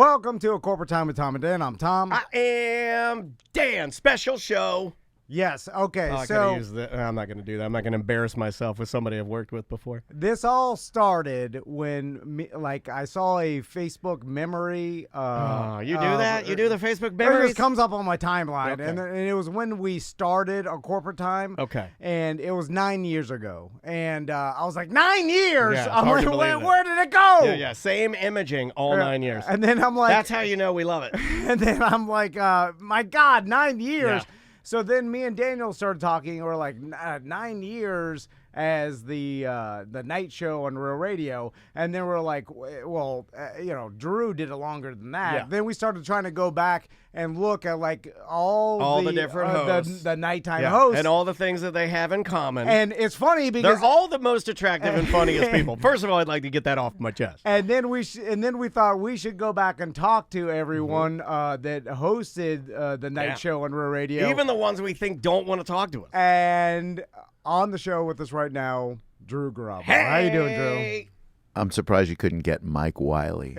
Welcome to A Corporate Time with Tom and Dan. I'm Tom. I am Dan. Special show. Yes. Okay. I gotta use the, I'm not going to do that. I'm not going to embarrass myself with somebody I've worked with before. This all started when, I saw a Facebook memory. You do that? You do the Facebook It memories? just comes up on my timeline, Okay. and it was when we started A Corporate Time. Okay. And it was 9 years ago, and I was like, 9 years. Yeah, it's I'm hard like, to believe where did it go? Yeah. Same imaging all 9 years. And then I'm like, That's how you know we love it. and then I'm like, my God, 9 years. Yeah. So then me and Daniel started talking. We're like, 9 years as the night show on Real Radio. And then we're like, well, Drew did it longer than that. Yeah. Then we started trying to go back and look at like all the different hosts. the nighttime Yeah. hosts. And all the things that they have in common. And it's funny because They're all the most attractive and funniest people. First of all, I'd like to get that off my chest. And then we thought we should go back and talk to everyone that hosted the night show on Real Radio. Even the ones we think don't want to talk to us. And on the show with us right now, Drew Garabo. How you doing, Drew? I'm surprised you couldn't get Mike Wiley.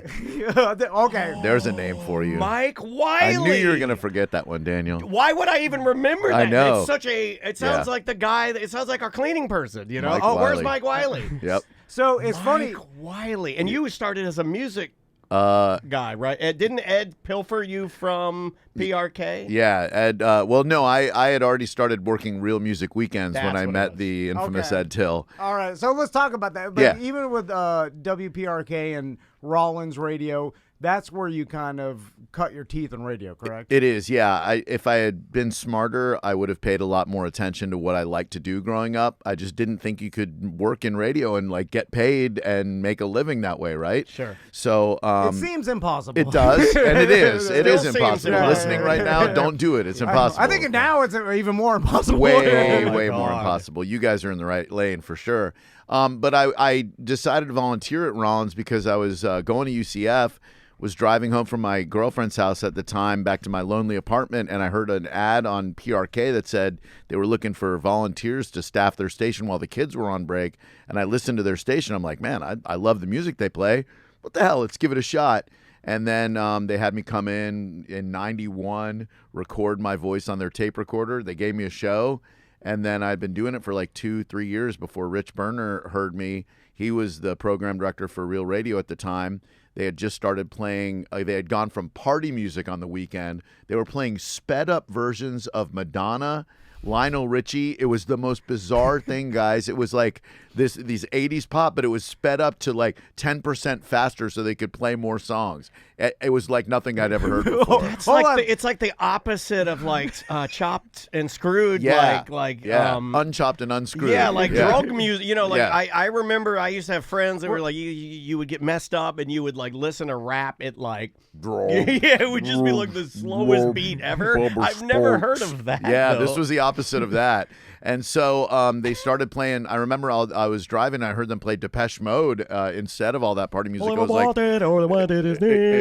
Okay. There's a name for you. Mike Wiley. I knew you were going to forget that one, Daniel. Why would I even remember that? I know. It's it sounds like the guy, it sounds like our cleaning person, you know? Mike Where's Wiley. Mike Wiley? Yep. So it's funny. Mike Wiley. And you started as a music guy, right? Didn't Ed pilfer you from PRK? Yeah. Ed, well, no, I had already started working Real Music Weekends That's when I what it met was. the infamous Okay. Ed Till. All right, so let's talk about that. But Yeah. even with WPRK and Rollins Radio, that's where you kind of cut your teeth in radio, correct? It is, yeah. If I had been smarter, I would have paid a lot more attention to what I liked to do growing up. I just didn't think you could work in radio and like get paid and make a living that way, right? Sure. So it seems impossible. it does, and it is. It Still is seems impossible. impossible. Listening right now, don't do it. It's impossible. I think now it's even more impossible. way, Oh my way more God. impossible. You guys are in the right lane for sure. But I decided to volunteer at Rollins because I was going to UCF, was driving home from my girlfriend's house at the time back to my lonely apartment, and I heard an ad on PRK that said they were looking for volunteers to staff their station while the kids were on break. And I listened to their station. I'm like, man, I love the music they play. What the hell? Let's give it a shot. And then they had me come in 91, record my voice on their tape recorder. They gave me a show. And then I'd been doing it for like 2-3 years before Rich Berner heard me. He was the program director for Real Radio at the time. They had just started playing, they had gone from party music on the weekend. They were playing sped up versions of Madonna, Lionel Richie. It was the most bizarre thing, guys. It was like these 80s pop, but it was sped up to like 10% faster so they could play more songs. It was like nothing I'd ever heard before. It's like the opposite of like Chopped and Screwed. Yeah. Like Unchopped and unscrewed. Yeah, like drug music. You know, like Yeah. I remember I used to have friends that were like, you would get messed up and you would like listen to rap at like, yeah, it would just be like the slowest beat ever. I've never heard of that. Yeah, though. this was the opposite of that. And so they started playing. I remember I was driving. And I heard them play Depeche Mode instead of all that party music. I was like,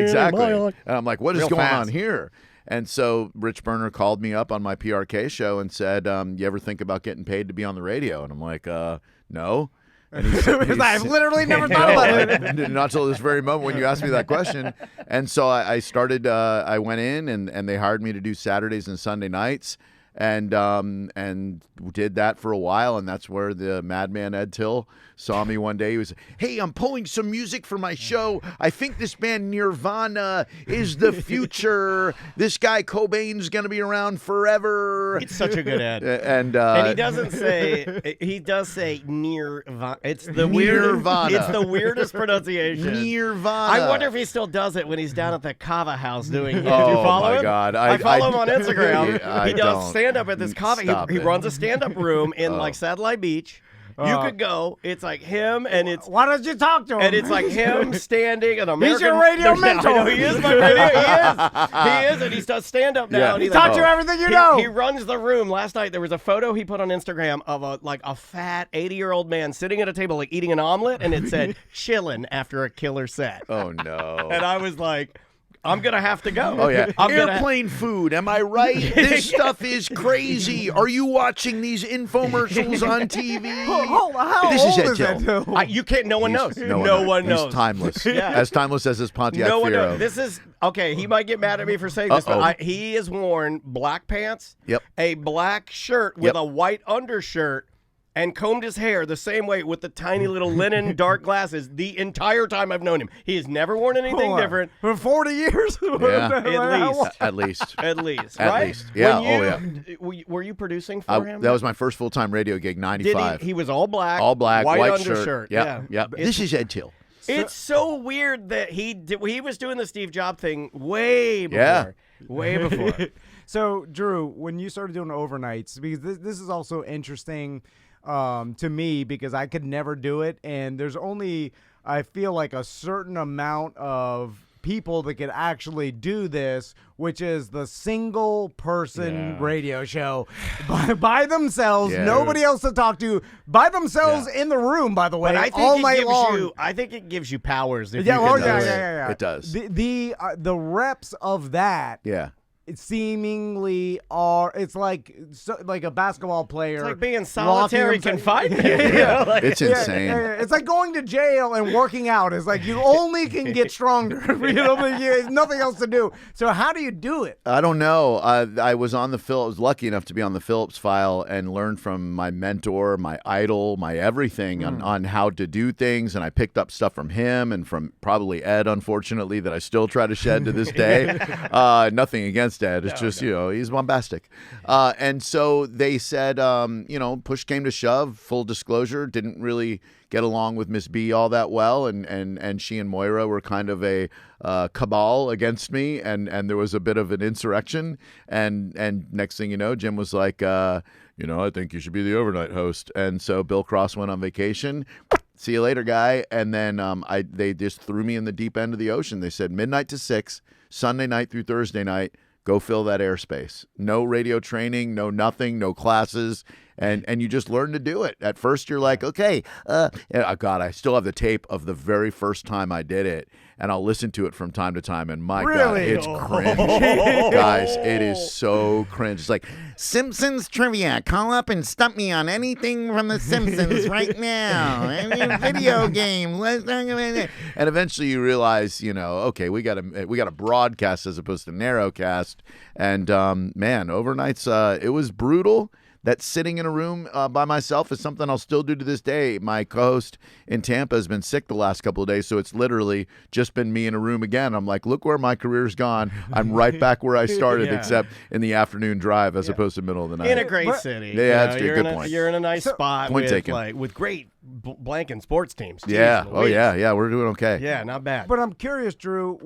exactly. And I'm like, what is Real going fast. on here? And so Rich Berner called me up on my PRK show and said, you ever think about getting paid to be on the radio? And I'm like, no. And he said, Because I've literally never thought about it. Not till this very moment when you asked me that question. And so I started, I went in and they hired me to do Saturdays and Sunday nights. And did that for a while, and that's where the madman Ed Till saw me one day. He was, hey, I'm pulling some music for my show. I think this band Nirvana is the future. This guy Cobain's gonna be around forever. It's such a good ad. And he doesn't say. He does say Nirvana. It's the Nirvana. It's the weirdest pronunciation. Nirvana. I wonder if he still does it when he's down at the Kava House doing. Do you Oh, follow my him? God. I follow him on Instagram. I He does don't. stand up at this Kava. Stop He it. runs a stand up room in like Satellite Beach. You could go. It's like him, and it's. Why don't you talk to him? And it's like him standing an American. He's your radio I mentor. know, he is my radio. He is, and he does stand up now. Yeah. And He he's taught like, you everything you know. He runs the room. Last night there was a photo he put on Instagram of a fat 80-year-old man sitting at a table like eating an omelet, and it said "chillin' after a killer set." Oh no. And I was like, I'm gonna have to go. Oh yeah, I'm gonna- airplane food. Am I right? This stuff is crazy. Are you watching these infomercials on TV? How This is old Ed is that? Till. Till? You can't. No one knows. No one knows. knows. He's timeless. Yeah. As timeless as his Pontiac No one Fiero. knows. This is okay. He might get mad at me for saying this, Uh-oh. but he has worn black pants, Yep. a black shirt with Yep. a white undershirt, and combed his hair the same way with the tiny little linen dark glasses the entire time I've known him. He has never worn anything Hold on. different. For 40 years? Yeah. At least. At least. At least, At right? least. Yeah. When you, were you producing for him? That was my first full-time radio gig, Did 95. he was all black. All black, white shirt. undershirt. Yeah. Yeah. This is Ed Till. It's so weird that he was doing the Steve Jobs thing way before. Yeah. Way before. So, Drew, when you started doing overnights, because this is also interesting to me because I could never do it, and there's only, I feel like, a certain amount of people that could actually do this, which is the single person radio show by themselves, Yeah. nobody else to talk to, by themselves in the room, by the way, But I think all it night gives long. you. I think it gives you powers. If Yeah, you oh can yeah, do yeah, it. yeah, yeah. It does. The reps of that Yeah. seemingly are. It's like a basketball player. It's like being locking solitary himself- confinement. Yeah. Like, It's Yeah, insane. yeah, yeah. It's like going to jail and working out. It's like you only can get stronger. You know, but there's nothing else to do. So how do you do it? I don't know. I was on the I was lucky enough to be on the Phillips File and learn from my mentor, my idol, my everything on how to do things. And I picked up stuff from him and from probably Ed, unfortunately, that I still try to shed to this day. Nothing against Ed. It's just, you know, he's bombastic. And so they said, you know, push came to shove, full disclosure, didn't really get along with Miss B all that well, and she and Moira were kind of a cabal against me, and there was a bit of an insurrection, and next thing you know, Jim was like, you know, I think you should be the overnight host, and so Bill Cross went on vacation. See you later, guy. And then they just threw me in the deep end of the ocean. They said midnight to 6, Sunday night through Thursday night. Go fill that airspace. No radio training, no nothing, no classes, and you just learn to do it. At first, you're like, okay, oh God, I still have the tape of the very first time I did it, and I'll listen to it from time to time, and my God, Really? it's cringe. Guys, it is so cringe. It's like, Simpsons trivia, call up and stump me on anything from The Simpsons right now. Any video game. And eventually you realize, you know, okay, we got to broadcast as opposed to narrowcast. And man, overnights, it was brutal. That sitting in a room by myself is something I'll still do to this day. My co-host in Tampa has been sick the last couple of days, so it's literally just been me in a room again. I'm like, look where my career's gone. I'm right back where I started, Yeah. except in the afternoon drive as opposed to middle of the night. in a great city. Yeah, you that's know, good. You're Good in point. You're in a nice spot Point with taken. with great blanking sports teams. Jeez Yeah. Oh, Louise. yeah. We're doing okay. Yeah, not bad. But I'm curious, Drew,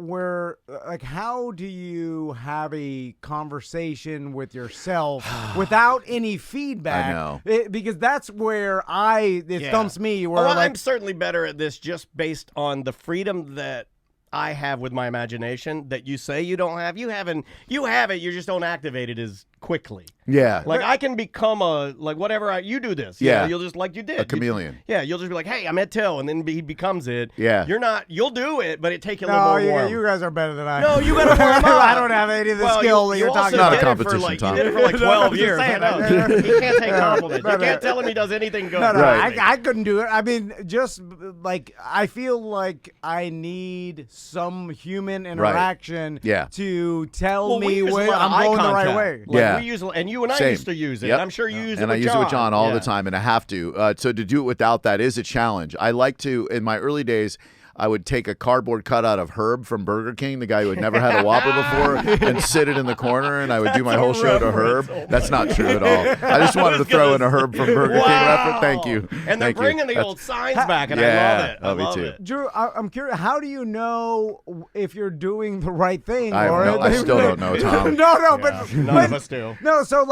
how do you have a conversation with yourself without any feedback? I know. Because that's where it stumps me. Where Oh, like, I'm certainly better at this just based on the freedom that I have with my imagination that you say you don't have. You have it. You just don't activate it as quickly. Yeah. Like I can become whatever you do this. Yeah. You know, you'll just like you did. A chameleon. You'll just be like, hey, I'm Ed Till, and then he becomes it. Yeah. You'll do it, but it take you a little no, more you, warm. you guys are better than I. No, you gotta warm up. I don't have any of the skill that you you're talking also Not a did it competition, for like, Tom. You did it for like 12 years. saying, I know. He can't take compliments. No, You no. can't tell him he does anything good. No, Right. I couldn't do it. I mean, just like I feel like I need some human interaction Yeah. to tell Well, we me use a when lot of I'm eye going the right contact. way. Like, Yeah. we use, and you and I Same. used to use it. Yep. I'm sure you use it And with I use it with John all Yeah. the time, and I have to. So to do it without that is a challenge. I like to, in my early days, I would take a cardboard cutout of Herb from Burger King, the guy who had never had a Whopper before, and sit it in the corner, and I would do my whole show to Herb. That's not true at all. I just wanted to throw in a Herb from Burger King reference. Thank you. And they're Thank you. bringing the That's- old signs back, and Yeah. I love it. Oh, I me love too. it. Drew, I'm curious. How do you know if you're doing the right thing? I still don't know, Tom. no, but None of us do. No, so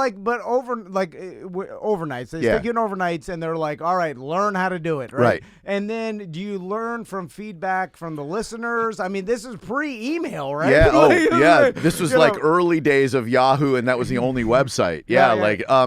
overnights. They stick you in overnights, and they're like, "All right, learn how to do it." Right. And then, do you learn from feedback from the listeners? I mean, this is pre-email, right? Yeah. Oh, Like, yeah. This was you like know. early days of Yahoo, and that was the only website. Yeah.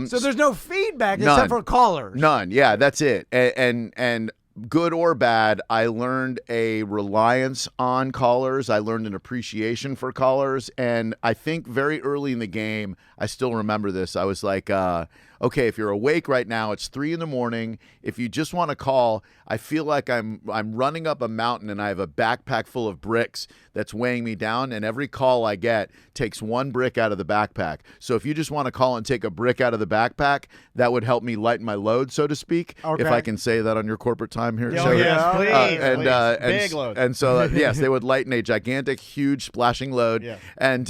So there's no feedback None. except for callers. None. Yeah, that's it. And good or bad, I learned a reliance on callers. I learned an appreciation for callers. And I think very early in the game, I still remember this. I was like, okay, if you're awake right now, it's 3 a.m. If you just want to call, I feel like I'm running up a mountain and I have a backpack full of bricks that's weighing me down. And every call I get takes 1 brick out of the backpack. So if you just want to call and take a brick out of the backpack, that would help me lighten my load, so to speak. Okay. If I can say that on your corporate time here. Oh, So, yes, please. Big load. And so yes, they would lighten a gigantic, huge, splashing load, Yeah. and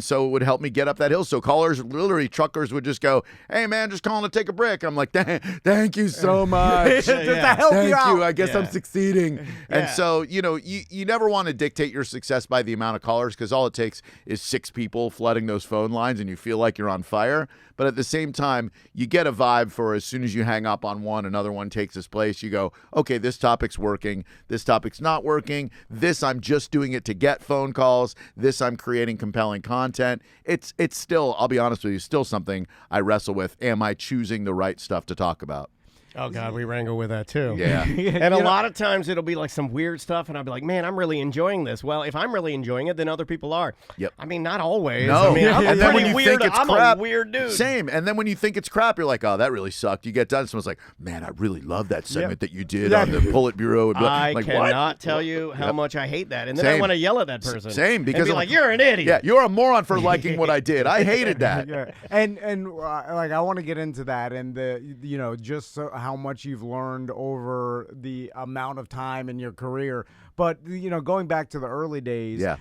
so it would help me get up that hill. So callers, literally truckers, would just go, "Hey man, just calling to take a break." I'm like, "Thank you so much, Just to help thank you out. you. I guess I'm Yeah. succeeding." And Yeah. so you never want to dictate your success by the amount of callers, because all it takes is 6 people flooding those phone lines, and you feel like you're on fire. But at the same time, you get a vibe for as soon as you hang up on one, another one takes its place. You go, okay, this topic's working. This topic's not working. This, I'm just doing it to get phone calls. This, I'm creating compelling content. It's still, I'll be honest with you, still something I wrestle with. Am I choosing the right stuff to talk about? Oh, God, we wrangle with that, too. Yeah. And a lot of times it'll be like some weird stuff, and I'll be like, man, I'm really enjoying this. Well, if I'm really enjoying it, then other people are. Yep. I mean, not always. No. I mean, I'm And a then when pretty you weird, think it's I'm crap, a weird dude. Same. And then when you think it's crap, you're like, oh, that really sucked. You get done, someone's like, man, I really love that segment that you did on the Politburo. And blah. I Like, cannot what? tell you how Yep. much I hate that. And then I Same. want to yell at that person. Same, because and be I'm like, like, you're an idiot. Yeah, you're a moron for liking what I did. I hated that. Yeah, and like I want to get into that and just how much you've learned over the amount of time in your career. But going back to the early days, Yeah.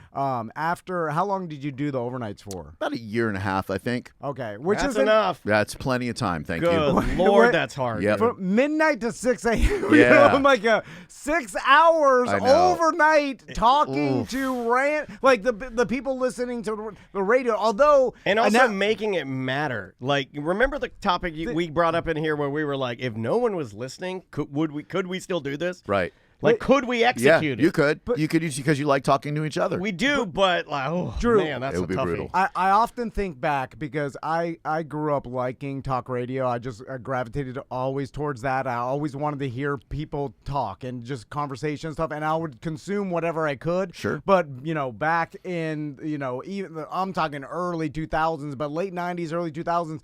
After how long did you do the overnights for? About 1.5 years, I think. Okay, which That's is enough. That's plenty of time. Thank Good you. Lord, What? that's hard. Yep. from midnight to 6 a.m. Yeah. Like 6 hours I know. overnight talking to like the people listening to the radio. Although And also now- making it matter. Like, remember the topic we brought up in here where we were like, if no one was listening, could we still do this? Right. Like, could we Yeah, execute it? you could. You could use because you like talking to each other. We do, but like, oh, Drew, man, that's it a would be toughie. brutal. I often think back because I grew up liking talk radio. I gravitated always towards that. I always wanted to hear people talk and just conversation stuff, and I would consume whatever I could. Sure. But back in even I'm talking early 2000s, but late 90s, early 2000s,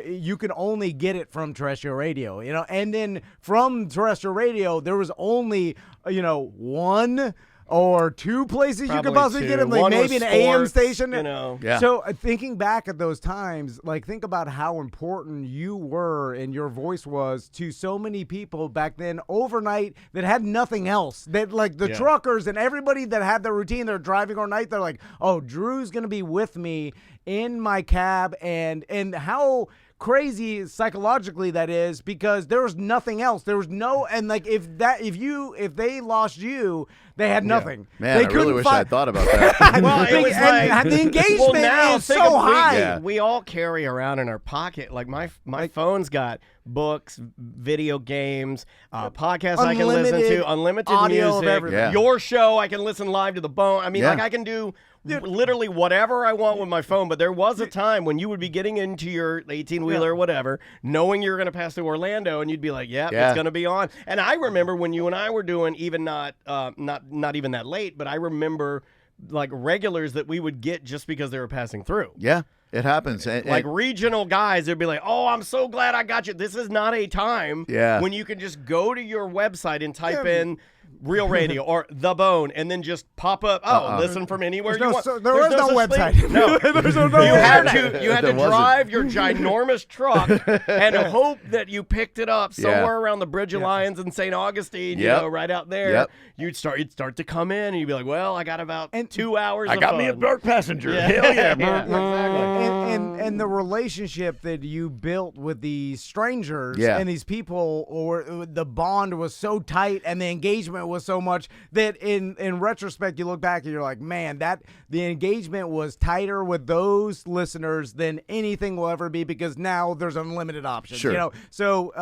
you could only get it from terrestrial radio. And then from terrestrial radio, there was only 1 or 2 places you could Probably possibly get 2. it, like One maybe was an AM sports, station. Yeah. So thinking back at those times, like think about how important you were and your voice was to so many people back then overnight that had nothing else. That like the truckers and everybody that had their routine, they're driving overnight. They're like, oh, Drew's gonna be with me in my cab, and how crazy psychologically that is, because there was nothing else. There was no, and like if they lost you, they had nothing. Man, they I really wish I had thought about that. Well, it was like the engagement now, is think so of- high. Yeah. We all carry around in our pocket. Like my phone's got books, video games, podcasts I can listen Unlimited to, unlimited audio of music. everything. Yeah. Your show, I can listen live to the bone. I mean, Yeah. like I can do literally whatever I want with my phone. But there was a time when you would be getting into your 18-wheeler or whatever, knowing you were going to pass through Orlando, and you'd be like, "Yeah, Yeah. it's going to be on." And I remember when you and I were doing even not even that late, but I remember like regulars that we would get just because they were passing through. Yeah, it happens. And, Like regional guys, they'd be like, "Oh, I'm so glad I got you." This is not a time when you can just go to your website and type in Real Radio or The Bone and then just pop up. Listen from anywhere you want. There was no such website. thing. No, There's no you had internet. to There wasn't. drive your ginormous truck and hope that you picked it up somewhere around the Bridge of Lions in St. Augustine. Yep. Right out there. Yep. You'd start to come in and you'd be like, "Well, I got about 2 hours. I of got fun. me a dark passenger. Yeah. Hell yeah. Exactly. And the relationship that you built with these strangers Yeah. and these people, or the bond was so tight and the engagement was so much that in retrospect you look back and you're like, man, that the engagement was tighter with those listeners than anything will ever be, because now there's unlimited options. Sure. So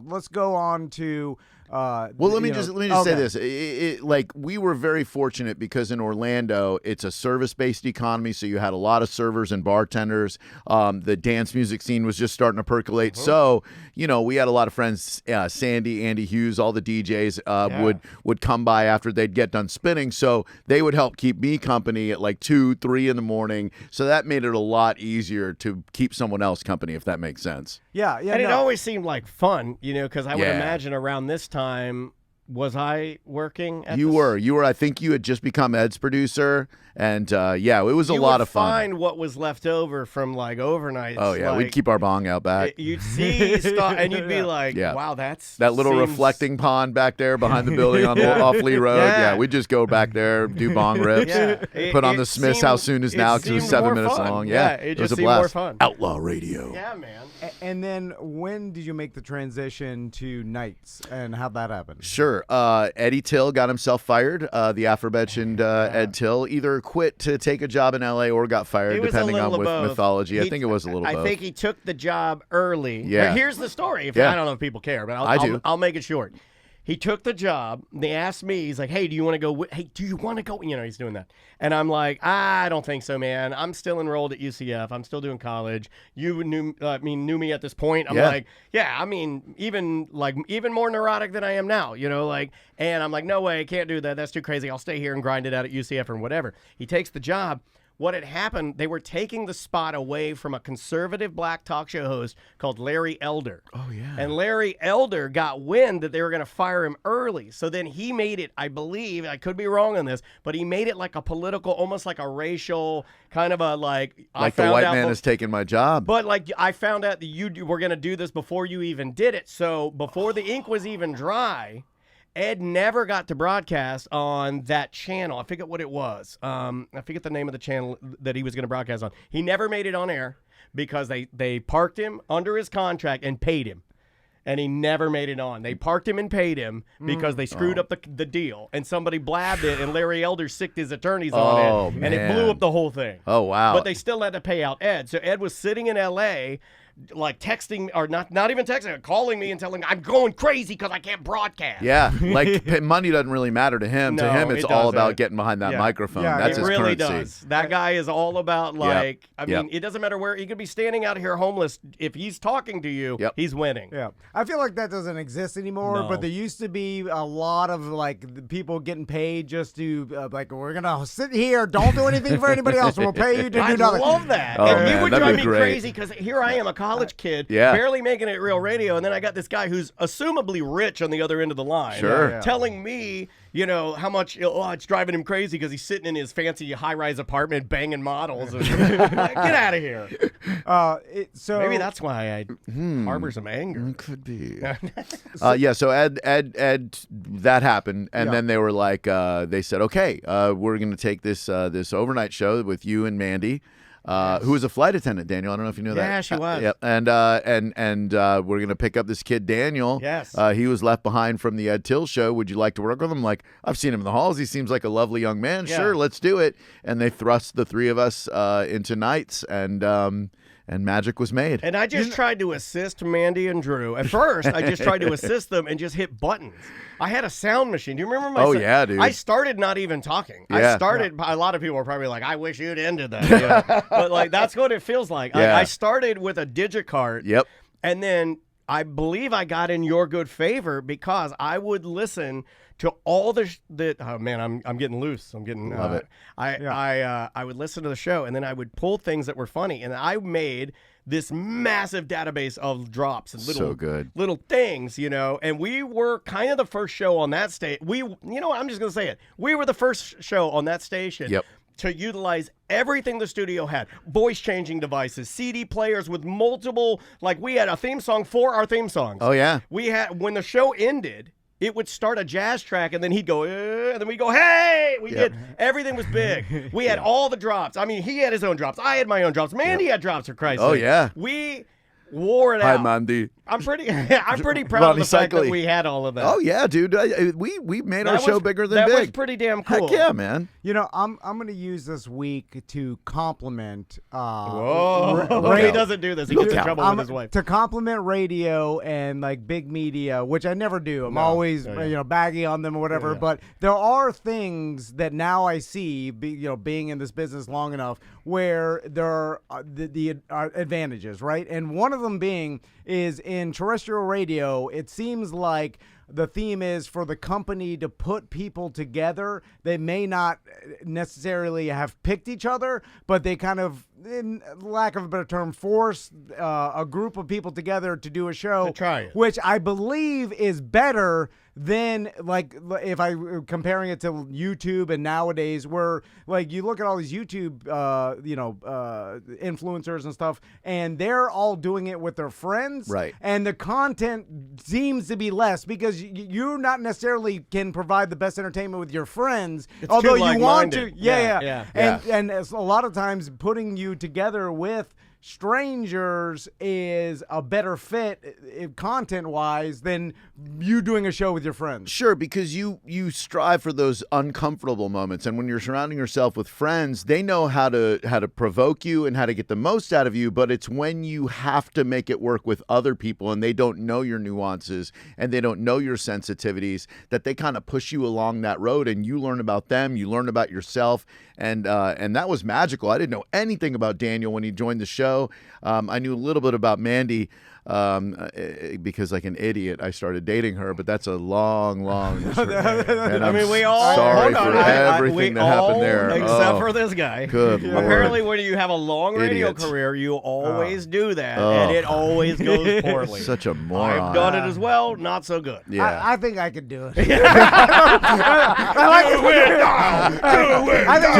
let's go on to Well, let me just say this. Like, we were very fortunate because in Orlando, it's a service-based economy, so you had a lot of servers and bartenders. The dance music scene was just starting to percolate. So, we had a lot of friends, Sandy, Andy Hughes, all the DJs would come by after they'd get done spinning. So they would help keep me company at like 2, 3 in the morning. So that made it a lot easier to keep someone else company, if that makes sense. Yeah. And it always seemed like fun, because I would imagine around this time, was I working at You were. I think you had just become Ed's producer, and it was a lot of fun. You would find what was left over from like overnights. Oh yeah, we'd keep our bong out back. You'd see stuff, and you'd be like, "Wow, that little reflecting pond back there behind the building on off Lee Road." Yeah, we'd just go back there, do bong rips, put on the Smiths "How Soon Is Now" because it was 7 minutes long. Yeah, it was just a seemed blast. more fun. Outlaw radio. Yeah, man. And then when did you make the transition to nights, and how'd that happen? Sure. Eddie Till got himself fired. The aforementioned Ed Till either quit to take a job in L.A. or got fired, depending on with mythology. I think it was a little both. I think he took the job early. Yeah. Here's the story. I don't know if people care, but I'll make it short. He took the job. They asked me, he's like, "Hey, do you want to go? Hey, do you want to go?" He's doing that. And I'm like, "I don't think so, man. I'm still enrolled at UCF. I'm still doing college. You knew me at this point." I'm like, "Yeah, even more neurotic than I am now, and I'm like, "No way, I can't do that. That's too crazy. I'll stay here and grind it out at UCF or whatever." He takes the job. What had happened, they were taking the spot away from a conservative black talk show host called Larry Elder. Oh, yeah. And Larry Elder got wind that they were going to fire him early. So then he made it, I believe, I could be wrong on this, but he made it like a political, almost like a racial, kind of a like the white man has taken my job. But like I found out that you were going to do this before you even did it. So before the ink was even dry, Ed never got to broadcast on that channel. I forget what it was. I forget the name of the channel that he was going to broadcast on. He never made it on air because they parked him under his contract and paid him. And he never made it on. They parked him and paid him because they screwed up the deal. And somebody blabbed it, and Larry Elder sicked his attorneys on it. And it blew up the whole thing. Oh, wow. But they still had to pay out Ed. So Ed was sitting in L.A., like texting, or not even texting, calling me and telling me I'm going crazy because I can't broadcast. Yeah, like money doesn't really matter to him. To him, it's all about getting behind that microphone. Yeah, that's his really currency. Does. That guy is all about it doesn't matter where he could be standing out here homeless. If he's talking to you, he's winning. Yeah, I feel like that doesn't exist anymore. No. But there used to be a lot of like people getting paid just to we're gonna sit here, don't do anything for anybody else, and we'll pay you to do nothing. I love that. Oh, and man, you would that'd drive be me great. crazy because here I am, a college kid. Barely making it real radio, and then I got this guy who's assumably rich on the other end of the line. Sure. Telling me, how much it's driving him crazy because he's sitting in his fancy high-rise apartment banging models. And, get out of here. So maybe that's why I harbor some anger. It could be. So Ed, that happened, and then they were like, they said, okay, we're going to take this overnight show with you and Mandy. Who was a flight attendant, Daniel. I don't know if you knew that. Yeah, she was. Yep. And we're gonna pick up this kid, Daniel. Yes. He was left behind from the Ed Till show. Would you like to work with him? Like, I've seen him in the halls. He seems like a lovely young man. Yeah. Sure, let's do it. And they thrust the three of us into nights, and magic was made. And I just tried to assist Mandy and Drew. At first, I just tried to assist them and just hit buttons. I had a sound machine. Do you remember my Oh, yeah, dude. I started not even talking. Yeah. A lot of people are probably like, I wish you'd ended that. But like, that's what it feels like. Yeah. I started with a digicart. Yep. And then I believe I got in your good favor because I would listen to all the oh man, I'm getting loose. I'm getting Love it. I would listen to the show, and then I would pull things that were funny, and I made this massive database of drops and little things, and we were kind of the first show on that state. I'm just gonna say it. We were the first show on that station. Yep. To utilize everything the studio had. Voice changing devices, CD players with multiple, like we had a theme song for our theme songs. Oh, yeah. We had, when the show ended, it would start a jazz track and then he'd go, and then we'd go, hey! Everything was big. We had all the drops. I mean, he had his own drops. I had my own drops. Mandy had drops, for Christ's sake. Oh, yeah. wore it Hi, out. Mandy. I'm pretty proud of the fact that we had all of that. Oh yeah, dude. We made our show bigger than that big. That was pretty damn cool. Heck yeah, man. You know, I'm going to use this week to compliment. Whoa! He doesn't do this. He gets in trouble with his wife. To compliment radio and like big media, which I never do. I'm always baggy on them or whatever. But there are things that now I see, being in this business long enough, where there are the advantages, right? And one of them is in terrestrial radio. It seems like the theme is for the company to put people together. They may not necessarily have picked each other, but they kind of, in lack of a better term, force a group of people together to do a show, which I believe is better than, like, if I comparing it to YouTube and nowadays, where like you look at all these YouTube influencers and stuff, and they're all doing it with their friends, right? And the content seems to be less because you not necessarily can provide the best entertainment with your friends, although you want to. And a lot of times putting you together with strangers is a better fit content-wise than you doing a show with your friends. Sure, because you strive for those uncomfortable moments, and when you're surrounding yourself with friends, they know how to provoke you and how to get the most out of you. But it's when you have to make it work with other people, and they don't know your nuances and they don't know your sensitivities, that they kind of push you along that road, and you learn about them, you learn about yourself, and that was magical. I didn't know anything about Daniel when he joined the show. I knew a little bit about Mandy because, like an idiot, I started dating her, but that's a long story. I mean, we all sorry for everything that happened there, except for this guy. Good Lord. Apparently, when you have a long radio career, you always do that, and it always goes poorly. Such a moron. I've done it as well. Not so good. Yeah, I think I could do it. I think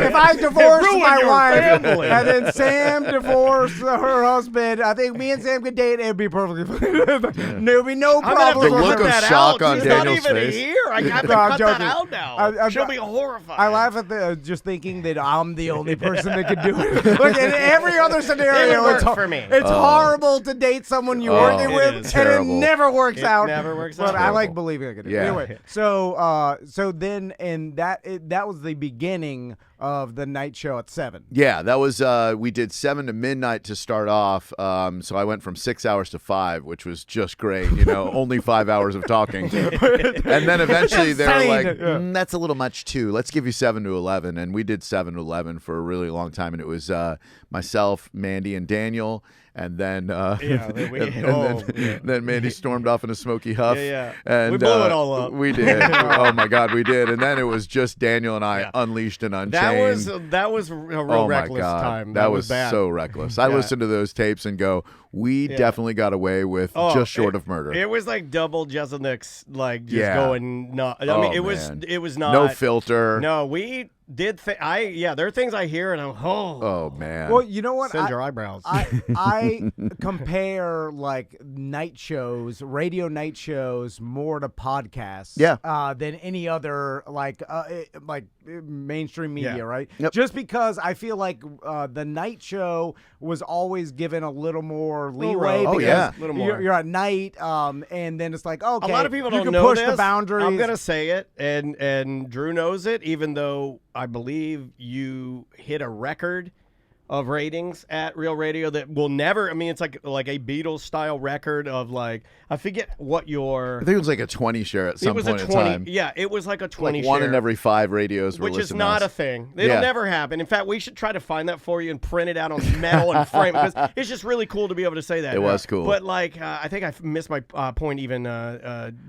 if I divorced my wife family. and then Sam divorced her husband, I think me and Sam could date. It'd be perfectly fine. There would be no problem. The look of shock on Daniel's face. She's not even here. I have to cut that out now. She'll be horrified. I laugh at just thinking that I'm the only person that could do it. Look, in every other scenario, it's for me. It's horrible to date someone you're working with, and it never works out. Never works out. But I like believing I could do it. Anyway, so then, and that was the beginning of the night show at 7. Yeah, that was we did 7 to midnight to start off. So I went from 6 hours to 5, which was just great. Only 5 hours of talking, and then eventually they were like, "That's a little much too. Let's give you 7 to 11." And we did 7 to 11 for a really long time, and it was myself, Mandy, and Daniel. And then, then Mandy stormed off in a smoky huff. And we blew it all up. We did. Oh my God, we did. And then it was just Daniel and I unleashed and unchained. That was a real reckless time. That was bad. so reckless. I listened to those tapes and go, we definitely got away with just short of murder. It was like double Jeselnik's, like just going nuts. I mean, it was not no filter. No, we did. There are things I hear and I'm oh man. Well, you know what? Send your eyebrows. I compare like night shows, radio night shows, more to podcasts, than any other like mainstream media, right? Yep. Just because I feel like the night show was always given a little more leeway. Because you're at night, and then it's like, okay, a lot of people don't know push the boundaries. I'm gonna say it, and Drew knows it, even though I believe you hit a record of ratings at Real Radio that will never. I mean, it's like a Beatles style record of like, I forget what your. I think it was like a 20 share at some point in time. Yeah, it was like a 20 share. One in every 5 radios were listening. Which is to not us. a thing. It'll never happen. In fact, we should try to find that for you and print it out on metal and frame it, because it's just really cool to be able to say that. It was cool. But like, I think I missed my point even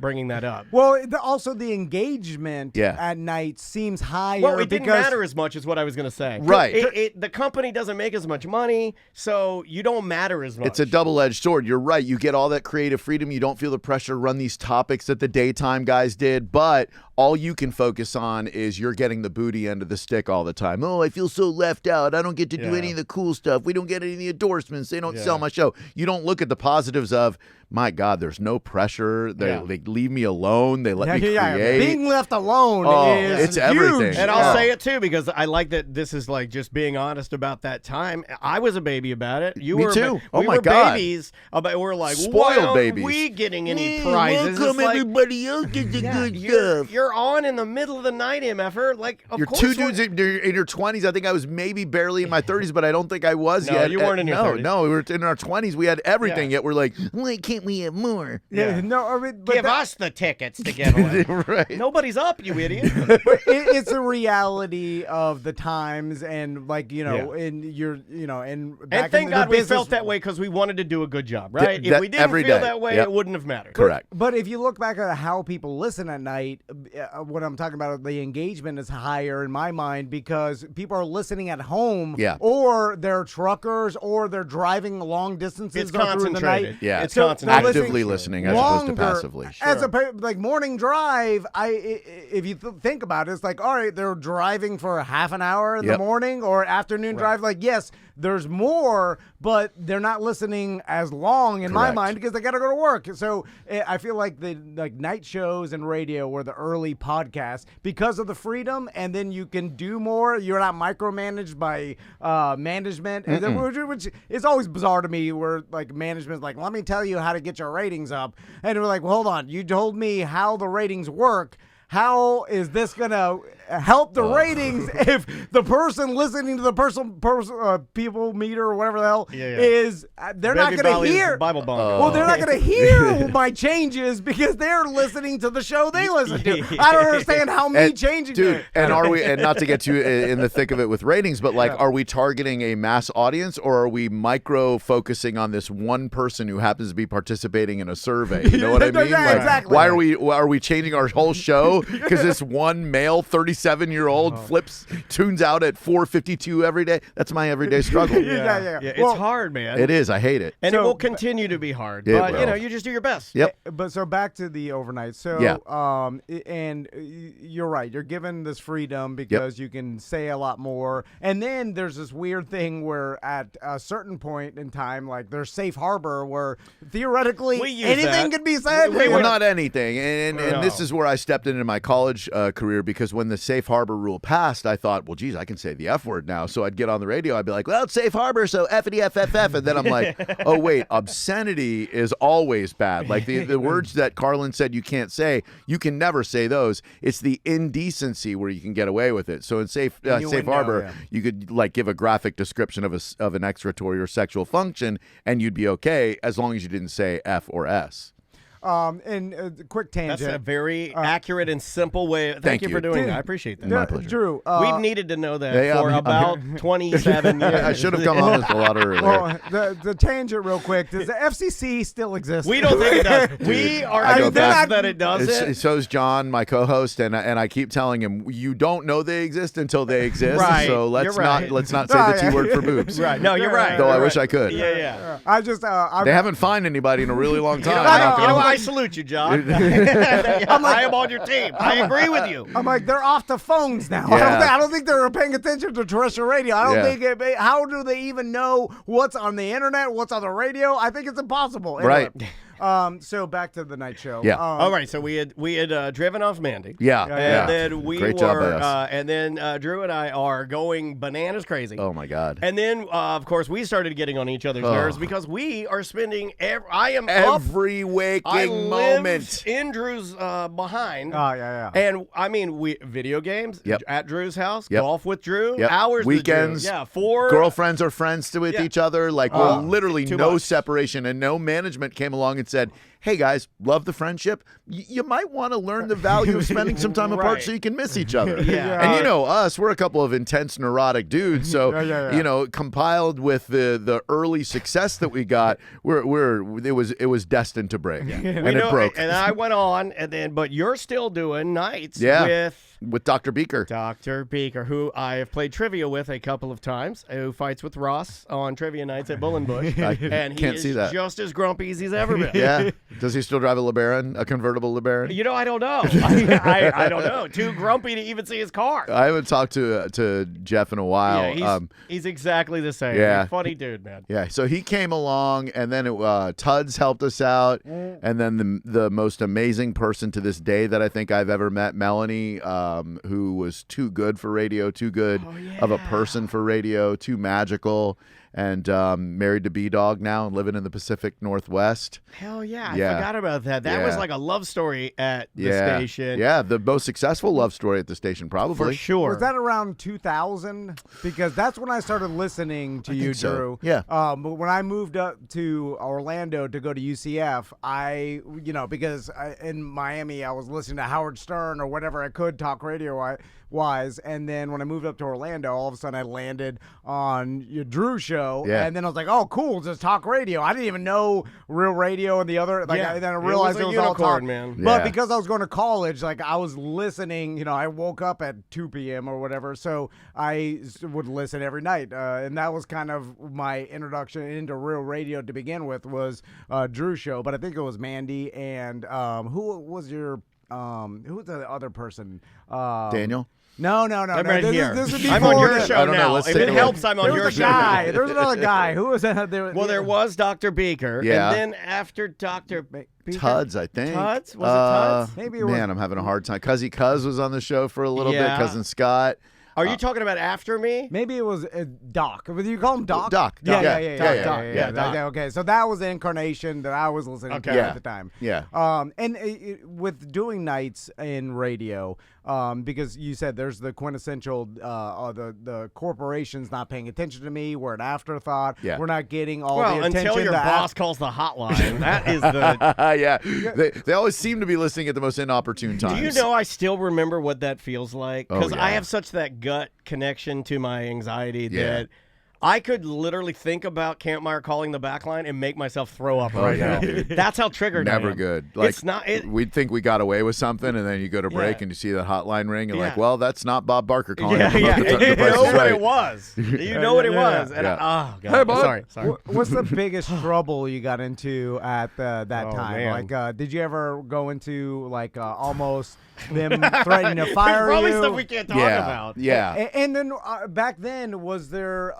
bringing that up. Well, also the engagement at night seems higher. Well, it didn't matter as much as what I was going to say. Right. The company doesn't make as much money. So you don't matter as much. It's a double-edged sword. You're right. You get all that creative freedom. You don't feel the pressure to run these topics that the daytime guys did, but all you can focus on is you're getting the booty end of the stick all the time. Oh, I feel so left out. I don't get to do any of the cool stuff. We don't get any of the endorsements. They don't sell my show. You don't look at the positives of, my God, there's no pressure. They leave me alone. They let me create. Being left alone is it's everything. huge. And I'll say it too, because I like that this is like just being honest about that that time. I was a baby about it. You Me were too. We my were God. babies about. We're like, Spoiled why aren't babies. we getting any prizes? How come It's like, everybody else gets the good stuff? you're on in the middle of the night, MFer. Like, of You're course two dudes in your 20s. I think I was maybe barely in my 30s, but I don't think I was No, yet. you weren't in your 30s. No, we were in our 20s. We had everything, yet we're like, why can't we have more? Yeah, no, I mean, but Give us the tickets to give away. Right. Nobody's up, you idiot. it's a reality of the times, and like and you're and back And thank in God the we business, felt that way because we wanted to do a good job, right? that If we didn't every feel day. that way, Yep. it wouldn't have mattered. Correct. But if you look back at how people listen at night, what I'm talking about, the engagement is higher in my mind because people are listening at home, or they're truckers, or they're driving long distances It's through the concentrated. night. Yeah, It's So concentrated. they're Actively listening as longer, opposed to passively. As like morning drive, if you think about it, it's like, all right, they're driving for half an hour in the morning or afternoon drive. Like, yes, there's more, but they're not listening as long in my mind because they got to go to work. So I feel like the night shows and radio were the early podcasts because of the freedom, and then you can do more. You're not micromanaged by management, which is always bizarre to me. Where like management's like, let me tell you how to get your ratings up, and we're like, well, hold on, you told me how the ratings work. How is this going to help the ratings if the person listening to the people meter or whatever the hell is, they're not going to hear. Bible Well, they're not going to hear my changes because they're listening to the show they listen to. I don't understand how me changing dude, it. and are we, and not to get too in the thick of it with ratings, but like, are we targeting a mass audience or are we micro focusing on this one person who happens to be participating in a survey? You know what I mean? Yeah, Like, exactly. why are we changing our whole show because this one male 37-year-old tunes out at 4:52 every day? That's my everyday struggle. Yeah. It's hard, man. It is. I hate it. And it will continue to be hard. It But, will. you just do your best. Yep. But so back to the overnight. So, and you're right. You're given this freedom because you can say a lot more. And then there's this weird thing where at a certain point in time, like there's safe harbor where theoretically We use anything that. could be said. Well, not anything. And No. this is where I stepped into my college career because when the safe harbor rule passed, I thought, well, geez, I can say the F word now. So I'd get on the radio. I'd be like, well, it's safe harbor, so F-E-F-F-F. And then I'm like, oh, wait, obscenity is always bad. Like the words that Carlin said you can't say, you can never say those. It's the indecency where you can get away with it. So in safe harbor, you could like give a graphic description of an excretory or sexual function, and you'd be okay as long as you didn't say F or S. And quick tangent. That's a very accurate and simple way. Thank you for doing Dude, that. I appreciate that. My pleasure. Drew, We've needed to know that Yeah, for I'm about 27 years. I should have come on this a lot earlier. well, the tangent real quick. Does the FCC still exist? We don't think it does. We are I go convinced back- that it doesn't. So's John, my co-host, and I keep telling him you don't know they exist until they exist. Right. So You're let's right. not say the T word for boobs. Right. No, you're right. Though You're I wish right. I could. Yeah. I just They haven't found anybody in a really long time. I salute you, John. I am on your team. I agree with you. I'm like, they're off the phones now. Yeah. I don't think they're paying attention to terrestrial radio. I don't Yeah. think how do they even know what's on the internet, what's on the radio? I think it's impossible. Right. So back to the night show. Yeah. All right, so we had driven off Mandy. Yeah. And then we Great were, job by us. and then Drew and I are going bananas crazy. Oh my God. And then, of course, we started getting on each other's nerves because we are spending. I am up. Every waking I moment. lived in Drew's behind. Oh, yeah. And I mean, we video games Yep. at Drew's house, Yep. golf with Drew, Yep. hours Weekends. with Drew. Yeah, 4 Girlfriends are friends with Yeah. each other. Like we're literally too no much. separation, and no management came along and said, hey guys, love the friendship. You might want to learn the value of spending some time apart Right. so you can miss each other. Yeah. And you know us, we're a couple of intense neurotic dudes. So Yeah. you know, compiled with the early success that we got, it was destined to break. And We it know- broke. And I went on, and then, but you're still doing nights Yeah. with with Dr. Beaker. Dr. Beaker, who I have played trivia with a couple of times, who fights with Ross on trivia nights at Bullenbush. And he can't is see that. just as grumpy as he's ever been. Yeah. Does he still drive a LeBaron, a convertible LeBaron? You know, I don't know. I don't know. Too grumpy to even see his car. I haven't talked to Jeff in a while. Yeah, he's exactly the same. Yeah. Funny dude, man. Yeah, so he came along, and then Tuds helped us out, and then the most amazing person to this day that I think I've ever met, Melanie, who was too good for radio, too good of a person for radio, too magical. And married to B-Dog now and living in the Pacific Northwest. Hell yeah. I forgot about that. That was like a love story at the station. Yeah, the most successful love story at the station, probably. For sure. Was that around 2000? Because that's when I started listening to you, Drew. Yeah. But when I moved up to Orlando to go to UCF, because in Miami I was listening to Howard Stern or whatever I could talk radio-wise. And then when I moved up to Orlando, all of a sudden I landed on your Drew show. And then I was like, oh, cool, just talk radio. I didn't even know Real Radio and the other. Then I realized it was all talk. Man. But because I was going to college, I was listening. I woke up at 2 p.m. or whatever, so I would listen every night. And that was kind of my introduction into Real Radio to begin with, was Drew's show. But I think it was Mandy and who was the other person? Daniel? No. I'm right here. This would be I'm on your show now. If it helps, I'm on your show. There was another guy. Who was that? There was Dr. Beaker. Yeah. And then after Dr. Beaker, Tuds, I think. Tuds? Was it Tuds? Maybe it was. Man, I'm having a hard time. Cuzzy Cuz was on the show for a little bit. Cousin Scott. Are you talking about after me? Maybe it was Doc. Would you call him Doc? Doc. Yeah. Doc. Okay, so that was the incarnation that I was listening to at the time. Yeah. And with doing nights in radio, because you said there's the quintessential, the corporation's not paying attention to me. We're an afterthought. Yeah. We're not getting all the attention. Until your boss calls the hotline. That is the... They always seem to be listening at the most inopportune times. Do you know I still remember what that feels like? Because yeah. I have such that gut connection to my anxiety that I could literally think about Campmeyer calling the back line and make myself throw up right now. That's how triggered I am. Never good. Like, it's not. We'd think we got away with something, and then you go to break and you see the hotline ring, and like, well, that's not Bob Barker calling. And you know what it was. You know what it was. And oh, God. Hey, Bob. Sorry. What's the biggest trouble you got into at that time? Man. Like, did you ever go into almost them threatening to fire There's probably you? stuff we can't talk about. Yeah. And then back then, was there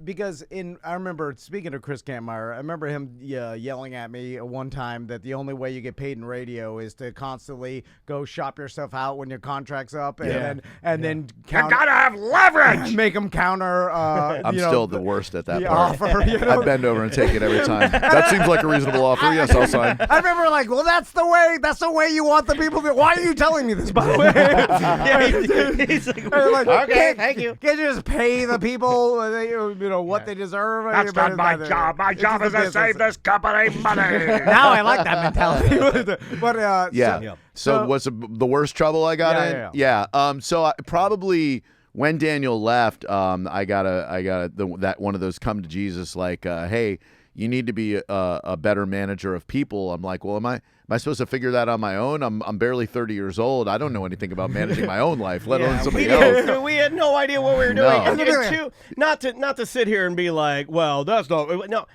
because I remember, speaking of Chris Campmeyer, I remember him yelling at me one time that the only way you get paid in radio is to constantly go shop yourself out when your contract's up, and then you gotta have leverage. Make them counter. I'm still the worst at that the part. offer. I bend over and take it every time. That seems like a reasonable offer. Yes, I'll sign. I remember that's the way you want the people to. Why are you telling me this, by the way? He's like, okay, thank you. Can't you just pay the people what they deserve? That's not my job. My job is to save this company money. Now I like that mentality. But So what's the worst trouble I got in? Yeah. So probably when Daniel left, I got that one of those come to Jesus hey, you need to be a better manager of people. I'm like, well, am I supposed to figure that on my own? I'm barely 30 years old. I don't know anything about managing my own life, let alone somebody else. We had no idea what we were doing. And not to sit here and be like, well, that's no.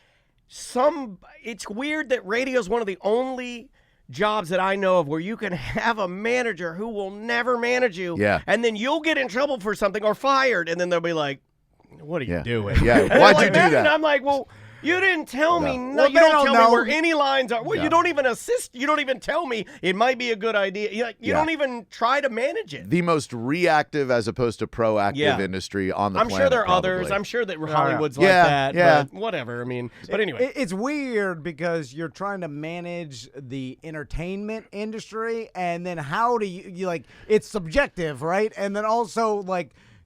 It's weird that radio is one of the only jobs that I know of where you can have a manager who will never manage you. Yeah. And then you'll get in trouble for something or fired, and then they'll be like, what are you doing? Yeah. Why'd you do that? And I'm like, well, you didn't tell me. No, you they don't don't tell know. me where any lines are. Well, you don't even assist. You don't even tell me it might be a good idea. You don't even try to manage it. The most reactive as opposed to proactive industry on the planet. I'm sure there are probably. others. I'm sure that Hollywood's like that. But whatever. I mean, but anyway. It's weird because you're trying to manage the entertainment industry, and then how do you it's subjective, right? And then also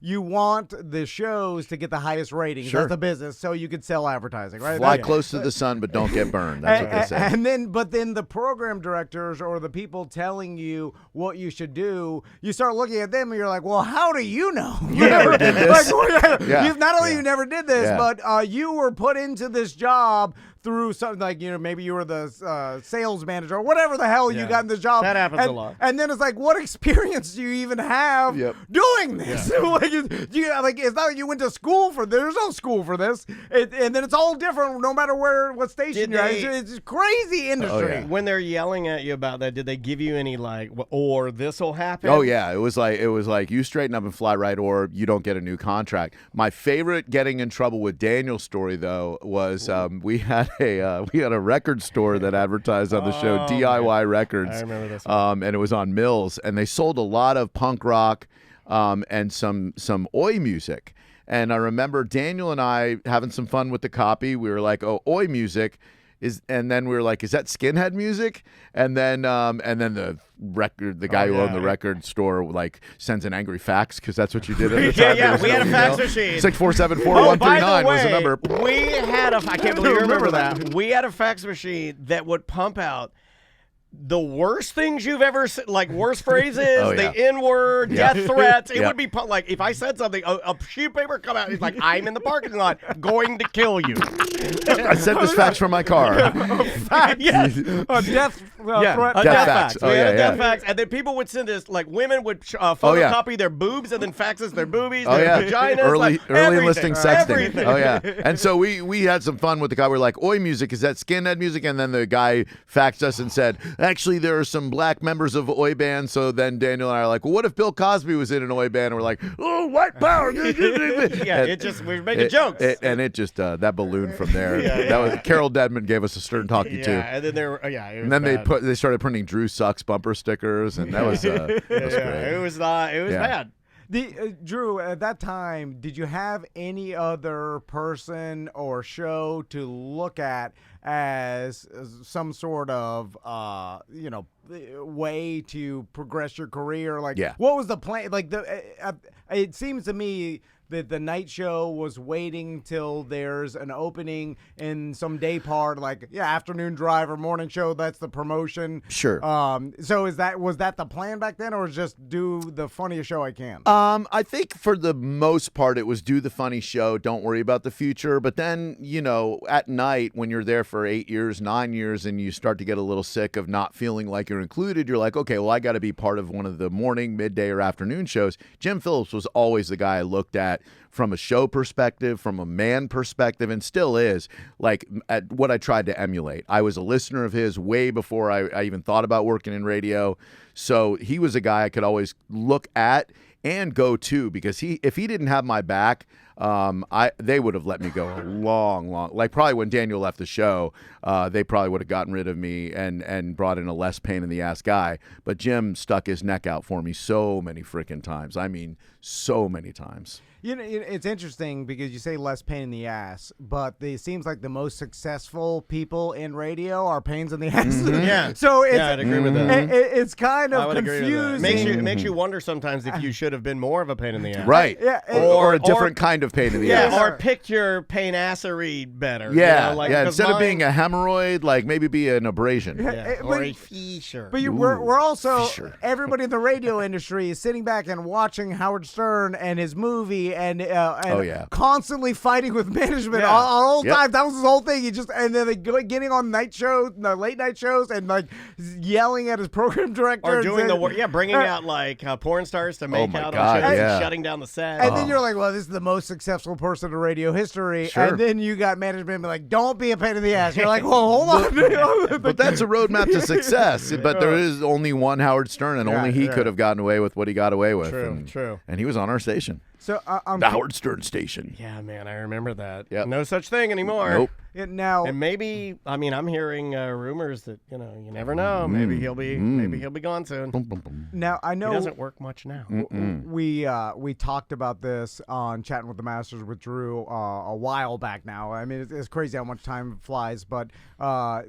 you want the shows to get the highest ratings. Sure. That's the business, so you could sell advertising, right? Fly close to the sun, but don't get burned. That's what they say. But then the program directors or the people telling you what you should do, you start looking at them and you're like, well, how do you know? You never did this. You never did this, but you were put into this job through something like, maybe you were the sales manager or whatever the hell you got in the job. That happens a lot. And then it's like, what experience do you even have doing this? Like, it's not like you went to school for this. There's no school for this. And then it's all different no matter what station you're at. It's a crazy industry. When they're yelling at you about that, did they give you any or this will happen? Oh yeah, it was like you straighten up and fly right, or you don't get a new contract. My favorite getting in trouble with Daniel's story though was we had a record store that advertised on the show, DIY Records. I remember this one. And it was on Mills, and they sold a lot of punk rock and some oi music. And I remember Daniel and I having some fun with the copy. We were like, "Oh, oi music." And then we were like, "Is that skinhead music?" And then the guy who owned the record store sends an angry fax because that's what you did at the time. We had a fax machine. 6474139 was the number. We had I can't believe you remember that. We had a fax machine that would pump out the worst things you've ever said, like worst phrases, the N-word, death threats. It would be like if I said something, a sheet of paper come out. He's like, "I'm in the parking lot, going to kill you." I sent this fax from my car. Yes, a death threat. A death fax. Oh, we had a death fax, and then people would send this. Like women would photocopy their boobs and then faxes their boobies, their vaginas, early enlisting sexting. Everything. Oh yeah, and so we had some fun with the guy. We're like, "Oi music, is that skinhead music?" And then the guy faxed us and said, "Actually, there are some black members of oi band." So then Daniel and I are like, "Well, what if Bill Cosby was in an oi band?" And we're like, "Oh, white power!" We were making jokes, and it just that balloon from there. That was Carol Deadman gave us a stern talkie too. And then and then they started printing Drew Sucks bumper stickers, and that was great. It was bad. Drew, at that time, did you have any other person or show to look at as some sort of way to progress your career? What was the plan? It seems to me that the night show was waiting till there's an opening in some day part, afternoon drive or morning show. That's the promotion. Sure. So was that the plan back then, or just do the funniest show I can? I think for the most part it was do the funny show, don't worry about the future. But then, at night when you're there for 8 years, 9 years, and you start to get a little sick of not feeling like you're included, you're like, okay, well, I got to be part of one of the morning, midday, or afternoon shows. Jim Phillips was always the guy I looked at from a show perspective, from a man perspective, and still is, at what I tried to emulate. I was a listener of his way before I even thought about working in radio. So he was a guy I could always look at and go to, because if he didn't have my back, they would have let me go a long, probably when Daniel left the show, they probably would have gotten rid of me and brought in a less pain in the ass guy. But Jim stuck his neck out for me so many freaking times. I mean, so many times. It's interesting because you say less pain in the ass, but it seems like the most successful people in radio are pains in the ass. Mm-hmm. Yeah. So I'd agree with that. It's kind of confusing. It makes you wonder sometimes if you should have been more of a pain in the ass. Right. Yeah. Or a different kind of pain in the ass. Or pick your pain-assery better. Yeah. Instead of being a hemorrhoid, maybe be an abrasion. Or a fissure. But we're also, everybody in the radio industry is sitting back and watching Howard Stern and his movie and constantly fighting with management all times. That was his whole thing. And then getting on late night shows and yelling at his program director. Or doing bringing out porn stars to make out on shows and shutting down the set. And then you're like, well, this is the most successful person in radio history. Sure. And then you got management be like, don't be a pain in the ass. You're like, well, hold on. But that's a roadmap to success. But there is only one Howard Stern, and only he could have gotten away with what he got away with. True. And he was on our station. So the Howard Stern station. Yeah, man, I remember that. Yep. No such thing anymore. Nope. And maybe, I'm hearing rumors that you never know. Maybe he'll be gone soon. Now I know he doesn't work much now. We talked about this on Chatting with the Masters with Drew a while back now. I mean, it's crazy how much time flies, but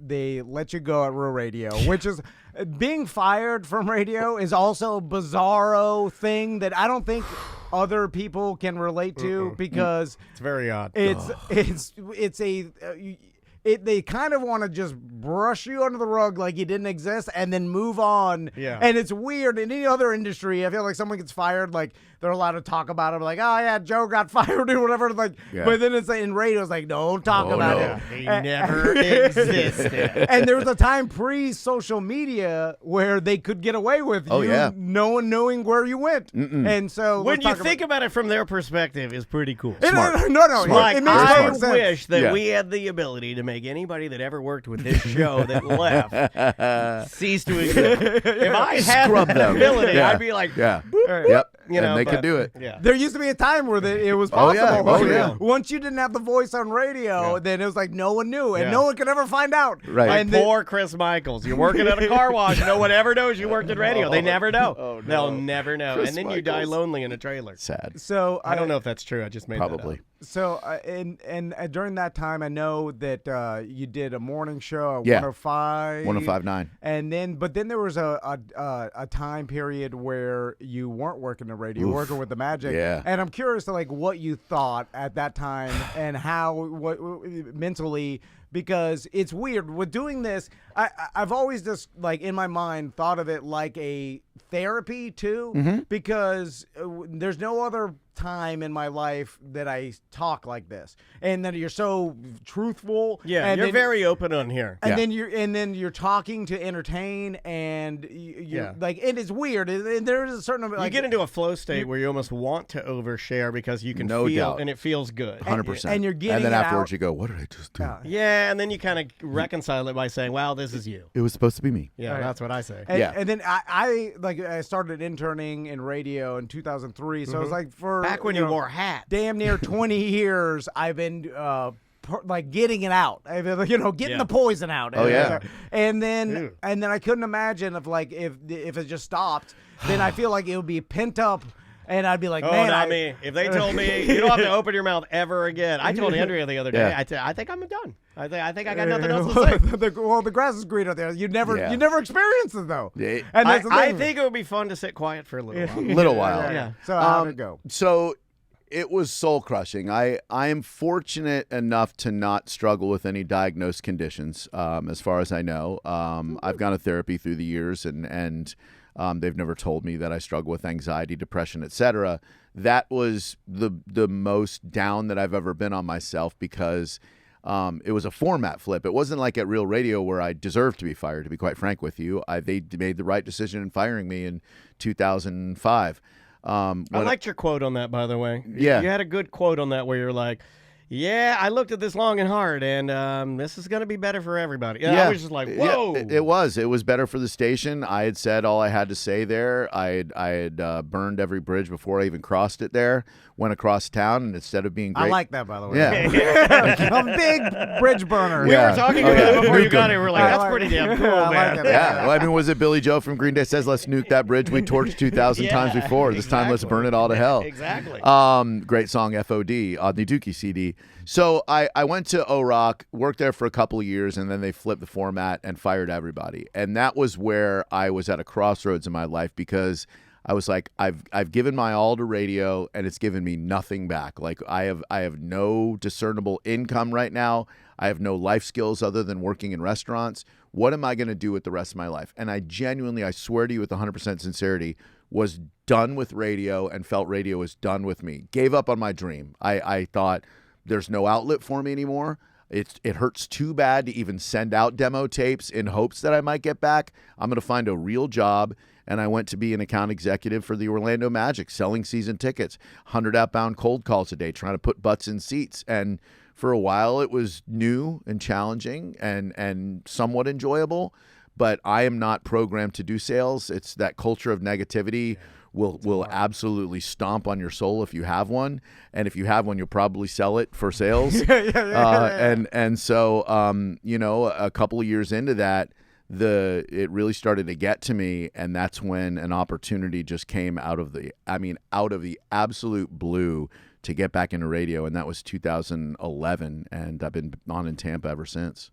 they let you go at Real Radio, which is being fired from radio is also a bizarro thing that I don't think other people can relate to because it's very odd. They kind of want to just brush you under the rug like you didn't exist and then move on. Yeah. And it's weird. In any other industry, I feel like someone gets fired, they're allowed to talk about it. Like, oh yeah, Joe got fired or whatever. Like, but then it's like in radio, it's like, don't talk about it. He never existed. And there was a time pre-social media where they could get away with no one knowing where you went. And so when you think about it from their perspective, it's pretty cool. No, like, it makes I sense. wish that we had the ability to make anybody that ever worked with this show that left cease to exist. If I had that ability, I'd be like, You know, and they could do it. Yeah. There used to be a time where it was possible. Oh, yeah. Once you didn't have the voice on radio, then it was like no one knew, and no one could ever find out. Right. And poor Chris Michaels. You're working at a car wash. No one ever knows you worked in radio. They never know. Oh, no. They'll never know. Chris and then Michaels. you die lonely in a trailer. Sad. So I don't know if that's true. I just made Probably. that up. So and during that time, I know that you did a morning show at 105. 105.9. And then there was a time period where you weren't working in radio, working with the Magic. Yeah. And I'm curious to like what you thought at that time and what mentally, because it's weird with doing this. I've always just like in my mind thought of it like a therapy too, because there's no other time in my life that I talk like this, and then you're so truthful. Yeah, and you're very open on here. And then you're talking to entertain, and you're like, and it's weird. And there is a certain you get into a flow state where you almost want to overshare because you can feel doubt. and it feels good. 100%. And you're getting and then it afterwards out. you go, what did I just do? Yeah, and then you kind of reconcile it by saying, "Wow, this is you." It was supposed to be me. Yeah, that's what I say. And, and then I started interning in radio in 2003, so it was like for back when you wore hats. Damn near 20 years, I've been like getting it out. I've been, getting the poison out. Oh, yeah. And then I couldn't imagine if it just stopped, then I feel like it would be pent up. And I'd be like, man, not me. If they told me you don't have to open your mouth ever again, I told Andrea the other day. I think I'm done. I think I got nothing else to say. The grass is greener there. You never experienced it though. Yeah. And that's the I thing. think it would be fun to sit quiet for a little while. Little while. Yeah. So how'd it go? So it was soul crushing. I am fortunate enough to not struggle with any diagnosed conditions, as far as I know. I've gone to therapy through the years, and they've never told me that I struggle with anxiety, depression, etc. That was the most down that I've ever been on myself because it was a format flip. It wasn't like at Real Radio where I deserved to be fired, to be quite frank with you. They made the right decision in firing me in 2005. I liked your quote on that, by the way. Yeah. You had a good quote on that where you're like, yeah, I looked at this long and hard, and this is going to be better for everybody. Yeah, I was just like, whoa. Yeah, it was better for the station. I had said all I had to say there. I had burned every bridge before I even crossed it there. Went across town, and instead of being great. I like that, by the way. Yeah. I'm a big bridge burner. We were talking about it before you Nuke got 'em. here. We're like, that's pretty damn cool, I man. like it. Yeah, well, I mean, was it Billy Joe from Green Day says, let's nuke that bridge we torched 2,000 times before. This time, let's burn it all to hell. Exactly. Great song, FOD, on the Dookie CD. So I went to O-Rock, worked there for a couple of years, and then they flipped the format and fired everybody. And that was where I was at a crossroads in my life because I was like, I've given my all to radio, and it's given me nothing back. Like I have no discernible income right now. I have no life skills other than working in restaurants. What am I going to do with the rest of my life? And I genuinely, I swear to you with 100% sincerity, was done with radio and felt radio was done with me. Gave up on my dream. I thought there's no outlet for me anymore. It hurts too bad to even send out demo tapes in hopes that I might get back. I'm going to find a real job. And I went to be an account executive for the Orlando Magic, selling season tickets, 100 outbound cold calls a day, trying to put butts in seats. And for a while, it was new and challenging and somewhat enjoyable. But I am not programmed to do sales. It's that culture of negativity will absolutely stomp on your soul if you have one. And if you have one, you'll probably sell it for sales. And so, a couple of years into that, it really started to get to me, and that's when an opportunity just came out of the absolute blue to get back into radio, and that was 2011, and I've been on in Tampa ever since.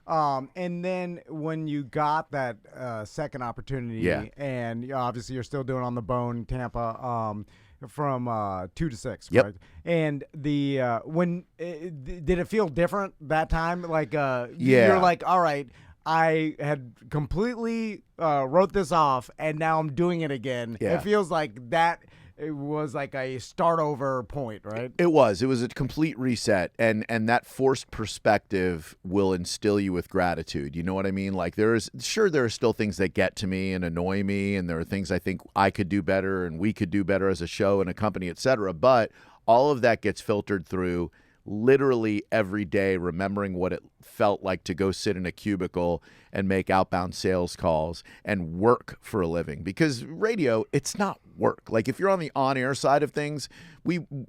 And then when you got that second opportunity, and obviously you're still doing On the Bone Tampa from 2 to 6, yep. right? And the did it feel different that time? Like you're like, all right, I had completely wrote this off, and now I'm doing it again. Yeah. It feels like that. it was like a start over point, right? It was a complete reset, and that forced perspective will instill you with gratitude. You know what I mean? Like there are still things that get to me and annoy me, and there are things I think I could do better and we could do better as a show and a company, etc. But all of that gets filtered through literally every day, remembering what it felt like to go sit in a cubicle and make outbound sales calls and work for a living. Because radio, it's not work. Like if you're on the on-air side of things,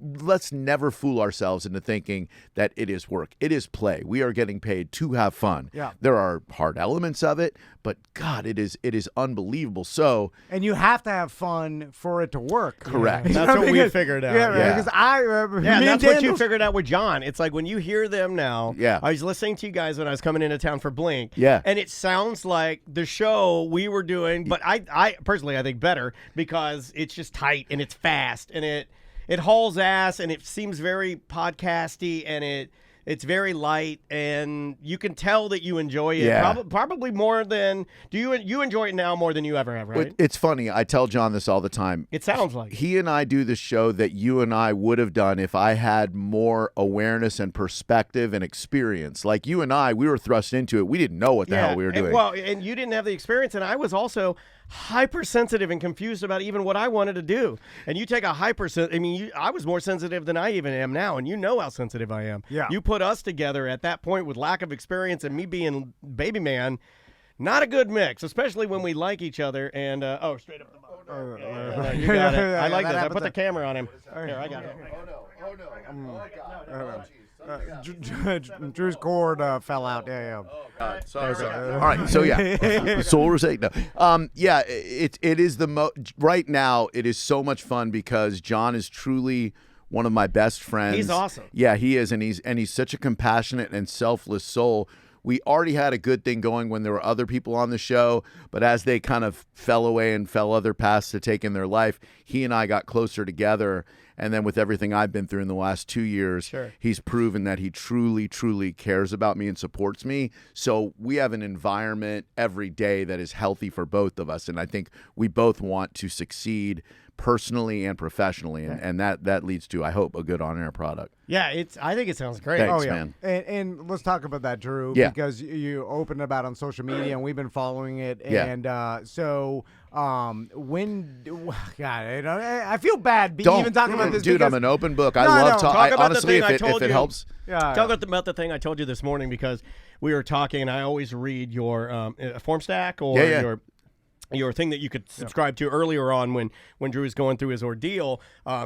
let's never fool ourselves into thinking that it is work. It is play. We are getting paid to have fun. Yeah. There are hard elements of it, but God, it is unbelievable. So, and you have to have fun for it to work. Correct. That's what we figured out. Yeah, because that's what you figured out with John. It's like when you hear them now. Yeah. I was listening to you guys when I was coming into town for Blink. Yeah. And it sounds like the show we were doing, but I personally I think better because it's just tight and it's fast and it hauls ass and it seems very podcasty and it's very light and you can tell that you enjoy it. Yeah. Probably more than you enjoy it now more than you ever have, right? It's funny. I tell John this all the time. It sounds like he and I do the show that you and I would have done if I had more awareness and perspective and experience. Like you and I, we were thrust into it. We didn't know what the hell we were doing. And you didn't have the experience, and I was also hypersensitive and confused about even what I wanted to do. And you take I was more sensitive than I even am now, and you know how sensitive I am. Yeah. You put us together at that point with lack of experience and me being baby man, not a good mix, especially when we like each other. And straight up the bottom. You got it. I like that. I put the camera on him. Here, I got it. Oh no! Oh God. Drew's cord fell out. Yeah. God, sorry. All right, so yeah, so what we're saying, no, yeah, it is right now. It is so much fun because John is truly one of my best friends. He's awesome. Yeah, he is, and he's such a compassionate and selfless soul. We already had a good thing going when there were other people on the show, but as they kind of fell away and fell other paths to take in their life, he and I got closer together. And then with everything I've been through in the last 2 years, Sure. He's proven that he truly, truly cares about me and supports me. So we have an environment every day that is healthy for both of us. And I think we both want to succeed personally and professionally. And that leads to, I hope, a good on-air product. Yeah, I think it sounds great. Thanks, Oh yeah, man. And let's talk about that, Drew. Yeah. Because you opened about it on social media, and we've been following it. Yeah. And so when, God, I feel bad Don't even talking about this, dude. because, I'm an open book. No, I love no. talking. Talk about Honestly, the thing if I told it you. helps. Yeah. Talk about the thing I told you this morning because we were talking, and I always read your form stack or your thing that you could subscribe to earlier on when Drew was going through his ordeal.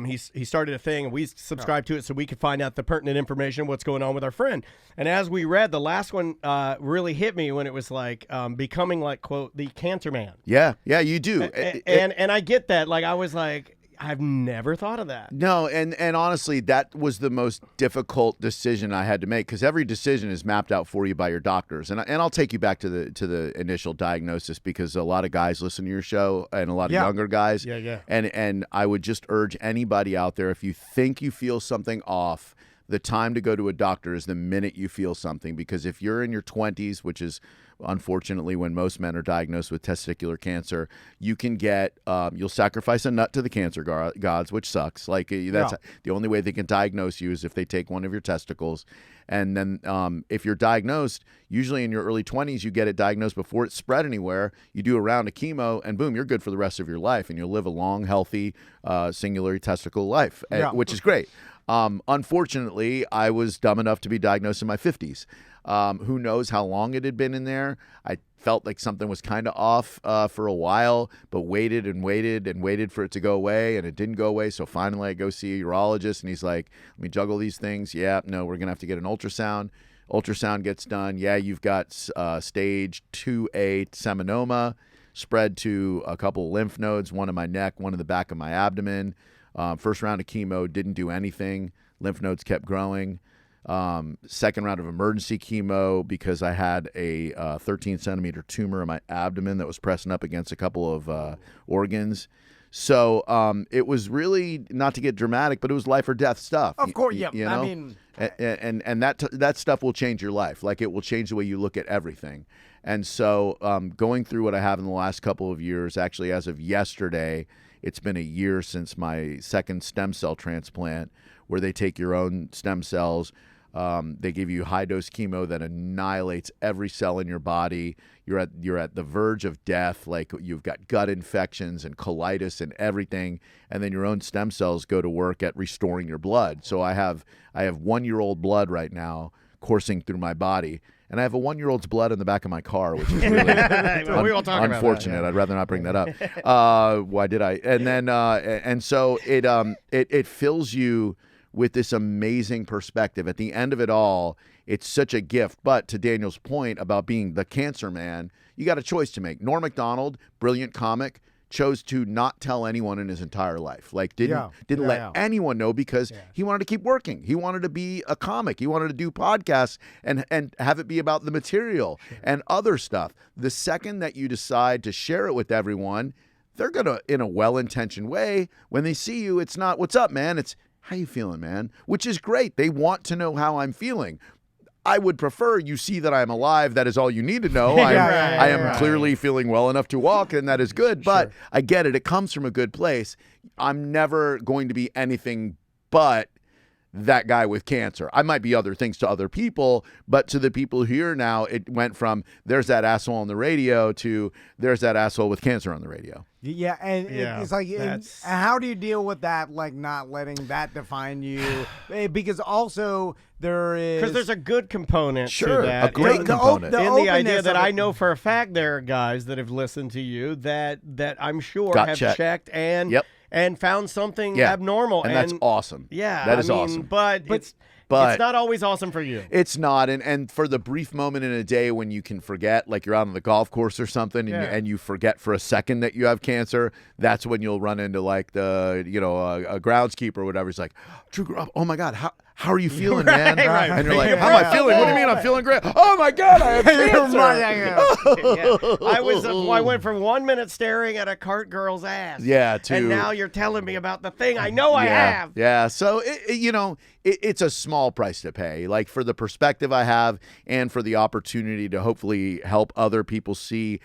He started a thing, and we subscribed to it so we could find out the pertinent information, what's going on with our friend. And as we read, the last one really hit me when it was like becoming like, quote, the cancer man. Yeah, you do. And I get that. Like, I was like, I've never thought of that. No, and honestly, that was the most difficult decision I had to make because every decision is mapped out for you by your doctors. And I'll take you back to the initial diagnosis because a lot of guys listen to your show and a lot of younger guys. Yeah. And I would just urge anybody out there, if you think you feel something off, the time to go to a doctor is the minute you feel something, because if you're in your 20s, which is unfortunately when most men are diagnosed with testicular cancer, you can get you'll sacrifice a nut to the cancer gods, which sucks. Like that's the only way they can diagnose you is if they take one of your testicles. And then if you're diagnosed, usually in your early 20s, you get it diagnosed before it's spread anywhere. You do a round of chemo, and boom, you're good for the rest of your life, and you'll live a long, healthy, singular testicle life, which is great. Unfortunately, I was dumb enough to be diagnosed in my 50s. Who knows how long it had been in there. I felt like something was kind of off for a while, but waited for it to go away, and it didn't go away. So finally I go see a urologist, and he's like, let me juggle these things. Yeah, no, we're going to have to get an ultrasound. Ultrasound gets done. Yeah, you've got stage 2A seminoma spread to a couple lymph nodes, one in my neck, one in the back of my abdomen. First round of chemo didn't do anything. Lymph nodes kept growing. Second round of emergency chemo because I had a 13-centimeter tumor in my abdomen that was pressing up against a couple of organs. So it was really, not to get dramatic, but it was life or death stuff. Of course, yeah. You know? I mean, and that stuff will change your life. Like, it will change the way you look at everything. And so going through what I have in the last couple of years, actually as of yesterday, it's been a year since my second stem cell transplant, where they take your own stem cells. They give you high-dose chemo that annihilates every cell in your body. You're at the verge of death. Like, you've got gut infections and colitis and everything, and then your own stem cells go to work at restoring your blood. So I have 1-year-old blood right now coursing through my body, and I have a 1-year-old's blood in the back of my car, which is really we won't talk unfortunate. about that, yeah. I'd rather not bring that up. Why did I? And then and so it fills you with this amazing perspective. At the end of it all, it's such a gift. But to Daniel's point about being the cancer man, you got a choice to make. Norm Macdonald, brilliant comic, chose to not tell anyone in his entire life. Like, didn't let anyone know, because he wanted to keep working. He wanted to be a comic. He wanted to do podcasts and have it be about the material and other stuff. The second that you decide to share it with everyone, they're going to, in a well-intentioned way, when they see you, it's not, "What's up, man?" It's, "How you feeling, man?" Which is great. They want to know how I'm feeling. I would prefer you see that I'm alive. That is all you need to know. I am clearly feeling well enough to walk, and that is good. But I get it. It comes from a good place. I'm never going to be anything but that guy with cancer. I might be other things to other people, but to the people here now, it went from there's that asshole on the radio to there's that asshole with cancer on the radio. Yeah, and it's like, how do you deal with that, like, not letting that define you? Because also there is... Because there's a good component to that. A great component. In the idea that I know for a fact there are guys that have listened to you that I'm sure have checked and found something abnormal. And that's awesome. Yeah. That is awesome. But it's not always awesome for you. It's not. And for the brief moment in a day when you can forget, like you're out on the golf course or something, and you forget for a second that you have cancer, that's when you'll run into, like, the, a groundskeeper or whatever. He's like, "Drew, oh my God, how are you feeling, man?" And you're like, "How am I feeling? What do you mean I'm feeling great? Oh my God, I have cancer." I went from 1 minute staring at a cart girl's ass. And now you're telling me about the thing I know I have. Yeah. So it's a small price to pay, like, for the perspective I have and for the opportunity to hopefully help other people see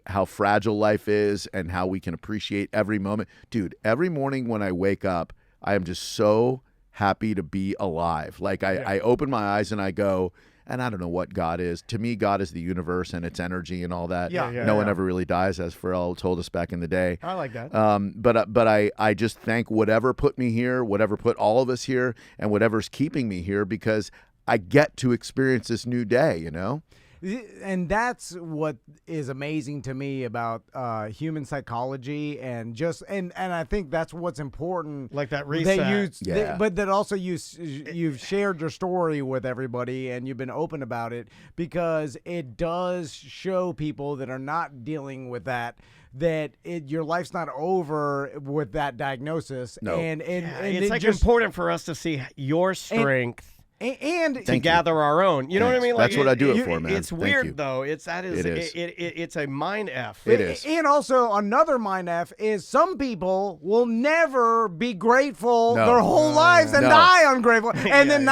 how fragile life is and how we can appreciate every moment. Dude, every morning when I wake up, I am just so happy to be alive. Like, I open my eyes and I go, and I don't know what God is. To me, God is the universe and its energy and all that. No one ever really dies, as Pharrell told us back in the day. I like that. But I just thank whatever put me here, whatever put all of us here, and whatever's keeping me here, because I get to experience this new day, And that's what is amazing to me about human psychology, and I think that's what's important. Like that reset. But that also you've shared your story with everybody and you've been open about it, because it does show people that are not dealing with that your life's not over with that diagnosis. No. And it's important for us to see your strength. And to gather our own, you know what I mean? Like, that's what I do it for, man. It's weird though. It's a mind F. It is. And also another mind F is some people will never be grateful their whole lives and die ungrateful, and then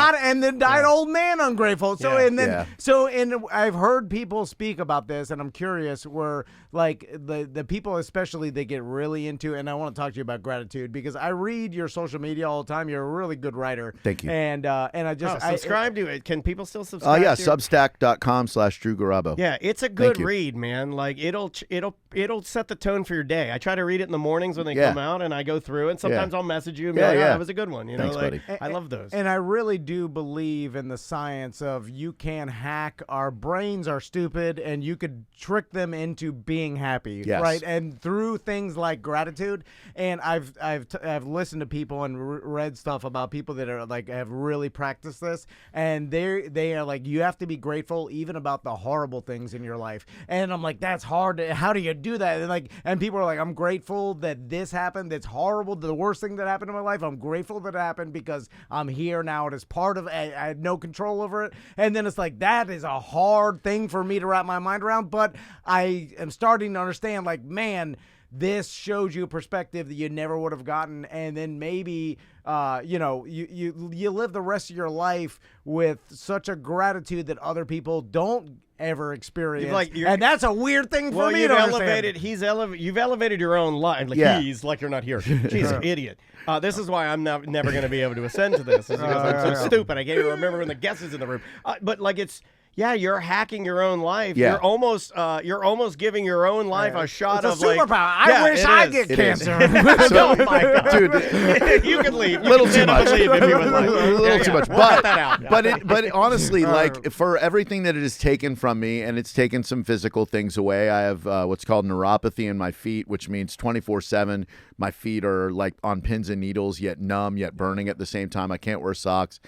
die an old man ungrateful. So and I've heard people speak about this, and I'm curious where, like, the people especially, they get really into, and I want to talk to you about gratitude, because I read your social media all the time. You're a really good writer. Thank you. And I just subscribe to it. Can people still subscribe? Substack.com/Drew Garabo. Yeah, it's a good read, man. Like, it'll set the tone for your day. I try to read it in the mornings when they come out, and I go through, and sometimes I'll message you and be like, "Oh, that was a good one." Thanks, buddy. I love those. And I really do believe in the science of you can hack. Our brains are stupid, and you could trick them into being happy, right? And through things like gratitude. And I've listened to people and read stuff about people that are like have really practiced this, and they are like, you have to be grateful even about the horrible things in your life. And I'm like, that's hard. How do you do that? And people are like, I'm grateful that this happened. That's horrible. The worst thing that happened in my life. I'm grateful that it happened because I'm here now. It is part of it. I had no control over it. And then it's like, that is a hard thing for me to wrap my mind around. But I am starting to understand, like, man, this shows you a perspective that you never would have gotten, and then maybe you live the rest of your life with such a gratitude that other people don't ever experienced. Like, and that's a weird thing for me you've to elevated. You've elevated your own life. Like he's like you're not here. She's an idiot. This is why I'm never going to be able to ascend to this. Is because I'm so stupid. I can't even remember when the guest is in the room. But like it's. Yeah, you're hacking your own life. Yeah. You're almost giving your own life a shot it's of a superpower. like. I wish I get cancer. Oh my God, dude! You can leave. Little too much. Leave if you would like. A little too much. We'll But cut that out. but honestly, like for everything that it has taken from me, and it's taken some physical things away. I have what's called neuropathy in my feet, which means 24/7. My feet are like on pins and needles, yet numb, yet burning at the same time. I can't wear socks.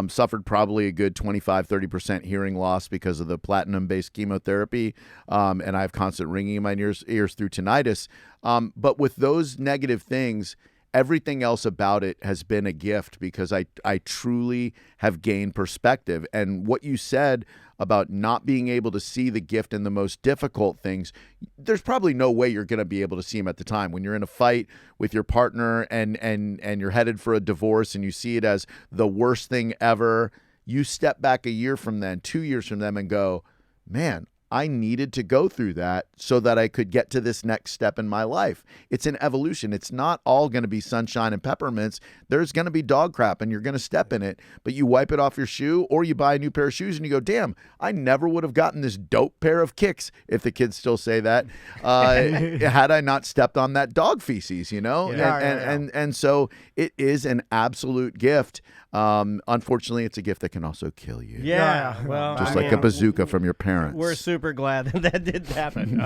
Suffered probably a good 25-30% hearing loss because of the platinum-based chemotherapy, and I have constant ringing in my ears through tinnitus. But with those negative things, everything else about it has been a gift because I truly have gained perspective. And what you said about not being able to see the gift in the most difficult things, there's probably no way you're going to be able to see them at the time. When you're in a fight with your partner and you're headed for a divorce and you see it as the worst thing ever, you step back a year from then, 2 years from them and go, man, I needed to go through that so that I could get to this next step in my life. It's an evolution. It's not all going to be sunshine and peppermints. There's going to be dog crap and you're going to step in it, but you wipe it off your shoe or you buy a new pair of shoes and you go, damn, I never would have gotten this dope pair of kicks, if the kids still say that, had I not stepped on that dog feces, you know? And so it is an absolute gift. Unfortunately, it's a gift that can also kill you. Yeah. Well, just like a bazooka from your parents. We're super glad that did happen.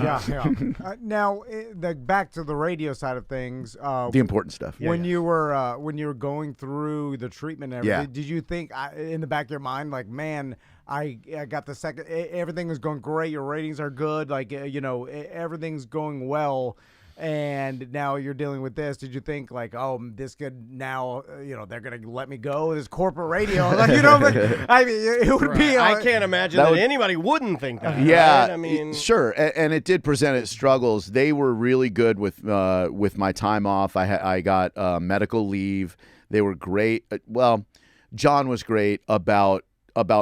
Now, back to the radio side of things. The important stuff. When you were going through the treatment and everything, did you think in the back of your mind, like, man, I got the second, everything is going great, your ratings are good, like, everything's going well, and now you're dealing with this? Did you think like, oh, this could now, they're gonna let me go? This corporate radio, like, I mean, it would be. I can't imagine that anybody wouldn't think that. Yeah, right? I mean, sure, and it did present its struggles. They were really good with my time off. I got medical leave. They were great. Well, John was great about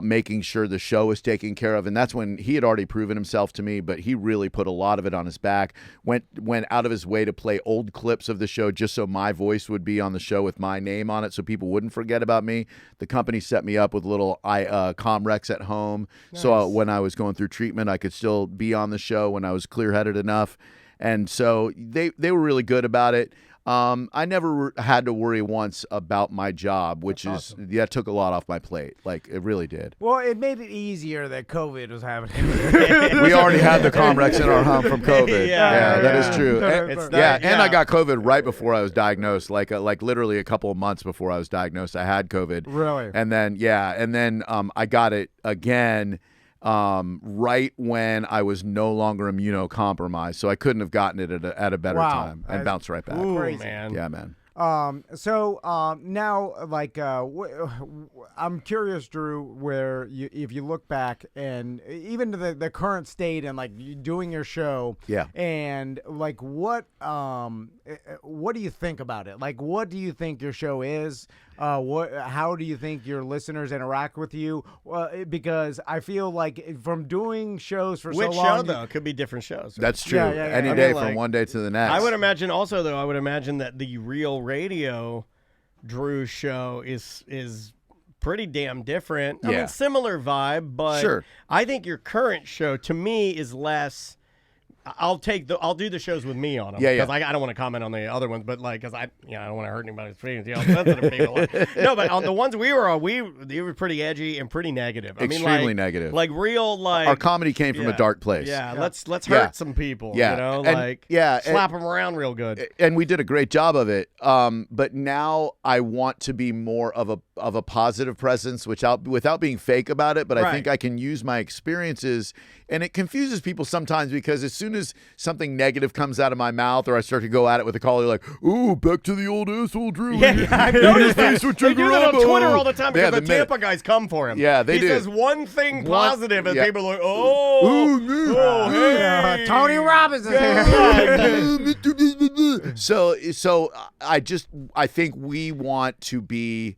making sure the show was taken care of, and that's when he had already proven himself to me, but he really put a lot of it on his back, went out of his way to play old clips of the show just so my voice would be on the show with my name on it so people wouldn't forget about me. The company set me up with little Comrex at home. Nice. So when I was going through treatment, I could still be on the show when I was clear-headed enough, and so they were really good about it. I never had to worry once about my job, which is awesome. That took a lot off my plate. Like, it really did. Well, it made it easier that COVID was happening. We already had the Comrex in our home from COVID. That is true. And I got COVID right before I was diagnosed, like literally a couple of months before I was diagnosed. I had COVID. Really? And then I got it again right when I was no longer immunocompromised, so I couldn't have gotten it at a better time and bounced right back. Ooh, man. Yeah, man. So now, like, I'm curious, Drew, where if you look back and even to the current state and like you doing your show, and like what do you think about it? Like, what do you think your show is? How do you think your listeners interact with you? Because I feel like from doing shows for so long, which show though? It could be different shows. That's true. Any day from one day to the next. I would imagine also though. I would imagine that the Real Radio Drew show is pretty damn different. I mean, similar vibe, but sure. I think your current show to me is less. I'll do the shows with me on them because I don't want to comment on the other ones, but like because I don't want to hurt anybody's feelings. Sensitive people. No, but on the ones we were on, they were pretty edgy and pretty negative. Extremely negative. Like real like our comedy came from a dark place. Yeah, let's hurt some people. Yeah, slap them around real good. And we did a great job of it. But now I want to be more of a positive presence, without being fake about it. But I think I can use my experiences. And it confuses people sometimes because as soon as something negative comes out of my mouth or I start to go at it with a caller, like, "Ooh, back to the old asshole Drew." I've noticed that. They do that on Twitter all the time because the Tampa guys come for him. Yeah, they do. He says one thing positive and people are like, "Oh, hey, Tony Robbins is here." So I think we want to be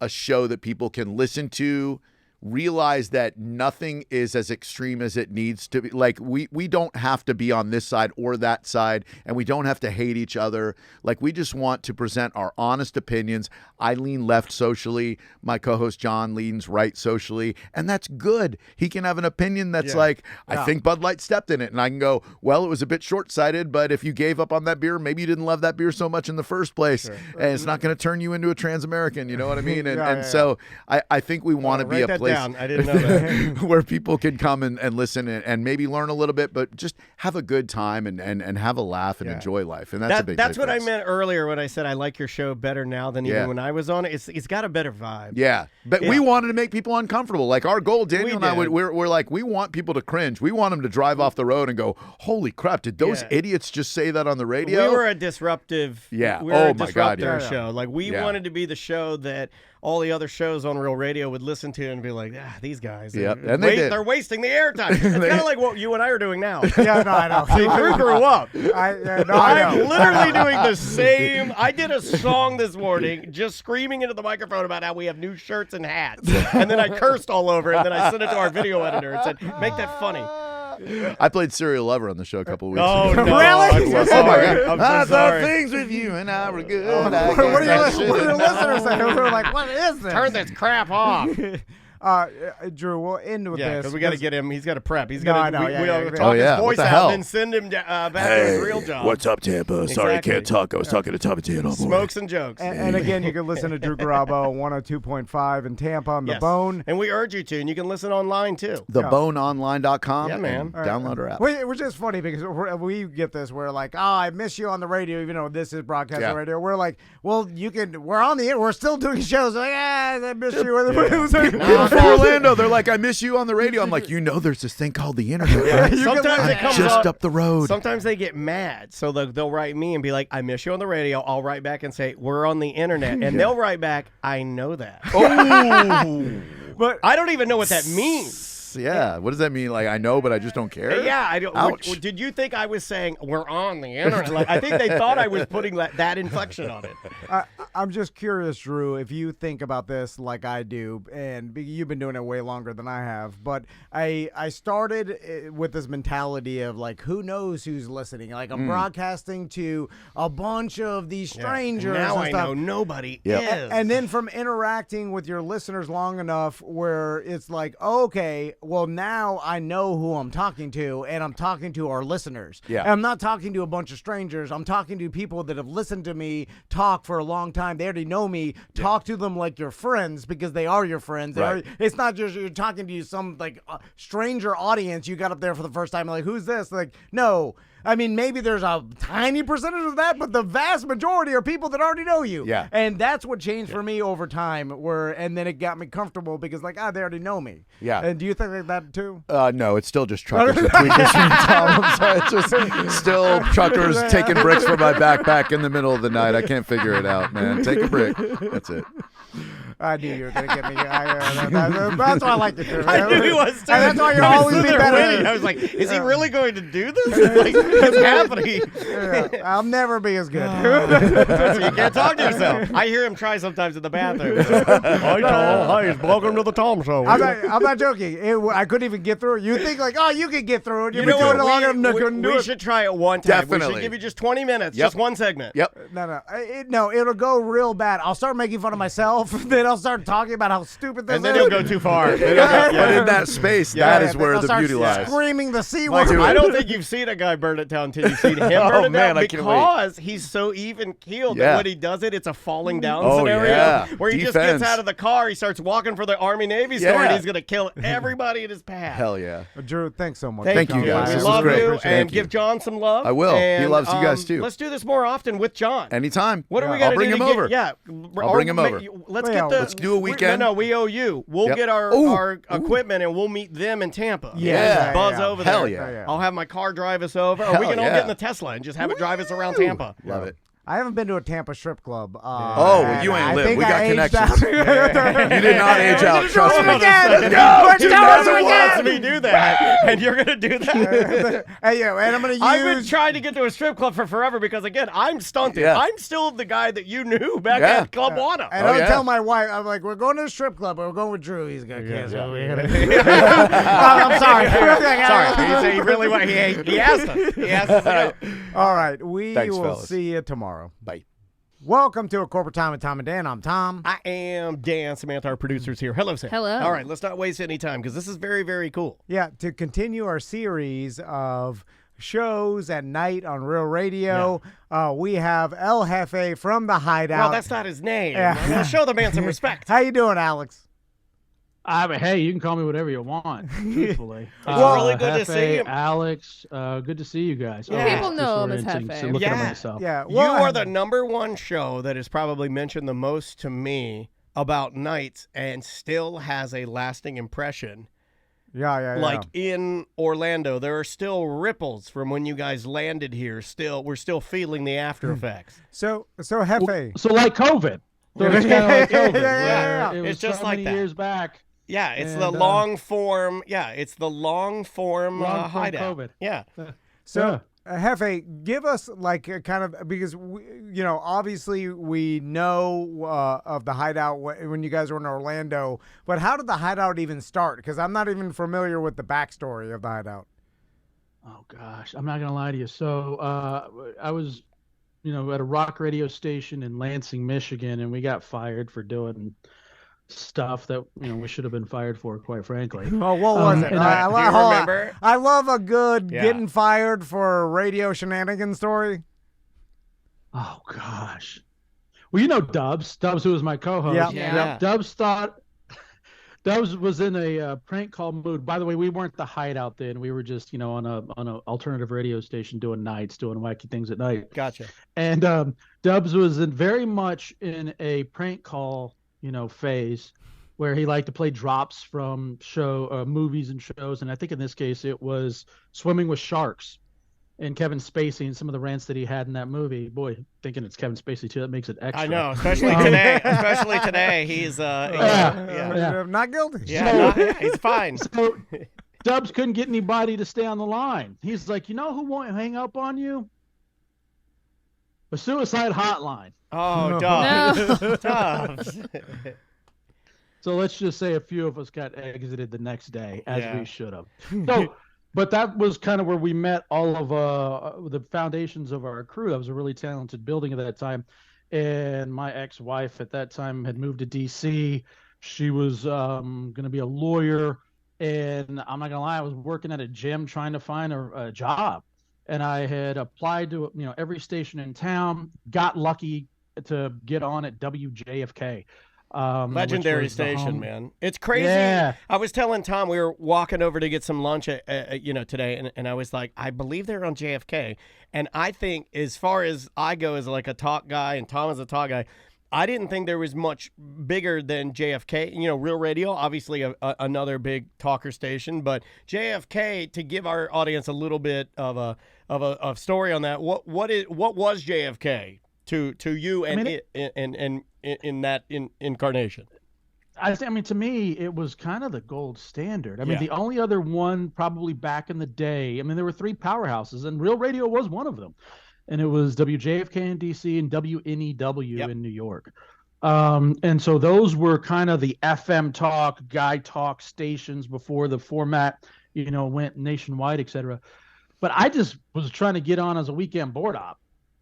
a show that people can listen to realize that nothing is as extreme as it needs to be. Like we don't have to be on this side or that side, and we don't have to hate each other. Like we just want to present our honest opinions. I lean left socially. My co-host John leans right socially, and that's good. He can have an opinion that's like, I think Bud Light stepped in it, and I can go, well, it was a bit short-sighted, but if you gave up on that beer, maybe you didn't love that beer so much in the first place, and it's not going to turn you into a trans-American. You know what I mean? And so I think we want to be a place I didn't know that. where people can come and listen and maybe learn a little bit, but just have a good time and have a laugh and enjoy life. And that's a big That's what difference. I meant earlier when I said I like your show better now than even when I was on it. It's got a better vibe. Yeah, but we wanted to make people uncomfortable. Like our goal, Daniel and I, we're like, we want people to cringe. We want them to drive off the road and go, holy crap, did those idiots just say that on the radio? We were a disruptive show. Like we wanted to be the show that all the other shows on Real Radio would listen to and be like, these guys, they're wasting the airtime. It's kind of like what you and I are doing now. Yeah, no, I know. See, Drew grew up. I'm literally doing the same. I did a song this morning just screaming into the microphone about how we have new shirts and hats. And then I cursed all over it. And then I sent it to our video editor and said, make that funny. I played Serial Lover on the show a couple of weeks ago. ago. No. Really? I'm so sorry. I'm so I sorry. thought things with you and I were good. What do your listeners say? They're like, what is this? Turn this crap off. Drew, we'll end with Yeah, this. because we got to get him. He's got to prep. He's got to talk his what voice the out hell? and then send him back to his real job. What's up, Tampa? Sorry, I Exactly. can't talk. I was talking to Tommy Tan all morning. Smokes and jokes. And again, you can listen to Drew Garabo 102.5 in Tampa on The Bone. And we urge you to, and you can listen online too. TheBoneOnline.com. Yeah, man. Download our app. Which is funny because we get this. We're like, I miss you on the radio, even though this is broadcast on radio. We're like, well, we're on the air. We're still doing shows. Like, I miss you. People from Orlando, they're like, I miss you on the radio. I'm like, there's this thing called the internet. Right? Sometimes it comes just up the road. Sometimes they get mad, so they'll write me and be like, I miss you on the radio. I'll write back and say, we're on the internet. And they'll write back, I know that. Oh. But I don't even know what that means. Yeah. What does that mean? Like, I know, but I just don't care? Yeah. I don't. Did you think I was saying we're on the internet? Like, I think they thought I was putting that inflection on it. I'm just curious, Drew, if you think about this like I do, and you've been doing it way longer than I have, but I started with this mentality of like, who knows who's listening? Like, I'm broadcasting to a bunch of these strangers. Now and I stuff. know nobody is. And then from interacting with your listeners long enough where it's like, okay, well, now I know who I'm talking to, and I'm talking to our listeners. Yeah. And I'm not talking to a bunch of strangers. I'm talking to people that have listened to me talk for a long time. They already know me. Talk to them like your friends because they are your friends. Right. It's not just you're talking to some like stranger audience you got up there for the first time. Like, who's this? Like, no. I mean, maybe there's a tiny percentage of that, but the vast majority are people that already know you. Yeah. And that's what changed for me over time, and then it got me comfortable because, like, they already know me. Yeah. And do you think like that too? No, it's still just truckers with tweakers from town. I'm sorry, it's just still truckers taking bricks from my backpack in the middle of the night. I can't figure it out, man. Take a brick. That's it. I knew you were going to get me. That's why I like it. I knew he was too. That's why you're always be better. Waiting. I was like, is he really going to do this? Like, it's happening. Yeah, I'll never be as good. So you can't talk to yourself. I hear him try sometimes in the bathroom. Hi, Tom. Hi, welcome to the Tom Show. I'm not joking. I couldn't even get through it. You think like, you can get through it. You've been doing it long enough. We should try it one time. Definitely. We should give you just 20 minutes, just one segment. Yep. No, it'll go real bad. I'll start making fun of myself. Then I'll start talking about how stupid this is. And then he'll go too far. But in that space, that is where I'll the start beauty lies. Screaming the C Like, word. I don't think you've seen a guy burn it down until you've seen him burn it down I can't because he's so even keeled that when he does it, it's a falling down scenario where he just gets out of the car, he starts walking for the Army Navy store, and he's going to kill everybody in his path. Hell yeah. Drew, thanks so much. Thank you, guys. We This was love great. you, Thank and you. give John some love. I will. He And, loves you guys too. Let's do this more often with John. Anytime. What are we going to do? I'll bring him over. I'll bring him over. Let's do a weekend. No, we owe you. We'll get our equipment and we'll meet them in Tampa. Yeah. Buzz over there. Hell yeah. I'll have my car drive us over, or we can all get in the Tesla and just have it drive us around Tampa. Love it. I haven't been to a Tampa strip club. Oh, well, you ain't live. We got connections. You did not age out. Trust me. Two never wants me do that, and you're gonna do that. Hey, yeah, and I'm gonna use. I've been trying to get to a strip club for forever because again, I'm stunted. Yeah. I'm still the guy that you knew back at Club Wana. And I'll tell my wife, I'm like, we're going to the strip club, but we're going with Drew. He's gonna cancel. I'm sorry. Sorry, he really want. He asked us. He asked us to go. All right, we Thanks, will fellas. see you tomorrow. Bye. Welcome to A Corporate Time with Tom and Dan. I'm Tom. I am Dan. Samantha, our producer's here. Hello, Sam. Hello. All right, let's not waste any time because this is very, very cool. Yeah, to continue our series of shows at night on Real Radio, we have El Jefe from the Hideout. Well, that's not his name. Yeah. Well, show the man some respect. How you doing, Alex? Hey, you can call me whatever you want, truthfully. Really good to Hefe, see you. Alex, good to see you guys. Yeah. People know him as Disorienting, Hefe. so looking Yeah. at myself. Yeah, You are the #1 show that is probably mentioned the most to me about nights and still has a lasting impression. Yeah. Like in Orlando, there are still ripples from when you guys landed here. We're still feeling the after effects. So Jefe. So like COVID. So it's kind of like COVID. Yeah. where It was It's just so like many that. years back. Yeah, it's And, the long form. Yeah, it's the long form Long-form hideout. COVID. Yeah. So, Jefe, give us like a kind of, because obviously we know of the Hideout when you guys were in Orlando, but how did the Hideout even start? Because I'm not even familiar with the backstory of the Hideout. Oh gosh, I'm not gonna lie to you. So I was, at a rock radio station in Lansing, Michigan, and we got fired for doing stuff that we should have been fired for, quite frankly. Oh, what was it? and I- Do you remember? I love a good Yeah. getting fired for radio shenanigans story. Oh gosh. Well, Dubs, who was my co-host. Yeah. Dubs was in a prank call mood. By the way, we weren't the Hideout then. We were just, on a alternative radio station doing nights, doing wacky things at night. Gotcha. And Dubs was very much in a prank call, phase where he liked to play drops from movies and shows. And I think in this case it was Swimming with Sharks and Kevin Spacey and some of the rants that he had in that movie. Boy, thinking it's Kevin Spacey too, that makes it extra. I know, especially today. Especially today, he's Yeah. Not guilty. he's fine. So Dubs couldn't get anybody to stay on the line. He's like, who won't hang up on you? A suicide hotline. Oh, Dubs. So let's just say a few of us got exited the next day, as Yeah. we should have. So, but that was kind of where we met all of the foundations of our crew. That was a really talented building at that time. And my ex-wife at that time had moved to D.C. She was going to be a lawyer. And I'm not going to lie, I was working at a gym trying to find a job. And I had applied to every station in town, got lucky to get on at WJFK. Legendary which was the station, home. man. It's crazy. Yeah. I was telling Tom, we were walking over to get some lunch today, and I was like, I believe they're on JFK. And I think, as far as I go as like a talk guy, and Tom is a talk guy, I didn't think there was much bigger than JFK. Real Radio, obviously another big talker station, but JFK, to give our audience a little bit of a story on that. What was JFK to you and in that incarnation? To me, it was kind of the gold standard. The only other one probably back in the day, there were 3 powerhouses, and Real Radio was one of them. And it was WJFK in D.C. and WNEW in New York. And so those were kind of the FM talk, guy talk stations before the format, went nationwide, et cetera. But I just was trying to get on as a weekend board op.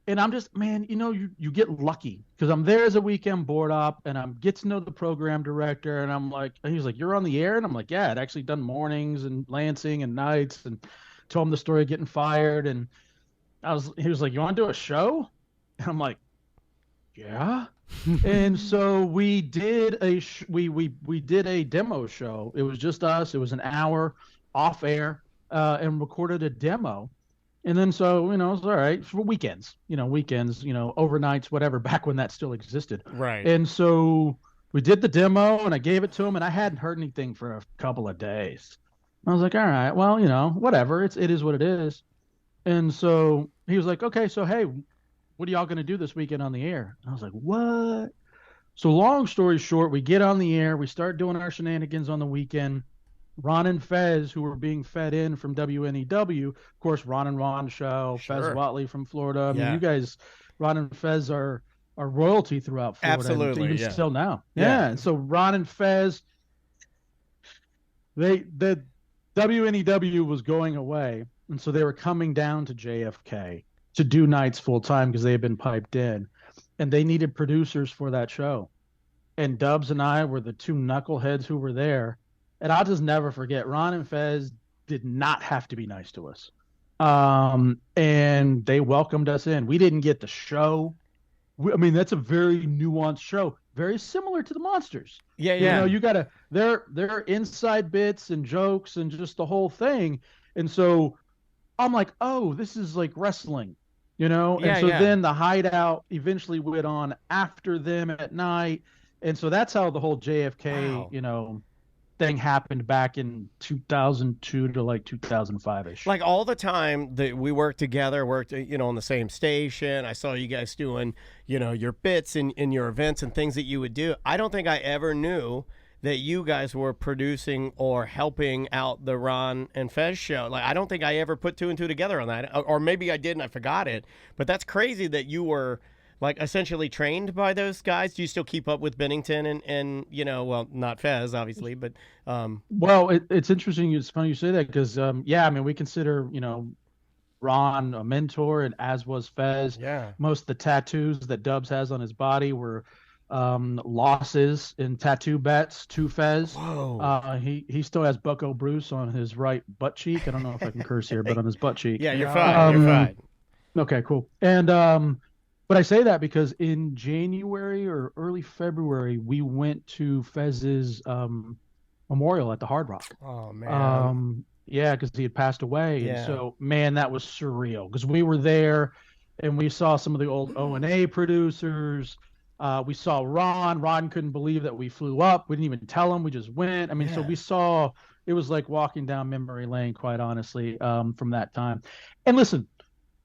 And I'm just, you get lucky because I'm there as a weekend board op and I'm get to know the program director. And I'm like, he was like, you're on the air? And I'm like, yeah, I'd actually done mornings and Lansing and nights, and told him the story of getting fired. And he was like, you want to do a show? And I'm like, yeah. And so we did we did a demo show. It was just us. It was an hour off air and recorded a demo. And then so, it was all right for weekends, overnights, whatever, back when that still existed. Right. And so we did the demo and I gave it to him and I hadn't heard anything for a couple of days. I was like, all right, well, whatever. It is what it is. And so he was like, okay, so hey, what are y'all going to do this weekend on the air? And I was like, what? So long story short, we get on the air. We start doing our shenanigans on the weekend. Ron and Fez, who were being fed in from WNEW, of course, Ron and Ron show, Sure. Fez Watley from Florida. I mean, Yeah. you guys, Ron and Fez are royalty throughout Florida. Absolutely, even yeah. still now. Yeah. Yeah. And so Ron and Fez, the WNEW was going away, and so they were coming down to JFK to do nights full time because they had been piped in, and they needed producers for that show. And Dubs and I were the two knuckleheads who were there. And I'll just never forget, Ron and Fez did not have to be nice to us. And they welcomed us in. We didn't get the show. I mean, that's a very nuanced show, very similar to the Monsters. Yeah, You yeah. know, you gotta there are inside bits and jokes and just the whole thing. And so I'm like, oh, this is like wrestling, you know? Yeah, And so yeah. then the Hideout eventually went on after them at night. And so that's how the whole JFK, Wow. you know, thing happened back in 2002 to like 2005-ish. Like all the time that we worked together, worked, on the same station. I saw you guys doing, your bits in your events and things that you would do. I don't think I ever knew that you guys were producing or helping out the Ron and Fez show. Like, I don't think I ever put two and two together on that. Or maybe I did and I forgot it. But that's crazy that you were like essentially trained by those guys. Do you still keep up with Bennington and well, not Fez, obviously, but Well, it's interesting. It's funny you say that because, I mean, we consider, Ron a mentor, and as was Fez. yeah. Most of the tattoos that Dubs has on his body were losses in tattoo bets to Fez. Whoa. He still has Bucko Bruce on his right butt cheek. I don't know if I can curse here, but on his butt cheek. Yeah, you're fine. You're fine. Okay, cool. And but I say that because in January or early February, we went to Fez's memorial at the Hard Rock. Oh man. Yeah, because he had passed away. Yeah. And so, man, that was surreal because we were there and we saw some of the old O&A producers. We saw Ron. Ron couldn't believe that we flew up. We didn't even tell him. We just went. I mean, so Yeah. we saw, it was like walking down memory lane, quite honestly, from that time. And listen,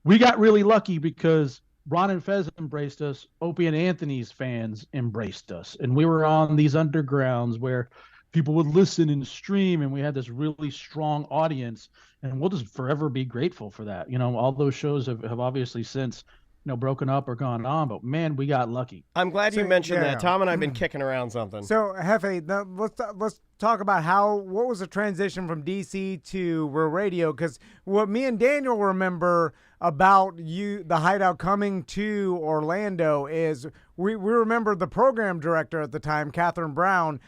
we got really lucky because Ron and Fez embraced us. Opie and Anthony's fans embraced us. And we were on these undergrounds where people would listen and stream, and we had this really strong audience. And we'll just forever be grateful for that. All those shows have obviously since, broken up or gone on. But, man, we got lucky. I'm glad you So, mentioned yeah. that. Tom and I have been kicking around something. So, Hefe, let's talk about what was the transition from DC to Real Radio? Because what me and Daniel remember about the Hideout coming to Orlando is we remember the program director at the time, Catherine Brown,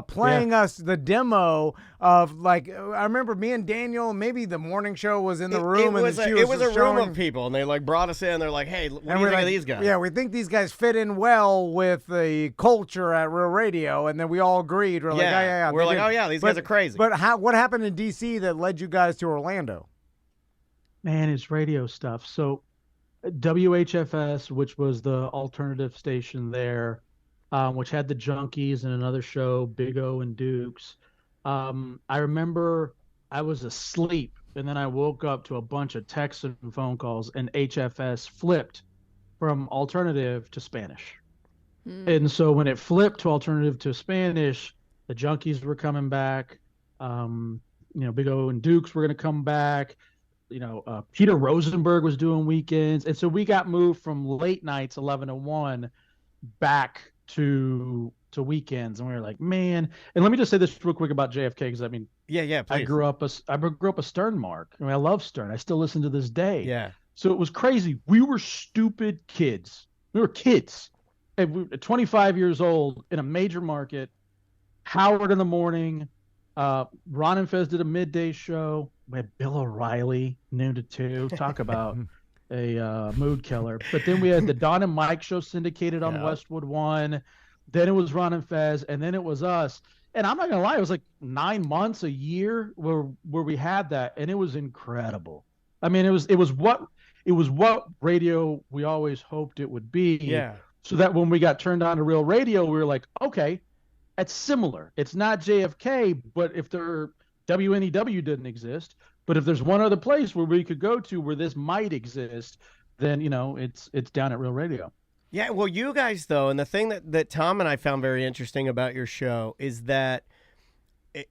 playing us the demo of, like, I remember me and Daniel, maybe the morning show was in the room. It was a room showing, of people, and they like brought us in. They're like, "Hey, what do you we're think like, of these guys?" Yeah, we think these guys fit in well with the culture at Real Radio, and then we all agreed. We're like, yeah. We're they like, did. "Oh yeah, these guys are crazy." But what happened in DC that led you guys to Orlando? Man, it's radio stuff. So WHFS, which was the alternative station there, which had the Junkies and another show, Big O and Dukes. I remember I was asleep, and then I woke up to a bunch of texts and phone calls, and HFS flipped from alternative to Spanish. And so when it flipped to alternative to Spanish, the Junkies were coming back. Big O and Dukes were going to come back. Peter Rosenberg was doing weekends. And so we got moved from late nights, 11 to 1, back to weekends. And we were like, man. And let me just say this real quick about JFK, because, I mean, yeah, please. I grew up a Stern mark. I mean, I love Stern. I still listen to this day. Yeah. So it was crazy. We were stupid kids. We were kids. And we were 25 years old in a major market. Howard in the morning. Ron and Fez did a midday show. We had Bill O'Reilly, noon to 2. Talk about a mood killer. But then we had the Don and Mike show syndicated on Westwood One. Then it was Ron and Fez, and then it was us. And I'm not gonna lie, it was like 9 months, a year where we had that, and it was incredible. I mean, it was what radio we always hoped it would be. Yeah. So that when we got turned on to Real Radio, we were like, okay, it's similar. It's not JFK, but if WNEW didn't exist, but if there's one other place where we could go to where this might exist, then it's down at Real Radio. Yeah, well, you guys, though, and the thing that Tom and I found very interesting about your show is that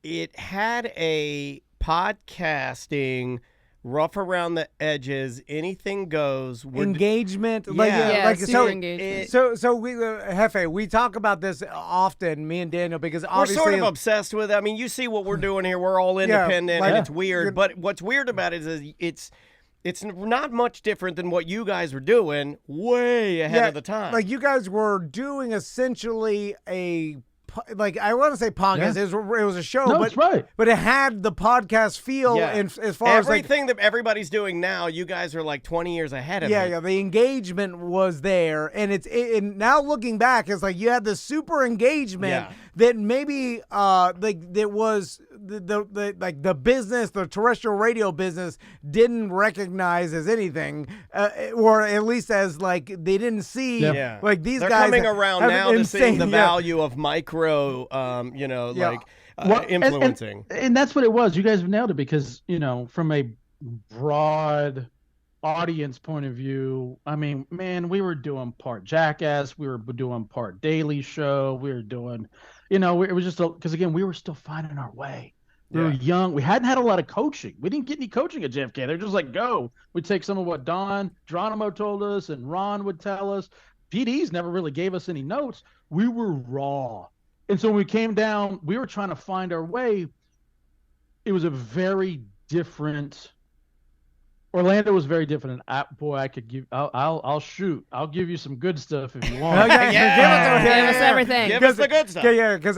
it had a podcasting, rough around the edges, anything goes. Engagement. Yeah. So we, Jefe, we talk about this often, me and Daniel, because obviously. We're sort of obsessed with it. I mean, you see what we're doing here. We're all independent, and it's weird. But what's weird about it is it's not much different than what you guys were doing way ahead of the time. Like, you guys were doing essentially I want to say podcast. Yeah. It was a show, No, but that's right. But it had the podcast feel. Yeah. And as far as everything that everybody's doing now, you guys are like 20 years ahead of it. Yeah, the engagement was there, and and now looking back, it's like you had the super engagement that maybe that was the business, the terrestrial radio business didn't recognize as anything, or at least as like they didn't see like these They're guys coming around now to see the value of micro, influencing. And that's what it was. You guys have nailed it because, from a broad audience point of view, I mean, man, we were doing part Jackass, we were doing part Daily Show, we were doing, it was just because, again, we were still finding our way. We were young. We hadn't had a lot of coaching. We didn't get any coaching at JFK. They're just like, go. We'd take some of what Don Geronimo told us and Ron would tell us. PDs never really gave us any notes. We were raw. And so when we came down, we were trying to find our way. It was a very different. Orlando was very different. And I could give. I'll shoot. I'll give you some good stuff if you want. Give us everything. Give us the good stuff. Yeah, because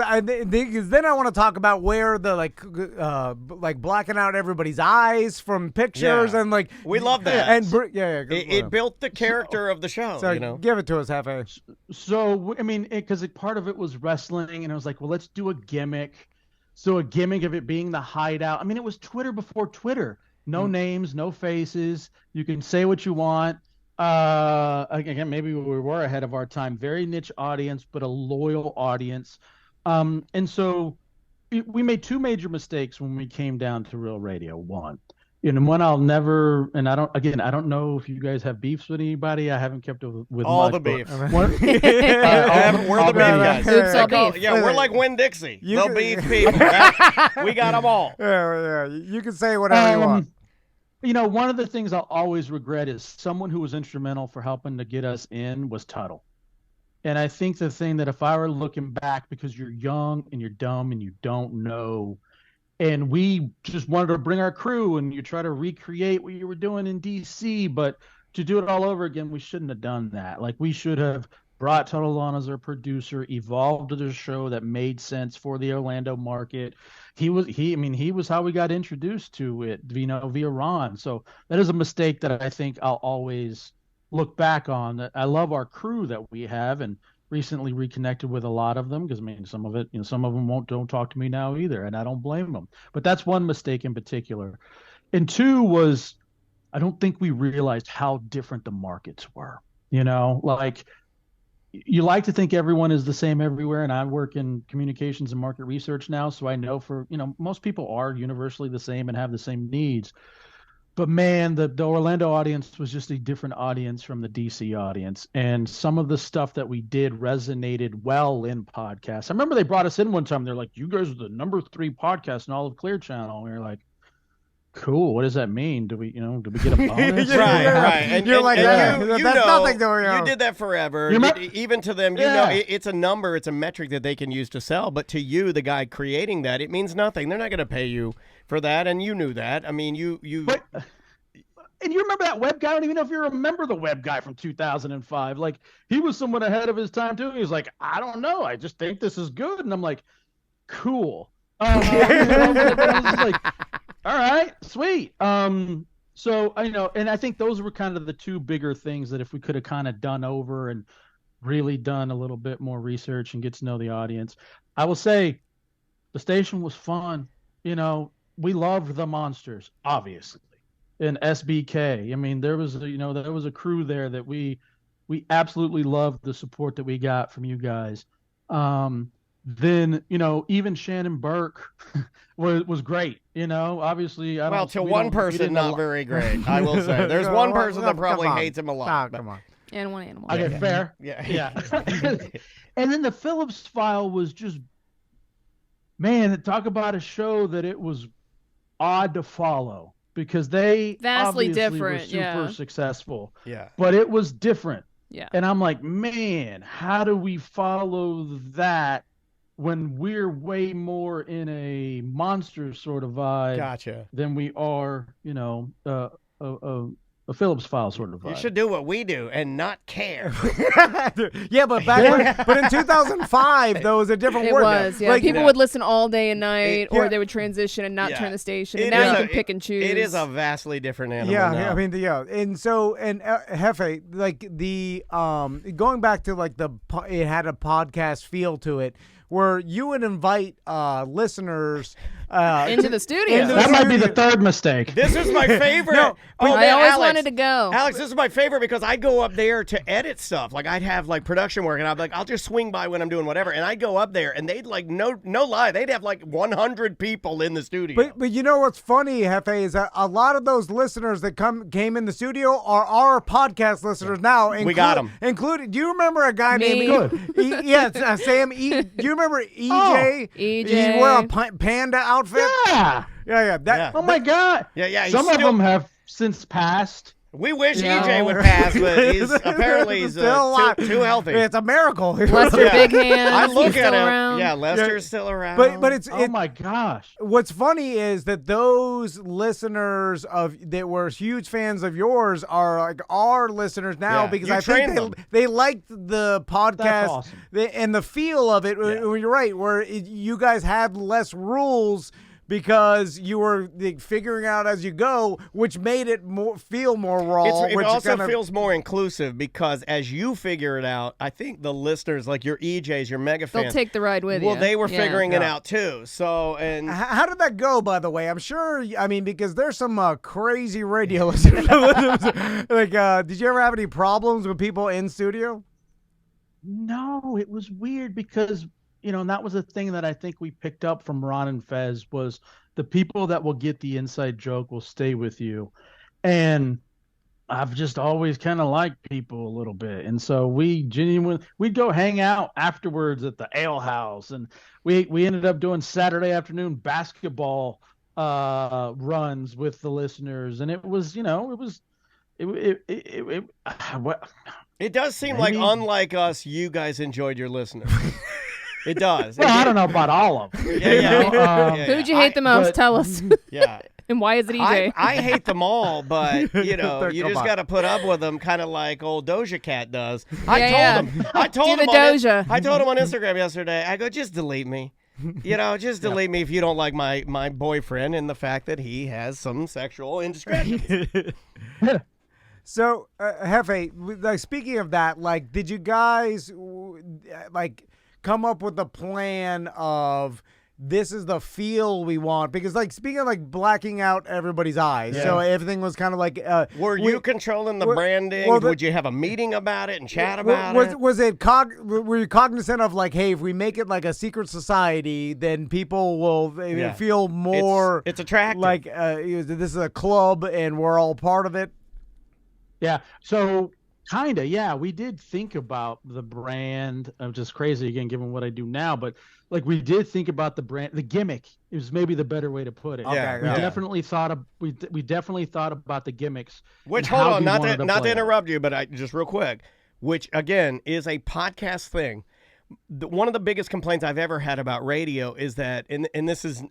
then I want to talk about where the like blacking out everybody's eyes from pictures and like we love that. And it built the character of the show. So give it to us, Jefe. So I mean, because part of it was wrestling, and I was like, well, let's do a gimmick. So a gimmick of it being the hideout. I mean, it was Twitter before Twitter. No names, no faces. You can say what you want. Again, maybe we were ahead of our time. Very niche audience, but a loyal audience. And so we made two major mistakes when we came down to Real Radio. One, one I'll never, and I don't know if you guys have beefs with anybody. I haven't kept it with all much, the beef. We're the beef guys. Oops, all beef. Yeah, we're like Winn-Dixie. The beef people. We got them all. Yeah. You can say whatever you want. One of the things I'll always regret is someone who was instrumental for helping to get us in was Tuttle. And I think the thing that if I were looking back, because you're young and you're dumb and you don't know, and we just wanted to bring our crew and you try to recreate what you were doing in DC, but to do it all over again, we shouldn't have done that. Like, we should have brought Tuttle on as our producer, evolved a show that made sense for the Orlando market. He was how we got introduced to it, via Ron. So that is a mistake that I think I'll always look back on. I love our crew that we have, and recently reconnected with a lot of them, because some of them don't talk to me now either, and I don't blame them. But that's one mistake in particular. And two was, I don't think we realized how different the markets were. Like, you like to think everyone is the same everywhere, and I work in communications and market research now, so I know most people are universally the same and have the same needs. But man, the Orlando audience was just a different audience from the DC audience, and some of the stuff that we did resonated well in podcasts. I remember they brought us in one time. They're like, "You guys are the number 3 podcast in all of Clear Channel." And we were like, cool. What does that mean? Do we get a bonus? Right. And you're like, that's nothing to you did that forever. Even to them, it's a number, it's a metric that they can use to sell. But to you, the guy creating that, it means nothing. They're not going to pay you for that, and you knew that. I mean, you. And you remember that web guy? I don't even know if you remember the web guy from 2005. Like, he was someone ahead of his time too. He was like, I don't know. I just think this is good, and I'm like, cool. Like, all right, sweet. So and I think those were kind of the two bigger things that if we could have kind of done over and really done a little bit more research and get to know the audience. I will say the station was fun. We loved the Monsters, obviously, and SBK. I mean, there was a crew there that we absolutely loved the support that we got from you guys. then even Shannon Burke was great. Obviously, to one person, not very great. I will say, there's one person that probably hates him a lot. Come on. And one animal. Okay, fair. Yeah. And then the Phillips File was just, man, talk about a show that it was odd to follow because they vastly obviously different, were super successful. Yeah. But it was different. Yeah. And I'm like, man, how do we follow that when we're way more in a monster sort of vibe than we are, a Phillips File sort of vibe? You should do what we do and not care. Yeah, but but in 2005, though, it was a different It word. was, yeah. People would listen all day and night, or they would transition and not turn the station. And now you can pick and choose. It is a vastly different animal. Yeah, I mean, and so Hefe, like the going back to like it had a podcast feel to it, where you would invite listeners into the studio. That might be the third mistake. This is my favorite. I always wanted to go. Alex, this is my favorite because I'd go up there to edit stuff. Like I'd have like production work, and I'd be like, I'll just swing by when I'm doing whatever. And I'd go up there, and they'd like no lie, they'd have like 100 people in the studio. But you know what's funny, Hefe, is that a lot of those listeners that came in the studio are our podcast listeners now. We got them. Including, do you remember a guy named Sam? Do you remember EJ? EJ. He wore a panda outfit. Yeah. Oh my God. Yeah. Some of them have since passed. We wish EJ would pass, but he's apparently still too healthy. It's a miracle. Lester Big Hands. I look at him. Around. Yeah, Lester's still around. But it's oh my gosh. What's funny is that those listeners that were huge fans of yours are like our listeners now because I think they liked the podcast. That's awesome. And the feel of it. You're right, where you guys had less rules because you were figuring out as you go, which made it feel more raw. It also feels more inclusive because as you figure it out, I think the listeners, like your EJs, your mega fans, they'll take the ride with you. Well, they were figuring it out too. So, and how did that go? By the way, I'm sure. I mean, because there's some crazy radio listeners. Like, did you ever have any problems with people in studio? No, it was weird because. And that was a thing that I think we picked up from Ron and Fez was the people that will get the inside joke will stay with you. And I've just always kind of liked people a little bit. And so we'd go hang out afterwards at the ale house. And we ended up doing Saturday afternoon basketball runs with the listeners. And it was, it does seem like unlike us, you guys enjoyed your listeners. It does. Well, I don't know about all of them. Who'd you hate the most? Tell us. Yeah. And why is it EJ? I hate them all, but you just got to put up with them, kind of like old Doja Cat does. I told him on Instagram yesterday. I go, just delete me. Just delete me if you don't like my boyfriend and the fact that he has some sexual indiscretions. So, Hefe, like speaking of that, like, did you guys like come up with a plan of this is the feel we want? Because like speaking of like blacking out everybody's eyes, so everything was kind of like were you controlling the branding? Would you have a meeting about it and chat about it? Were you cognizant of like, hey, if we make it like a secret society, then people will feel more it's attractive, like this is a club and we're all part of it? Yeah, so kind of, yeah. We did think about the brand. I'm just crazy again, given what I do now. But like, we did think about the brand, the gimmick is maybe the better way to put it. Yeah, we definitely thought about the gimmicks. Which hold on, not to interrupt you, but just real quick, which again is a podcast thing. One of the biggest complaints I've ever had about radio is that, and this is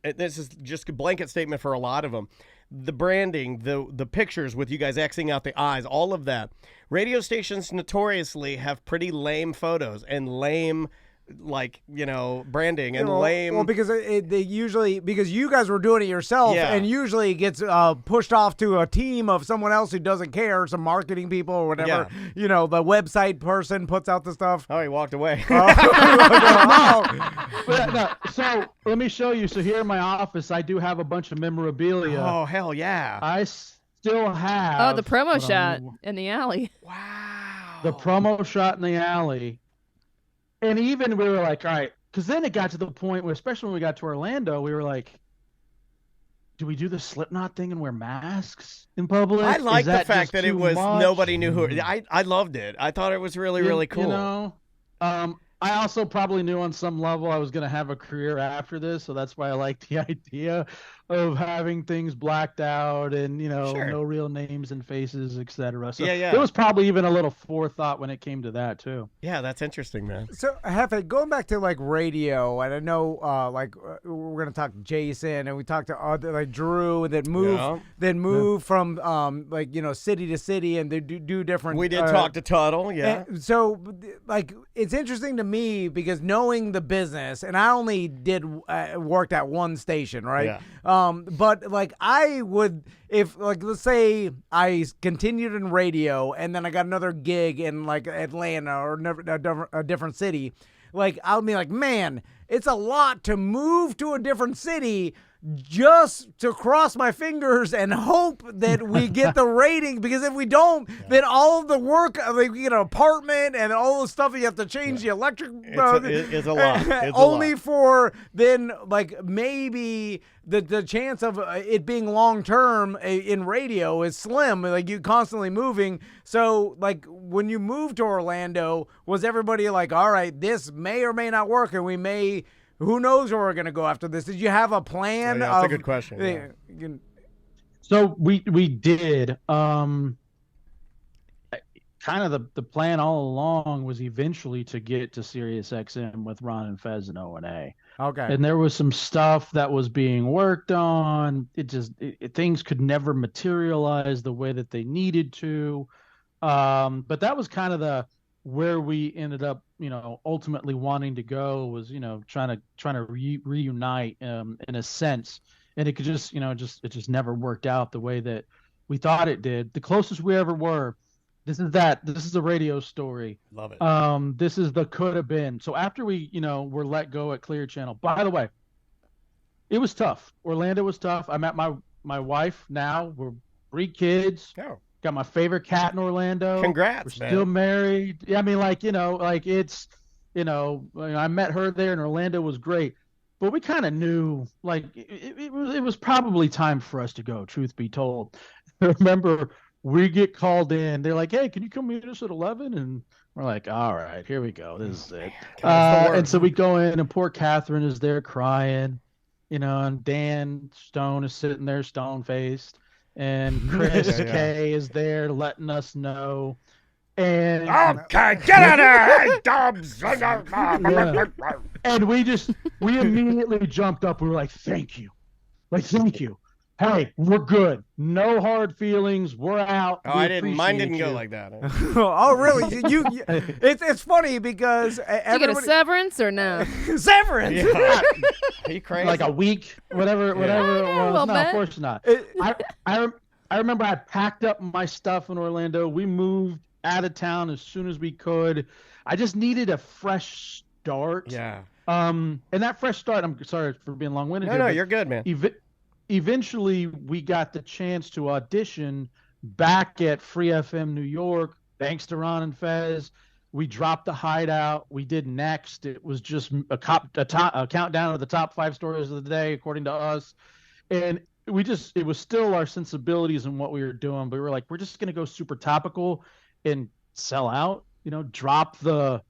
just a blanket statement for a lot of them. The branding, the pictures with you guys Xing out the eyes, all of that. Radio stations notoriously have pretty lame photos and lame, branding and lame. Well, because because you guys were doing it yourself, and usually it gets pushed off to a team of someone else who doesn't care, some marketing people or whatever. Yeah. The website person puts out the stuff. Oh, he walked away. So let me show you. So here in my office, I do have a bunch of memorabilia. Oh, hell yeah. I still have. Oh, the promo shot in the alley. Wow. The promo shot in the alley. And even we were like, all right, because then it got to the point where, especially when we got to Orlando, we were like, do we do the Slipknot thing and wear masks in public? I like the fact that it was much? nobody knew who. I loved it. I thought it was really cool. You know, I also probably knew on some level I was going to have a career after this, so that's why I liked the idea of having things blacked out and, you know, no real names and faces, etc. So there was probably even a little forethought when it came to that too. Yeah, that's interesting, man. So, Hefe, going back to like radio, and I know we're gonna talk to Jason, and we talked to other like Drew that move from like, you know, city to city, and they do different. We did talk to Tuttle, yeah. So like it's interesting to me because knowing the business, and I only did worked at one station, right? Yeah. But like I would, if like let's say I continued in radio and then I got another gig in like Atlanta or a different city, like I'll be like, man, it's a lot to move to a different city just to cross my fingers and hope that we get the rating, because if we don't, then all of the work, like we get an apartment and all the stuff you have to change the electric. It's a lot. It's only a lot. For then like maybe the chance of it being long term in radio is slim. Like you constantly moving. So like when you moved to Orlando, was everybody like, all right, this may or may not work, and we may. Who knows where we're gonna go after this? Did you have a plan? That's a good question. Yeah. So we did. Kind of the plan all along was eventually to get to Sirius XM with Ron and Fez and O&A. Okay. And there was some stuff that was being worked on. Things could never materialize the way that they needed to. But that was kind of where we ended up, you know, ultimately wanting to go was, you know, trying to reunite in a sense, and it could just, you know, it just never worked out the way that we thought it did. The closest we ever were, this is a radio story. Love it. This is the could have been. So after we, you know, were let go at Clear Channel, by the way, it was tough. Orlando was tough. I met my wife now. We're 3 kids. Oh. Got my favorite cat in Orlando. Congrats, We're still married. Yeah, I mean, like, you know, like it's, you know, I met her there, and Orlando was great. But we kind of knew, like, it was probably time for us to go, truth be told. I remember we get called in. They're like, hey, can you come meet us at 11? And we're like, all right, here we go. This is it. And so we go in, and poor Catherine is there crying, you know, and Dan Stone is sitting there stone-faced. And Chris K is there letting us know. And okay, get out of here, Dubs! And we immediately jumped up. We were like, thank you. Thank you. Hey, we're good. No hard feelings. We're out. Oh, mine didn't go like that. Oh, really? It's funny because you get a severance or no? Severance? Yeah. Are you crazy? Like a week, whatever it was. Well, no, of course not. I remember I packed up my stuff in Orlando. We moved out of town as soon as we could. I just needed a fresh start. Yeah. And that fresh start, I'm sorry for being long-winded. No, you're good, man. Eventually, we got the chance to audition back at Free FM New York, thanks to Ron and Fez. We dropped the Hideout. We did Next. It was just a countdown of the top 5 stories of the day, according to us. And it was still our sensibilities and what we were doing, but we were like, we're just going to go super topical and sell out, you know, drop the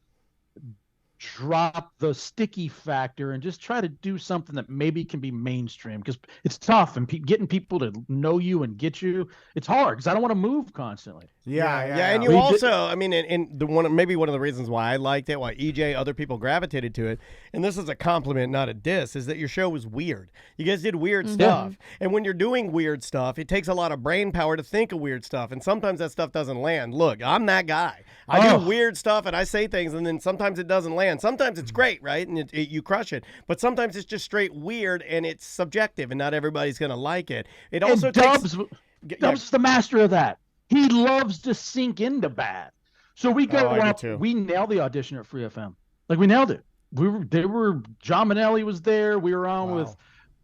sticky factor and just try to do something that maybe can be mainstream, because it's tough, and getting people to know you and get you, it's hard because I don't want to move constantly. Yeah. And you also, I mean, and one of the reasons why I liked it, why EJ, other people gravitated to it, and this is a compliment, not a diss, is that your show was weird. You guys did weird stuff, and when you're doing weird stuff, it takes a lot of brain power to think of weird stuff, and sometimes that stuff doesn't land. Look, I'm that guy. I do weird stuff, and I say things, and then sometimes it doesn't land. Sometimes it's great, right, and you crush it, but sometimes it's just straight weird, and it's subjective, and not everybody's going to like it. It also Dubs is the master of that. He loves to sink into bad. So we go up. We nailed the audition at Free FM. Like, we nailed it. John Manelli was there. We were on with,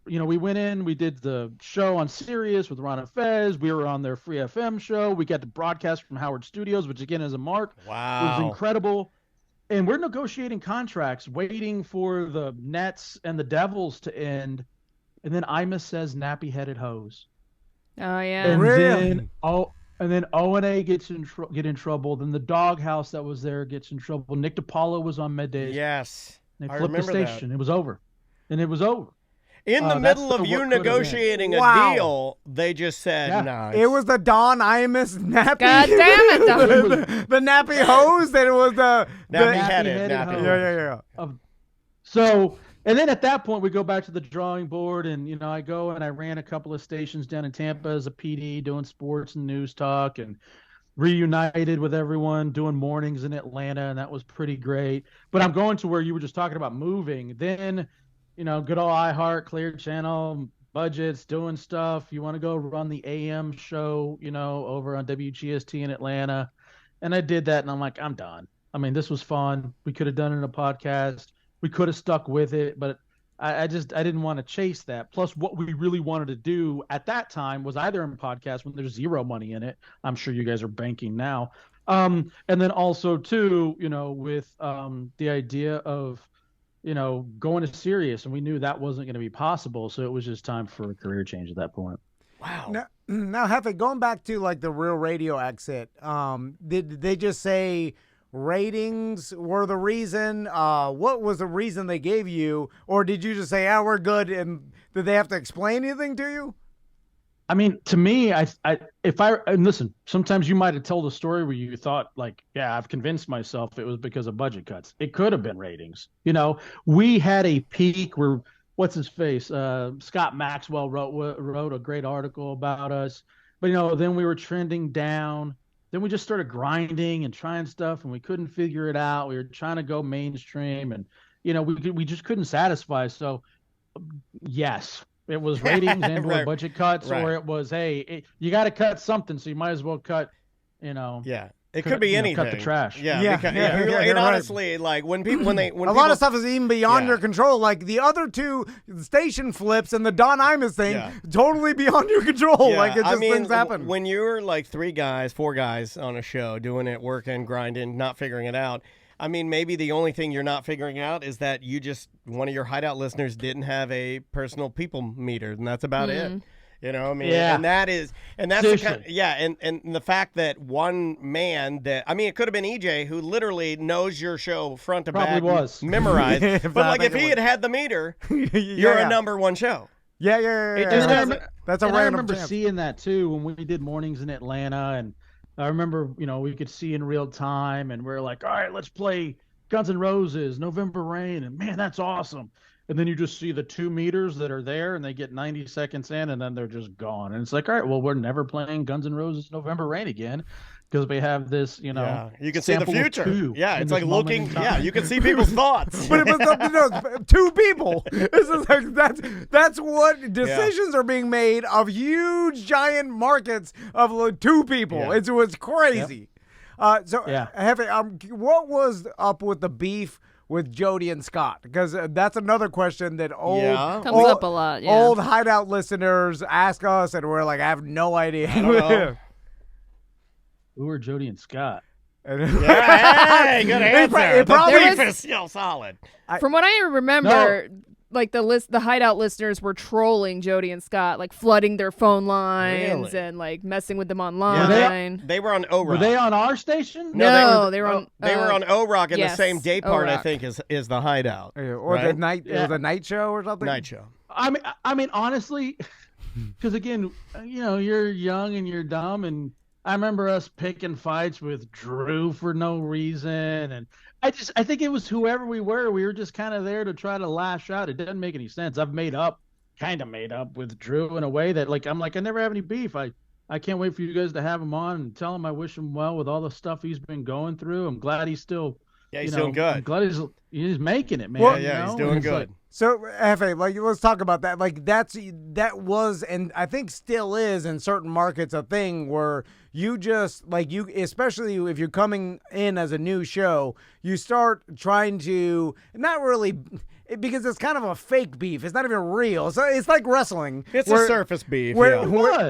you know, we went in. We did the show on Sirius with Ron and Fez. We were on their Free FM show. We got to broadcast from Howard Studios, which again is a mark. Wow, it was incredible. and we're negotiating contracts, waiting for the Nets and the Devils to end, and then Imus says nappy-headed hose. Oh yeah. And Really? then O&A get in trouble. Then the doghouse that was there gets in trouble. Nick DiPaolo was on middays. Yes. They I flipped the remember station. It was over. And it was over. In the That's middle of what you could have been. negotiating a Wow. deal, they just said, Yeah. "No." It was the Don Imus nappy. God damn it, Don. the nappy hose. That it was the Nappy-headed, nappy-headed nappy. hose. Yeah. So, and then at that point, we go back to the drawing board, and I go and I ran a couple of stations down in Tampa as a PD, doing sports and news talk, and reunited with everyone, doing mornings in Atlanta, and that was pretty great. But I'm going to where you were just talking about moving. Then, good old iHeart, Clear Channel, budgets, doing stuff. You want to go run the AM show, over on WGST in Atlanta, and I did that, and I'm like, I'm done. I mean, this was fun. We could have done it in a podcast. We could have stuck with it, but I didn't want to chase that. Plus, what we really wanted to do at that time was either in a podcast when there's zero money in it. I'm sure you guys are banking now. And then also too, with the idea of, going to Sirius, and we knew that wasn't going to be possible. So it was just time for a career change at that point. Wow. Now, Hefe, going back to like the Real Radio exit, did they just say ratings were the reason? What was the reason they gave you, or did you just say, "Ah, we're good"? And did they have to explain anything to you? I mean, to me, and listen, sometimes you might have told a story where you thought like, yeah, I've convinced myself it was because of budget cuts. It could have been ratings. We had a peak where what's his face? Scott Maxwell wrote a great article about us, but then we were trending down. Then we just started grinding and trying stuff, and we couldn't figure it out. We were trying to go mainstream, and we just couldn't satisfy. So, yes, it was ratings and Right. or budget cuts, Right. or it was, hey, you got to cut something, so you might as well cut, Yeah. It could be anything. cut the trash. Yeah. Yeah, because, yeah, and you're right. honestly, like when A lot of stuff is even beyond Yeah. your control. Like the other two station flips and the Don Imus thing, Yeah. totally beyond your control. Yeah, Like it just things happen. When you're like 4 guys on a show doing it, working, grinding, not figuring it out. I mean, maybe the only thing you're not figuring out is that one of your hideout listeners didn't have a personal people meter, and that's about it. Yeah. And that's Seriously. and the fact that one man it could have been EJ who literally knows your show front to Probably back, was. memorized. If But I like think if it he was. had the meter, Yeah, you're yeah. a number 1 show. Yeah. It just And I doesn't. remember- That's a and I random remember chance. seeing that too when we did mornings in Atlanta, and I remember we could see in real time, and we're like, all right, let's play Guns N' Roses, November Rain, and man, that's awesome. And then you just see the 2 meters that are there, and they get 90 seconds in, and then they're just gone. And it's like, all right, well, we're never playing Guns N' Roses November Rain again because we have this, Yeah, you can see the sample of future. 2 Yeah, in it's this like moment looking. in time. Yeah, you can see people's thoughts. But it was 2 people. This is like that's what decisions are being made of huge giant markets of like 2 people. Yeah. It was crazy. So Yeah. Hefe, what was up with the beef with Jody and Scott? Because that's another question that Yeah. Comes up a lot, yeah. Old hideout listeners ask us, and we're like, I have no idea. I don't know. Who are Jody and Scott? Yeah, hey, good answer. it probably- the There beef was- is still solid. From what I remember, like the hideout listeners were trolling Jody and Scott, like flooding their phone lines Really? and like messing with them Yeah, online. they were on O-Rock. Were they on our station? No, they were on. They were on O-Rock in the yes, same day part, I O-Rock. think, is the hideout. Or the Right? night, it was a night show or something. Night show. I mean, honestly, because again, you're young and you're dumb, and I remember us picking fights with Drew for no reason, and I think it was whoever we were just kind of there to try to lash out. It doesn't make any sense. I've kind of made up with Drew in a way that I'm like, I never have any beef. I can't wait for you guys to have him on and tell him I wish him well with all the stuff he's been going through. I'm glad he's still. Yeah, he's doing good. I'm glad he's making it, man. Well, Yeah, he's And doing it's good. like, So, Hefe, let's talk about that. Like, that was, and I think still is in certain markets, a thing where you just, especially if you're coming in as a new show, you start trying to, not really, because it's kind of a fake beef. It's not even real. So it's like wrestling. It's a surface beef. Where,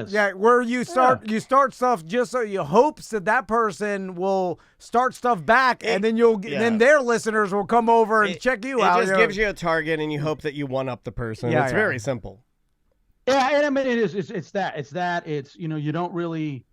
yeah. Where you start stuff just so you hopes that person will start stuff back, and then then their listeners will come over and check you out. It just gives you a target, and you hope that you one up the person. It's very simple. Yeah, and I mean it's that you don't really.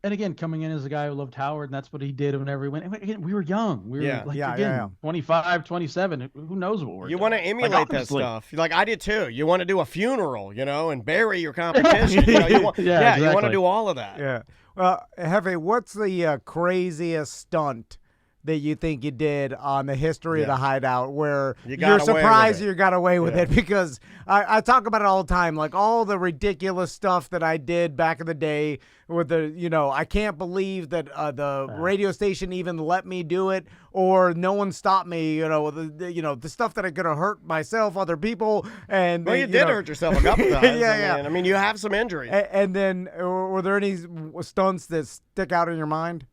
And again, coming in as a guy who loved Howard, and that's what he did whenever he went. Again, we were young. We were 25, 27. Who knows what we're doing. You want to emulate that stuff. Like I did too. You want to do a funeral, and bury your competition. You want to do all of that. Yeah. Well, Hefe, what's the craziest stunt that you think you did on the history of the Hideout where you're surprised you got away with it? Because I talk about it all the time, like all the ridiculous stuff that I did back in the day with I can't believe that the radio station even let me do it, or no one stopped me, the stuff that I could have hurt myself, other people. And well, you did hurt yourself a couple times. I mean, you have some injuries. And then were there any stunts that stick out in your mind?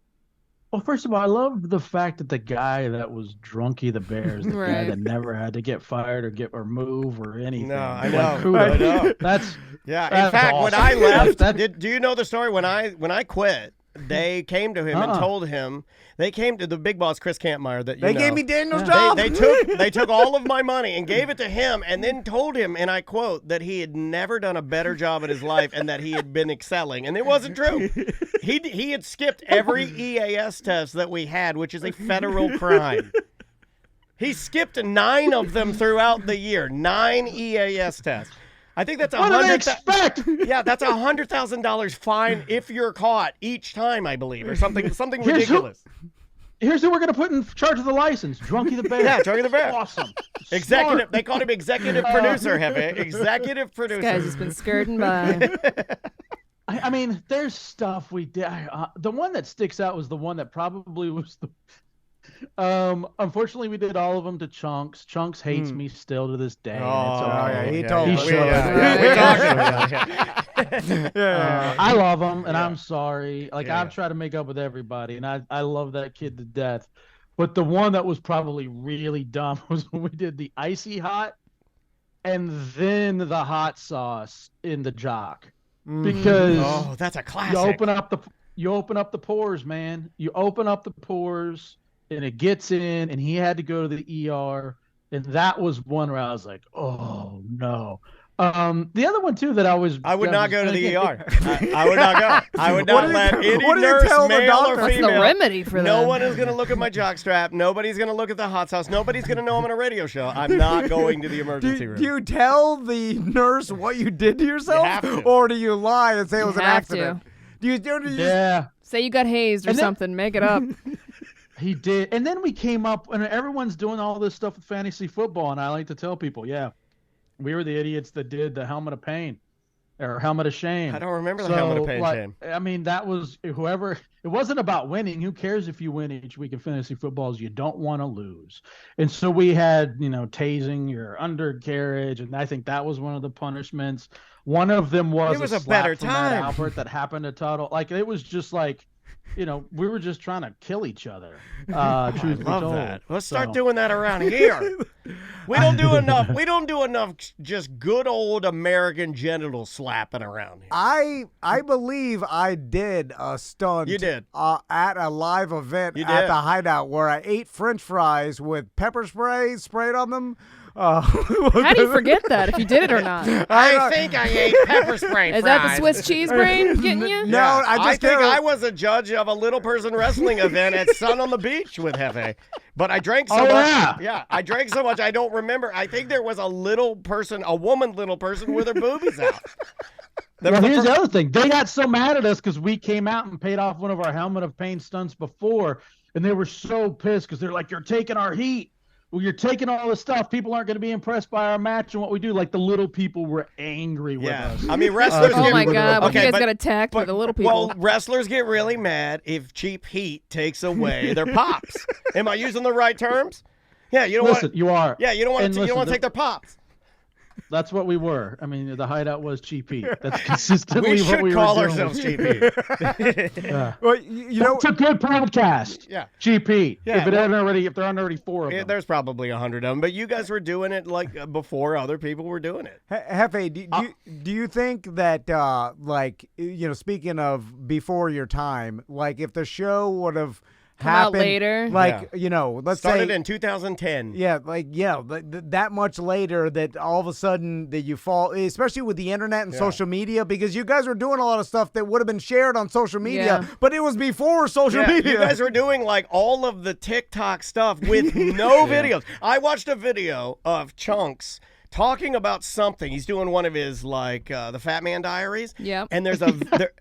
Well, first of all, I love the fact that the guy that was Drunky the Bears, the guy that never had to get fired or move or anything. No, I know. That's in fact, awesome. when I left, do you know the story? When I quit, they came to him and told him. They came to the big boss, Chris Kampmeyer. They gave me Daniel's job. They took all of my money and gave it to him, and then told him, and I quote, that he had never done a better job in his life, and that he had been excelling, and it wasn't true. He had skipped every EAS test that we had, which is a federal crime. He skipped 9 of them throughout the year. 9 EAS tests. I think that's what do they expect? Yeah, that's $100,000 fine if you're caught each time, I believe, or something ridiculous. Here's who we're gonna put in charge of the license: Drunky the Bear. Yeah, Drunky the Bear. Awesome. Executive. Smart. They called him executive producer. Hefe. Executive producer. This guy's just been skirting by. I mean, there's stuff we did. The one that sticks out was the one that probably was the. Unfortunately, we did all of them to Chunks. Chunks hates me still to this day. He told me. I love him, and I'm sorry. I've tried to make up with everybody, and I love that kid to death. But the one that was probably really dumb was when we did the icy hot, and then the hot sauce in the jock, because that's a classic. You open up the pores, man. You open up the pores. And it gets in, and he had to go to the ER, and that was one where I was like, "Oh no." The other one too that I would not go to the ER. I would not go. I would not let any nurse, male or female. That's the remedy for that. No one is going to look at my jock strap. Nobody's going to look at the hot sauce. Nobody's going to know I'm on a radio show. I'm not going to the emergency room. Do you tell the nurse what you did to yourself, or do you lie and say it was an accident? Do you say you got hazed or something? Make it up. He did. And then we came up, and everyone's doing all this stuff with fantasy football, and I like to tell people, we were the idiots that did the helmet of pain or helmet of shame. I don't remember the helmet of pain, shame. I mean, that was whoever. It wasn't about winning. Who cares if you win each week in fantasy footballs? You don't want to lose. And so we had, tasing your undercarriage, and I think that was one of the punishments. One of them was a better from time. Matt Albert that happened to Tuttle. It was just like, we were just trying to kill each other. Truth be told. That. Let's start doing that around here. We don't do enough. We don't do enough just good old American genital slapping around here. I believe I did a stunt. You did at a live event at the Hideout where I ate French fries with pepper spray sprayed on them. How do you forget that if you did it or not? I think I ate pepper spray fries. Is that the Swiss cheese brain getting you? No, I think I was a judge of a little person wrestling event at Sun on the Beach with Hefe. But I drank so much. Yeah, I drank so much I don't remember. I think there was a woman little person with her boobies out. Here's the other thing. They got so mad at us because we came out and paid off one of our helmet of pain stunts before, and they were so pissed because they're like, "You're taking our heat. Well, you're taking all this stuff. People aren't going to be impressed by our match and what we do." Like the little people were angry with us. I mean, wrestlers. Oh my God! When you guys got attacked by the little people. Well, wrestlers get really mad if cheap heat takes away their pops. Am I using the right terms? Yeah, you don't. You are. Yeah, you don't want to take their pops. That's what we were. I mean, the Hideout was GP. That's consistently We what should we call were doing. ourselves GP. Yeah. Well, you know, It's a good podcast. Yeah. GP. Yeah, If there aren't already 4 of them. There's probably 100 of them, but you guys were doing it like before other people were doing it. Hefe, do you think that, like, you know, speaking of before your time, like if the show would have Come out happened later. like, you know, let's Started say in 2010. yeah, like that much later that all of a sudden that you fall, especially with the internet and social media, because you guys were doing a lot of stuff that would have been shared on social media, Yeah. but it was before social Yeah, media. you guys were doing like all of the TikTok stuff with no videos. I watched a video of Chunks talking about something. He's doing one of his like the Fat Man Diaries. Yep. And there's a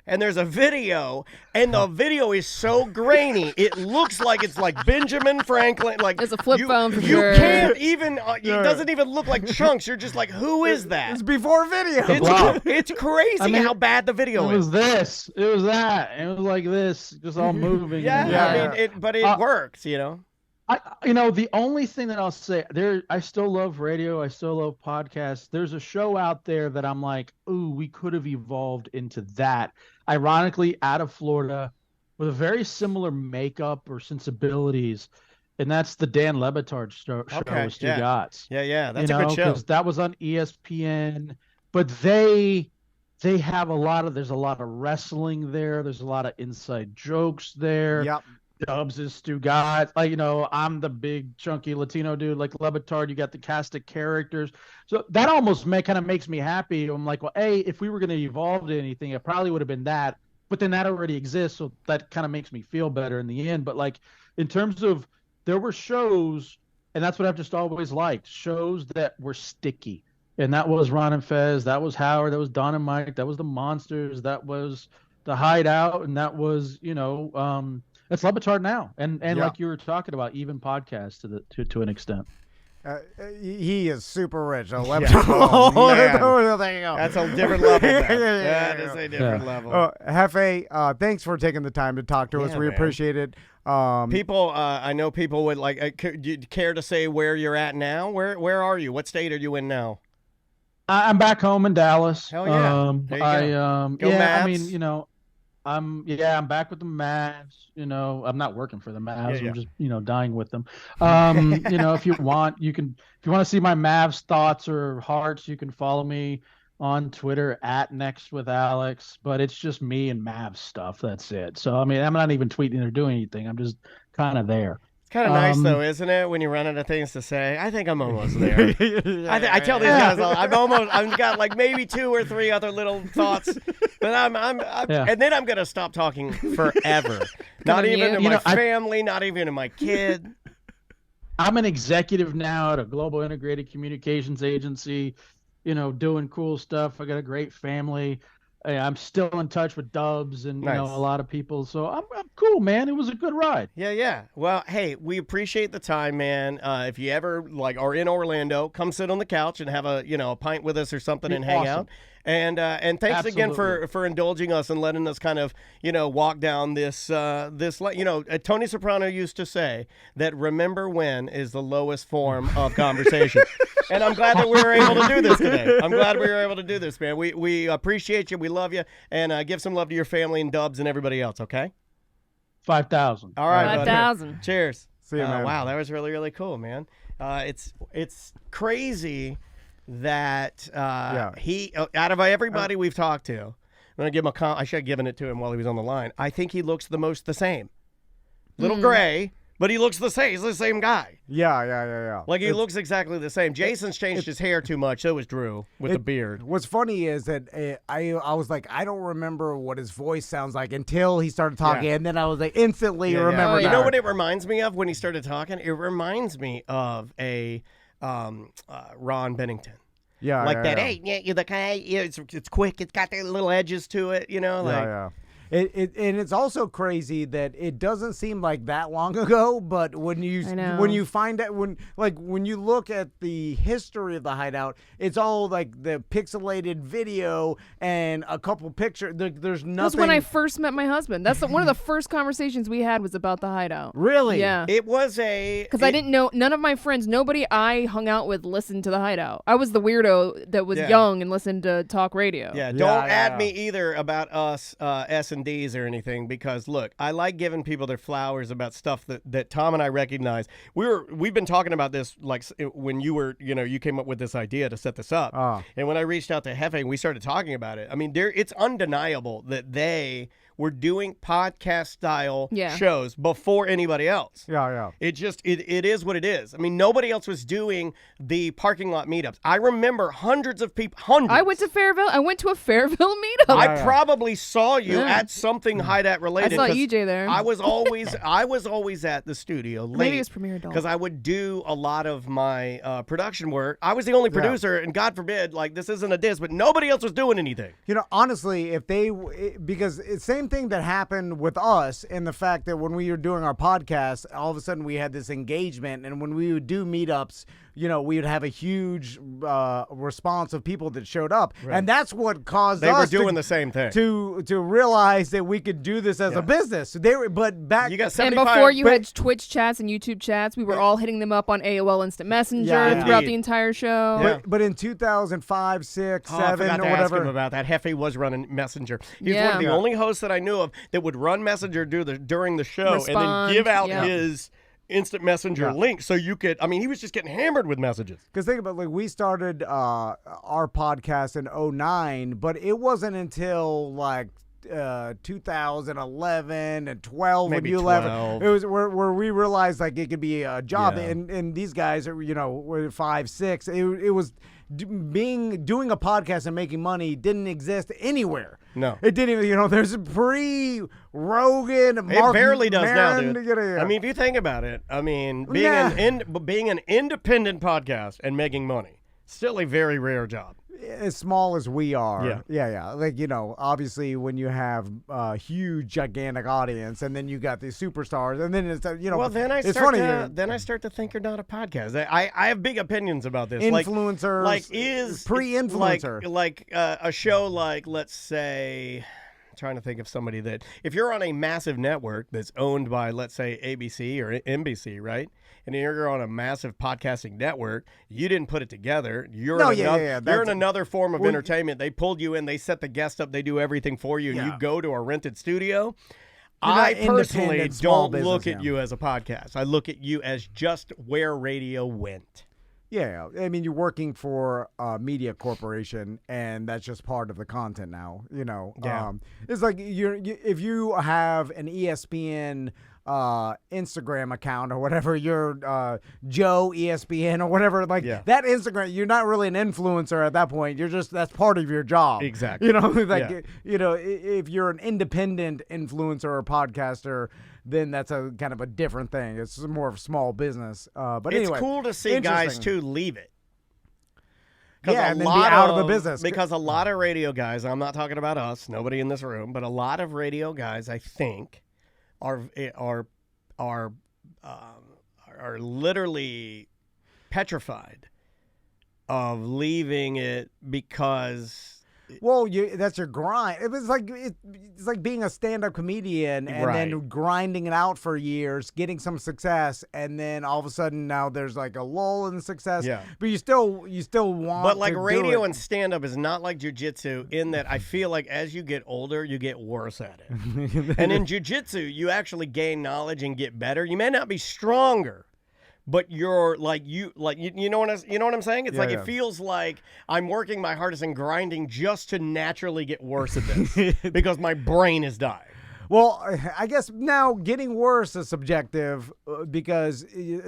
there's a video, and the video is so grainy. It looks like it's like Benjamin Franklin. Like It's a flip phone for you sure. can't even. It doesn't even look like Chunks. You're just like, who is that? It's before video. It's crazy how bad the video It is. was this. It was that. It was like this, just all moving. Yeah, Yeah. I mean, but it works, you know. The only thing that I'll say I still love radio. I still love podcasts. There's a show out there that I'm like, ooh, we could have evolved into that. Ironically, out of Florida, with a very similar makeup or sensibilities, and that's the Dan Le Batard show with Stu Gatz. Yeah, that's a good show. 'Cause that was on ESPN, but they have there's a lot of wrestling there. There's a lot of inside jokes there. Yep. Dubs is Stu Gatz. Like, you know, I'm the big chunky Latino dude. Like Le Batard, you got the cast of characters. So that almost kind of makes me happy. I'm like, well, hey, if we were going to evolve to anything, it probably would have been that. But then that already exists, so that kind of makes me feel better in the end. But like in terms of, there were shows, and that's what I've just always liked, shows that were sticky. And that was Ron and Fez, that was Howard, that was Don and Mike, that was the Monsters, that was the Hideout, and that was, you know, it's Le Batard now, and like you were talking about, even podcasts to an extent. He is super rich. Oh, Man. There you go. That's a different level. That is a different level. Hefe, thanks for taking the time to talk to us. We appreciate it. People, I know people would like. Do you care to say where you're at now? Where are you? What state are you in now? I'm back home in Dallas. Hell yeah! There you go. Go Mavs. I mean, you know, I'm back with the Mavs. You know, I'm not working for the Mavs. I'm just, you know, dying with them. You know, if you want to see my Mavs thoughts or hearts, you can follow me on Twitter @NextWithAlex. But it's just me and Mavs stuff. That's it. So I mean, I'm not even tweeting or doing anything. I'm just kind of there. Kind of nice though, isn't it? When you run out of things to say, I think I'm almost there. I tell these guys, I've got like maybe 2 or 3 other little thoughts, but I'm and then I'm gonna stop talking forever. Not even to my family, not even to my kid. I'm an executive now at a global integrated communications agency, you know, doing cool stuff. I got a great family. I'm still in touch with Dubs and you know, a lot of people, so I'm cool, man. It was a good ride. Yeah. Well, hey, we appreciate the time, man. If you ever like are in Orlando, come sit on the couch and have a pint with us or something and hang out. And thanks again for indulging us and letting us kind of walk down this Tony Soprano used to say that remember when is the lowest form of conversation. And I'm glad that we were able to do this today. I'm glad we were able to do this, man. We appreciate you. We love you. And give some love to your family and Dubs and everybody else, okay? 5,000. All right, 5,000. Cheers. See you, man. Wow, that was really, really cool, man. It's crazy that he, out of everybody we've talked to, I'm going to give him I should have given it to him while he was on the line. I think he looks the most the same. Little gray, but he looks the same. He's the same guy. Yeah. Like, he looks exactly the same. Jason's changed his hair too much. So was Drew with the beard. What's funny is that I was like, I don't remember what his voice sounds like until he started talking, and then I was like, instantly remember. You know what it reminds me of when he started talking? It reminds me of a Ron Bennington. Yeah, that. Hey, you're the guy. It's quick. It's got the little edges to it. And it's also crazy that it doesn't seem like that long ago, but when you find out when you look at the history of the Hideout, it's all like the pixelated video and a couple pictures. There's nothing. That's when I first met my husband. That's one of the first conversations we had was about the Hideout. Really? Yeah. It was because I didn't know, none of my friends, nobody I hung out with listened to the Hideout. I was the weirdo that was young and listened to talk radio. Yeah, don't add me either about us S&Ds or anything, because look, I like giving people their flowers about stuff that Tom and I recognize. We've been talking about this like when you came up with this idea to set this up. And when I reached out to Hefe, we started talking about it. I mean, it's undeniable that they were doing podcast style shows before anybody else. Yeah. It is what it is. I mean, nobody else was doing the parking lot meetups. I remember hundreds of people. I went to Fairville. I went to a Fairville meetup. I probably saw you at something Hideout related. I saw EJ there. I was always at the studio late. Maybe it's Premiere Adult. Because I would do a lot of my production work. I was the only producer, and God forbid, like this isn't a diss, but nobody else was doing anything. Honestly, because it's same thing that happened with us in the fact that when we were doing our podcast, all of a sudden we had this engagement, and when we would do meetups, we would have a huge response of people that showed up, and that's what caused they us were doing the same thing to realize that we could do this as a business. But back you got 75, and before you had Twitch chats and YouTube chats, we were all hitting them up on AOL Instant Messenger throughout the entire show. Yeah. But in 2005, 6, 7, I forgot to or whatever, ask him about that. Hefe was running Messenger. He was one of the only hosts that I knew of that would run Messenger during the show and then give out his instant messenger link so you could, he was just getting hammered with messages. Because think about we started our podcast in 2009, but it wasn't until 2011 and 12 maybe when you 12. left. It was where we realized it could be a job, and these guys are were 5, 6. It was doing a podcast and making money didn't exist anywhere. No, it didn't even. There's a pre-Rogan. It barely does Maron, now, dude. If you think about it, being an independent podcast and making money, still a very rare job. As small as we are, obviously when you have a huge, gigantic audience, and then you got these superstars, and then it's Well, then I start to think you're not a podcast. I have big opinions about this. Influencers, is pre-influencer, like a show like, let's say, I'm trying to think of somebody that if you're on a massive network that's owned by, let's say, ABC or NBC, right? And you're on a massive podcasting network, you didn't put it together. You're in another form of entertainment. They pulled you in, they set the guest up, they do everything for you, and you go to a rented studio. I personally don't look at you as a podcast. I look at you as just where radio went. Yeah, you're working for a media corporation, and that's just part of the content now. It's like if you have an ESPN Instagram account or whatever, you're Joe ESPN or whatever, that Instagram, you're not really an influencer at that point. That's part of your job. Exactly. If you're an independent influencer or podcaster, then that's a kind of a different thing. It's more of a small business. But it's anyway, cool to see guys too leave it. And then be out of the business. Because a lot of radio guys, I'm not talking about us, nobody in this room, but a lot of radio guys, I think, are literally petrified of leaving it because. Well, that's your grind. It's like being a stand-up comedian and then grinding it out for years, getting some success, and then all of a sudden now there's like a lull in success. Yeah. But you still want. But like radio and stand-up is not like jiu-jitsu in that I feel like as you get older, you get worse at it. And in jiu-jitsu, you actually gain knowledge and get better. You may not be stronger, but you're you know what I'm saying? It's it feels like I'm working my hardest and grinding just to naturally get worse at this because my brain is dying. Well, I guess now getting worse is subjective because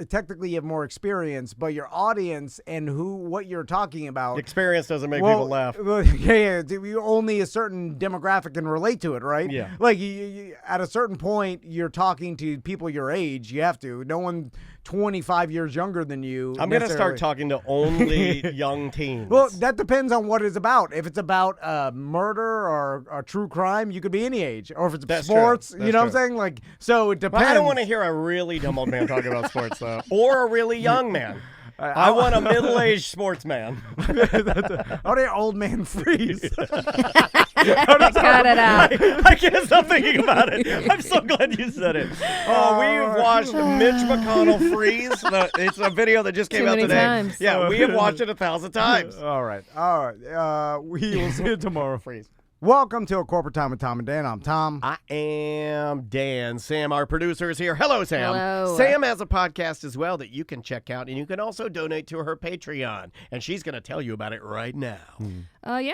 technically you have more experience, but your audience and what you're talking about. Experience doesn't make people laugh. Only a certain demographic can relate to it, right? Yeah. Like you, at a certain point, you're talking to people your age. You have to. No one 25 years younger than you. I'm going to start talking to only young teens. Well, that depends on what it's about. If it's about murder or a true crime, you could be any age. Or if it's sports, you know what I'm saying? Like, so it depends. Well, I don't want to hear a really dumb old man talking about sports, though. Or a really young man. I want a middle-aged sportsman. How do old man freeze? Cut it out. I can't stop thinking about it. I'm so glad you said it. Oh, we've watched Mitch McConnell freeze. It's a video that just came out today. Times. Yeah, we have watched it 1,000 times. All right. We will see you tomorrow. Freeze. Welcome to A Corporate Time with Tom and Dan. I'm Tom. I am Dan. Sam, our producer, is here. Hello, Sam. Hello. Sam has a podcast as well that you can check out, and you can also donate to her Patreon, and she's going to tell you about it right now.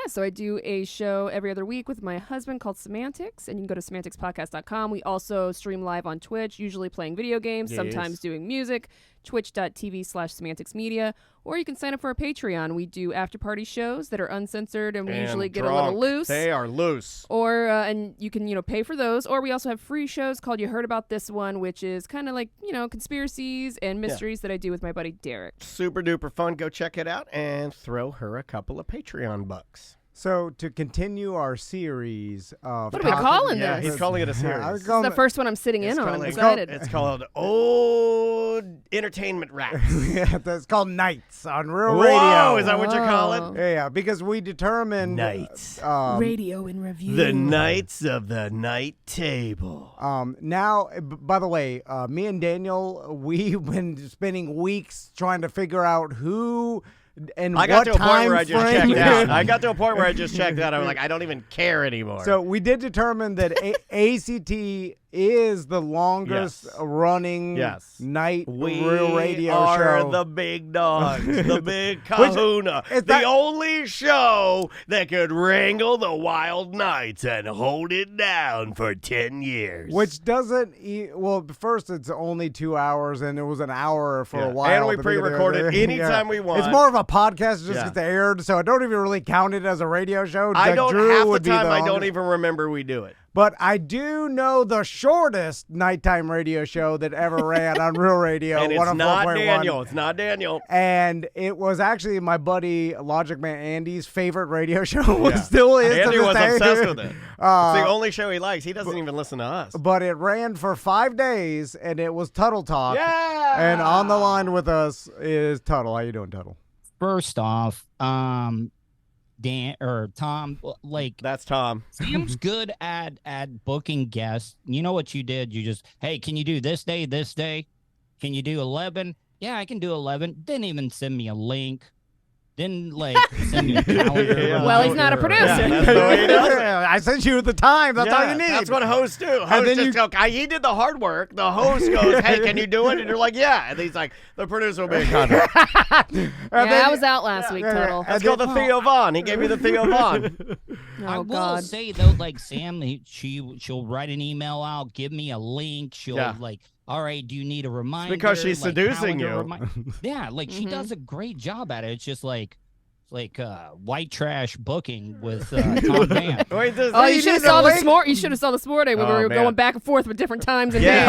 So I do a show every other week with my husband called Semantics, and you can go to semanticspodcast.com. We also stream live on Twitch, usually playing video games, sometimes doing music, twitch.tv/semanticsmedia, or you can sign up for our Patreon. We do after-party shows that are uncensored, and we usually get a little loose. They are loose. Or, and you can, pay for those. Or we also have free shows called You Heard About This One, which is kind of like, conspiracies and mysteries that I do with my buddy Derek. Super duper fun. Go check it out and throw her a couple of Patreon bucks. So to continue our series of... What are we calling Yeah, this? he's calling it a series. This is the first one I'm sitting in on. I'm It's excited. called Old Entertainment Rats. It's called Nights on Real Whoa, Radio. is that what you call it? Yeah, because we determined... Nights. Radio in review. The Knights of the Night Table. Now, by the way, me and Daniel, we've been spending weeks trying to figure out who... And I got what to a point time where I just frame- checked out. I got to a point where I just checked out. I was like, I don't even care anymore. So we did determine that ACT is the longest running night real radio are show. the big dogs, the big kahuna, the only show that could wrangle the wild nights and hold it down for 10 years. Which doesn't, well, first it's only 2 hours, and it was an hour for a while. And we pre-record it anytime we want. It's more of a podcast, it just Yeah. gets aired, so I don't even really count it as a radio show. I don't, Drew half the would be time I longest. don't even remember we do it. But I do know the shortest nighttime radio show that ever ran on Real Radio. And it's not 104.1. Daniel. It's not Daniel. And it was actually my buddy Logic Man Andy's favorite radio show. It still is. Andy to this was day. obsessed with it. It's the only show he likes. He doesn't even listen to us. But it ran for 5 days, and it was Tuttle Talk. Yeah. And on the line with us is Tuttle. How you doing, Tuttle? First off, Dan or Tom, like that's Tom. Sam's good at booking guests. You know what you did? You just, hey, can you do this day, this day? Can you do 11? Yeah, I can do 11. Didn't even send me a link. Didn't send me a calendar. Well, he's not a producer. Yeah, that's the way he does it. I sent you at the time. That's all you need. That's what hosts do. Hosts just go, he did the hard work. The host goes, hey, can you do it? And you're like, yeah. And he's like, the producer will be in contact. I was out last week, Total. That's called the Theo Vaughn. He gave me the Theo Vaughn. I will God. say though, Sam, she'll write an email out, give me a link. She'll all right, do you need a reminder? Because she's seducing you. Yeah, she does a great job at it. It's just like white trash booking with Tom Dan. You should have saw this morning. You should have saw this morning when we were going back and forth with different times and days.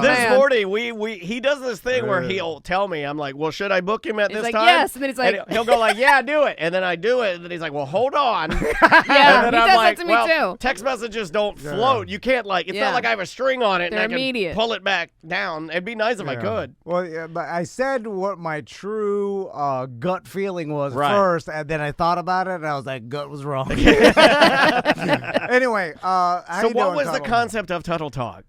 This morning, he does this thing where he'll tell me, I'm like, well, should I book him at He's this like, time? yes, and then he's like, and he'll go like, yeah, do it, and then I do it, and then he's like, well, hold on. Yeah, and then he I'm does like, that to me too. Text messages don't float. You can't it's not like I have a string on it They're and I immediate. can pull it back down. It'd be nice if I could. Well, yeah, but I said what my true gut feeling was Right. first, and then I thought about it, and I was like, gut was wrong. Anyway, how So you what doing, was the Tuttle? concept of Tuttle Talk?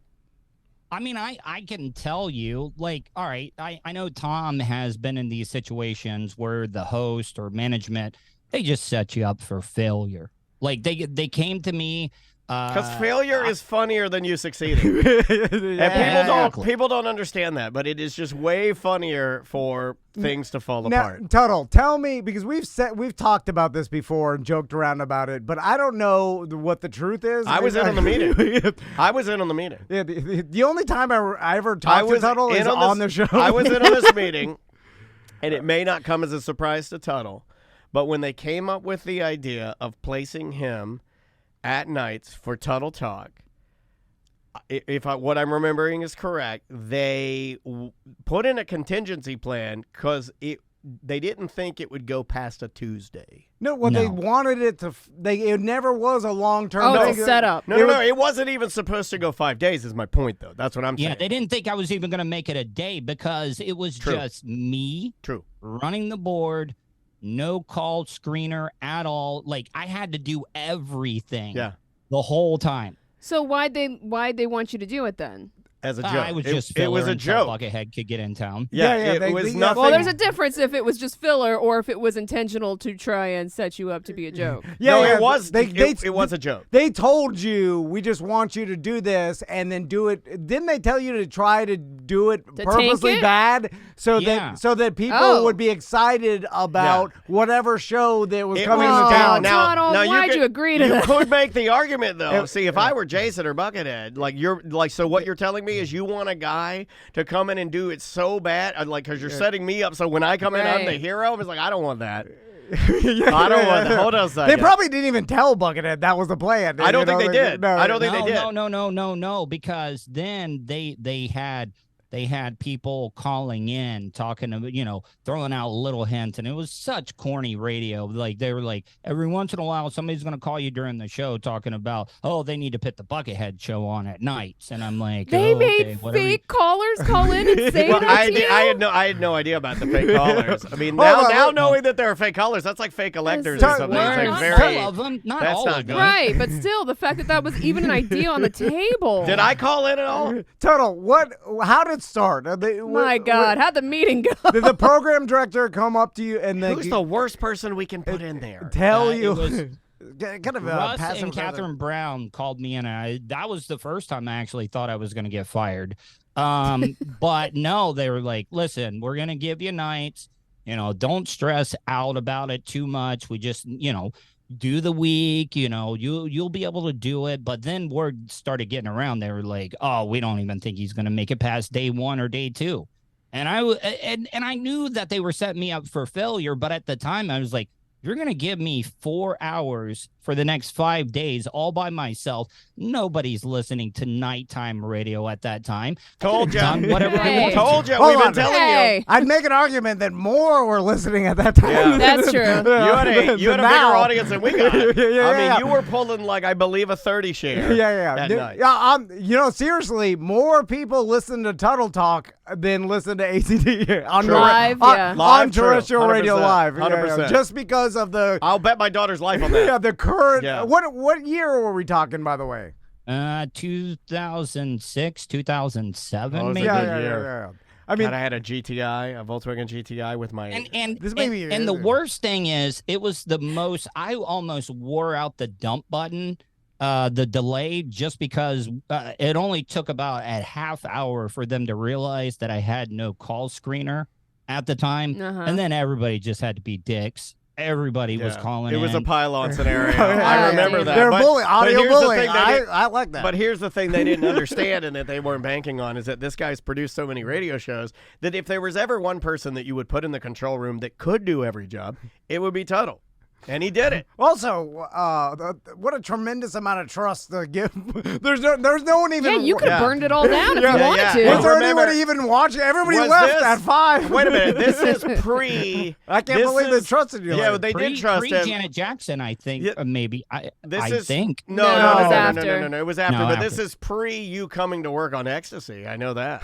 I mean, I can tell you, all right, I know Tom has been in these situations where the host or management, they just set you up for failure. They came to me. Because failure is funnier than you succeeding. And people don't understand that, but it is just way funnier for things to fall apart. Now, Tuttle, tell me, because we've talked about this before and joked around about it, but I don't know what the truth is. I was in on the meeting. I was in on the meeting. Yeah, the only time I ever talked to Tuttle is on the show. I was in on this meeting, and it may not come as a surprise to Tuttle, but when they came up with the idea of placing him at nights for Tuttle Talk, what I'm remembering is correct, they put in a contingency plan because they didn't think it would go past a Tuesday. No, they wanted it to. It never was a long-term. Oh, it's a setup. No, it wasn't even supposed to go 5 days. Is my point though? That's what I'm saying. Yeah, they didn't think I was even going to make it a day because it was just me. Running the board, no call screener at all. Like I had to do everything. Yeah. The whole time. So why'd they want you to do it then? As a joke. I was just it was a joke. Buckethead could get in town. It was nothing. Well, there's a difference if it was just filler or if it was intentional to try and set you up to be a joke. It was. It was a joke. They told you we just want you to do this and then do it. Didn't they tell you to try to do it purposely bad so that people would be excited about whatever show that was coming to town? Now, why'd you agree to that? You could make the argument though. See, if I were Jason or Buckethead, so what you're telling me is you want a guy to come in and do it so bad, because you're setting me up. So when I come in, I'm the hero. It's like I don't want that. I don't want that. Hold on a second. They probably didn't even tell Buckethead that was the plan. I don't think they did. No, I don't think they did. No, because then they had people calling in, talking to, throwing out little hints, and it was such corny radio. Like they were like, every once in a while, somebody's going to call you during the show talking about, they need to put the Buckethead show on at nights, and I'm like, they made fake callers call in and say that to you? I had no idea about the fake callers. I mean, now knowing that there are fake callers, that's like fake electors or something. Not all of them, not all of them. Right, but still, the fact that was even an idea on the table. Did I call in at all? Total. How did it start? My God, how'd the meeting go? Did the program director come up to you and who's the worst person we can put in there? Tell you. Kind of Russ and Catherine Brown called me in. That was the first time I actually thought I was going to get fired. But no, they were like, listen, we're going to give you nights. Don't stress out about it too much. We just, do the week, you'll be able to do it. But then word started getting around. They were like, we don't even think he's going to make it past day 1 or day 2. And I knew that they were setting me up for failure. But at the time I was like, you're going to give me 4 hours for the next 5 days all by myself. Nobody's listening to nighttime radio at that time. Told you. Whatever I wanted. Told you. We've been telling you. I'd make an argument that more were listening at that time. Yeah. That's true. You had a bigger audience than we got. I mean, you were pulling I believe a 30 share. That night. Yeah. Seriously, more people listen to Tuttle Talk than listen to ACD on live, on terrestrial radio live. 100%. Just because of the. I'll bet my daughter's life on that. Yeah, the current. Yeah. What year were we talking, by the way? 2006, 2007, maybe. Yeah. I mean, I had a GTI, a Volkswagen GTI with my. And the worst thing is, it was the most. I almost wore out the dump button. The delay, just because it only took about a half hour for them to realize that I had no call screener at the time, and then everybody just had to be dicks. Everybody was calling in. It was a pylon scenario. I remember that. They're audio bullying. I like that. But here's the thing they didn't understand and that they weren't banking on is that this guy's produced so many radio shows that if there was ever one person that you would put in the control room that could do every job, it would be Tuttle. And he did it. Also, what a tremendous amount of trust to give. There's no one even. Yeah, you could have burned it all down if you wanted to. Was there anyone even watching? Everybody left at 5. Wait a minute. This is pre. I can't believe they trusted you. Yeah, they did trust him. Janet Jackson, I think. Maybe. I think. No, it was after. No. It was after. But this is pre you coming to work on Ecstasy. I know that.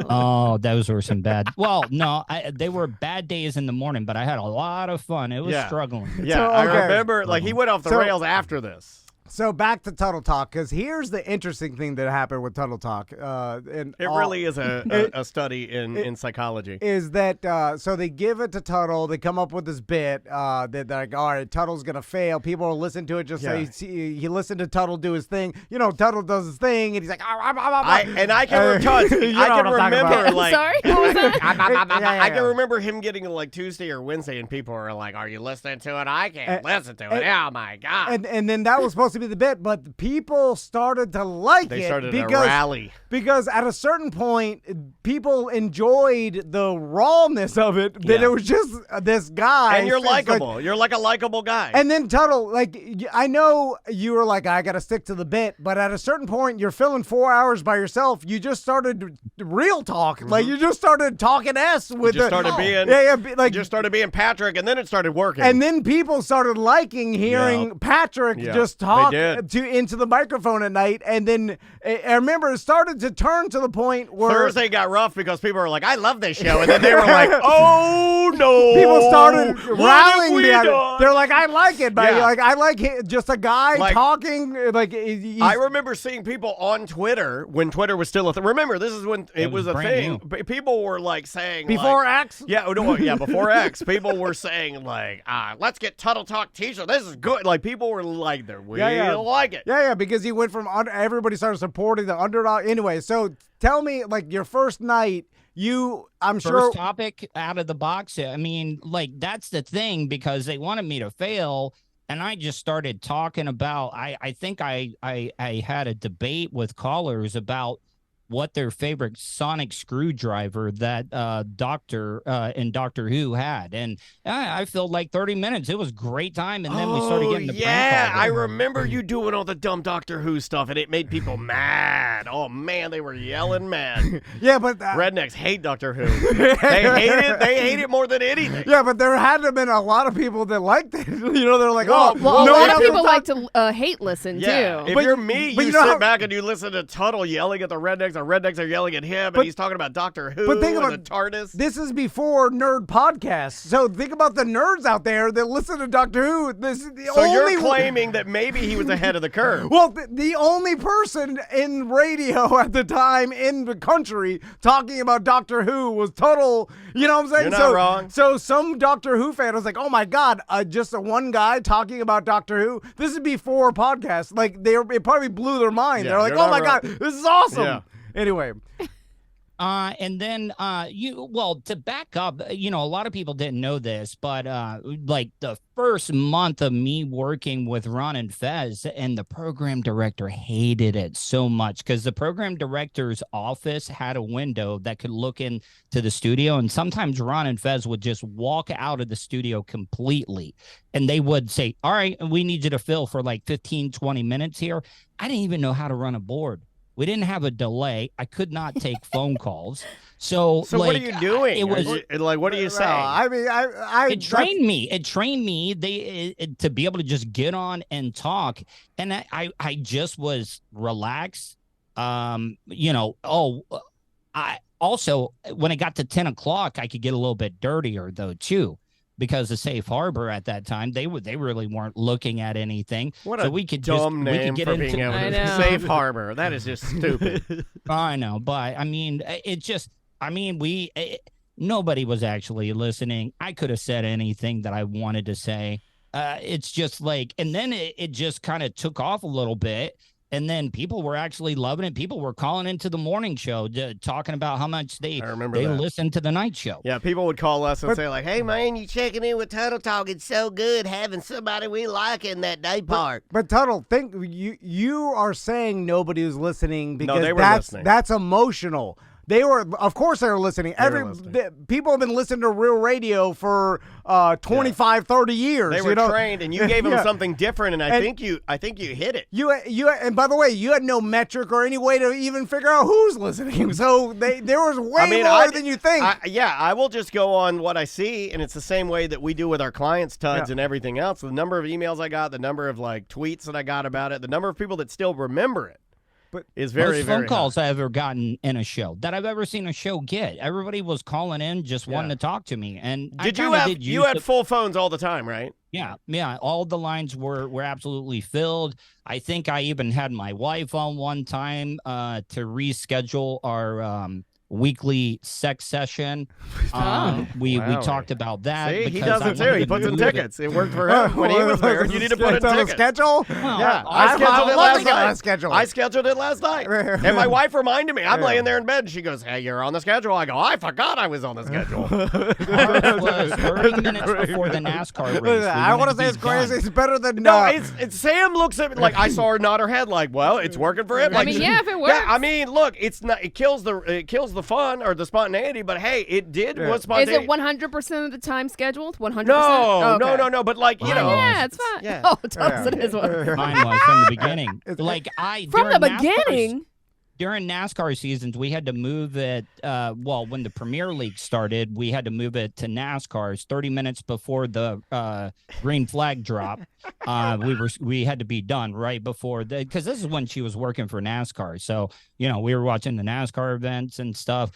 Oh, those were some bad. Well, no, they were bad days in the morning, but I had a lot of fun. It was struggling. Yeah, I remember, he went off the rails after this. So back to Tuttle Talk, because here's the interesting thing that happened with Tuttle Talk. It really is a study in psychology. Is that, so they give it to Tuttle, they come up with this bit that they're like, all right, Tuttle's going to fail. People will listen to it, just say, he listened to Tuttle do his thing. Tuttle does his thing, and he's like, I can remember, sorry, what was that? I can remember him getting Tuesday or Wednesday, and people are like, are you listening to it? I can't listen to it. Oh, my God. And then that was supposed to to be the bit, but people started to like They it started because a rally. because at a certain point, people enjoyed the rawness of it. That Yeah. it was just this guy, And you're it's like- likable. You're like a likable guy. and then Tuttle, like, I know you were like, I got to stick to the bit, but at a certain point, you're filling 4 hours by yourself. You just started real talk. Like, you just started talking S with just the. started being- like, just started being Patrick, and then it started working. and then people started liking hearing Patrick Yeah, just they talk did. into the microphone at night. And then I remember it started to turn to the point where Thursday got rough because people were like, I love this show. And then they were like, oh, no. people started What have rallying we behind it. done? They're like, I like it, but Yeah. like I like just a guy Like- talking. Like he's, I remember seeing people on Twitter when Twitter was still a thing. Remember, this is when it was a brand thing. new. People were like saying before like, X. Yeah, no, yeah, before X, people were saying like, let's get Tuttle Talk T-shirt. This is good. Like people were like, we Yeah. like it. Yeah, because he went from everybody started supporting the underdog. Anyway, so tell me, like your first night, I'm sure. First topic out of the box. I mean, like that's the thing because they wanted me to fail, and I just started talking about. I think I had a debate with callers about what their favorite sonic screwdriver that Doctor in Doctor Who had, and I filled like 30 minutes. It was a great time, and then we started getting the prank yeah, calls. I remember you doing all the dumb Doctor Who stuff, and it made people mad. Oh man, they were yelling mad. Yeah, but Rednecks hate Doctor Who. They hate it. They hate it more than anything. yeah, but there had to have been a lot of people that liked it. They're like, Well, oh, Well, no a one lot of else people would like talk- to hate listen Yeah, too. if But- you're me, but you you know sit how- back and you listen to Tuttle yelling at the Rednecks. The Rednecks are yelling at him, and But- he's talking about Doctor Who But think and about the TARDIS. This is before nerd podcasts, so think about the nerds out there that listen to Doctor Who. This is the So only you're claiming that maybe he was ahead of the curve. Well, the only person in radio at the time in the country talking about Doctor Who was Tuttle. You know what I'm saying? You're not so, wrong. So some Doctor Who fan was like, "Oh my God, just a one guy talking about Doctor Who." This is before podcasts. Like it probably blew their mind. Yeah, They're like, you're "Oh not my wrong. God, this is awesome." Yeah. Anyway, And then to back up, a lot of people didn't know this, but like the first month of me working with Ron and Fez, and the program director hated it so much because the program director's office had a window that could look into the studio, and sometimes Ron and Fez would just walk out of the studio completely, and they would say, all right, we need you to fill for like 15, 20 minutes here. I didn't even know how to run a board. We didn't have a delay. I could not take phone calls. So what are you doing? It was What are you saying? I mean, it trained me. It trained me to be able to just get on and talk. And I just was relaxed. I also, when it got to 10 o'clock, I could get a little bit dirtier though too, because the Safe Harbor at that time, they really weren't looking at anything. What so a we could dumb just, name we could for get being into, able I to know. Safe Harbor. That is just stupid. I know, but I mean, nobody was actually listening. I could have said anything that I wanted to say. It's just like, and then it just kind of took off a little bit. And then people were actually loving it. People were calling into the morning show, talking about how much they I remember that. listened to the night show. Yeah, people would call us and say like, "Hey man, you checking in with Tuttle Talk? It's so good having somebody we like in that day part." But Tuttle, think you are saying nobody was listening because they were listening. that's emotional. They were, of course, they were listening. were listening. People have been listening to real radio for 25, 30 years. They were trained, and you gave them Yeah. something different, and I And- think you hit it. You and by the way, you had no metric or any way to even figure out who's listening. So there was way more than you think. I will just go on what I see, and it's the same way that we do with our clients, Tuds, Yeah. and everything else. The number of emails I got, the number of like tweets that I got about it, the number of people that still remember it, is very, Most very phone calls I've ever gotten in a show that I've ever seen a show get. Everybody was calling in just wanting to talk to me. And I Did you kinda have did you use had the- full phones all the time, right? Yeah. All the lines were absolutely filled. I think I even had my wife on one time to reschedule weekly sex session. We talked about that. See, he does it too. He puts in tickets. It worked for him when he was there. You need to put in tickets. Schedule? Yeah, I scheduled it last night. Schedule. I scheduled it last night, and my wife reminded me. I'm laying there in bed, and she goes, "Hey, you're on the schedule." I go, "I forgot I was on the schedule." Ours was 30 minutes before the NASCAR race. I want to say it's crazy. It's better than no. It's Sam looks at me like I saw her nod her head, like, "Well, it's working for him." Like, I mean, yeah, if it works. Yeah, I mean, look, it's not. It kills the fun or the spontaneity, but hey, it did. Was spontaneous. Is it 100% of the time scheduled? 100%? No. But like, you know, yeah, it's fine. Yeah. Oh, tell us it is one. Mine was from the beginning. From the beginning. During NASCAR seasons, we had to move it. When the Premier League started, we had to move it to NASCAR's 30 minutes before the green flag drop. We had to be done right before because this is when she was working for NASCAR. So we were watching the NASCAR events and stuff.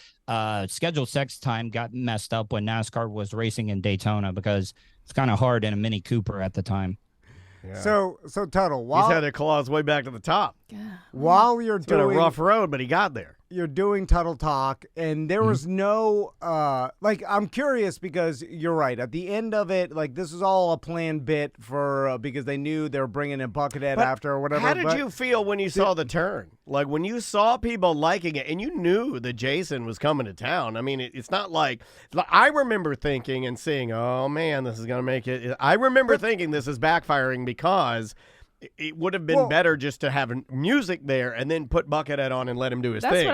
Scheduled sex time got messed up when NASCAR was racing in Daytona because it's kind of hard in a Mini Cooper at the time. Yeah. So Tuttle, he's had to claw his way back to the top. While you're doing a rough road, but he got there. You're doing Tuttle Talk, and there was no I'm curious because you're right. At the end of it, this is all a planned bit for because they knew they were bringing in Buckethead after or whatever. How did you feel when you saw the turn? Like when you saw people liking it, and you knew that Jason was coming to town. I mean, it's not like I remember thinking and seeing, oh man, this is gonna make it. I remember thinking this is backfiring because it would have been better just to have music there and then put Buckethead on and let him do his thing.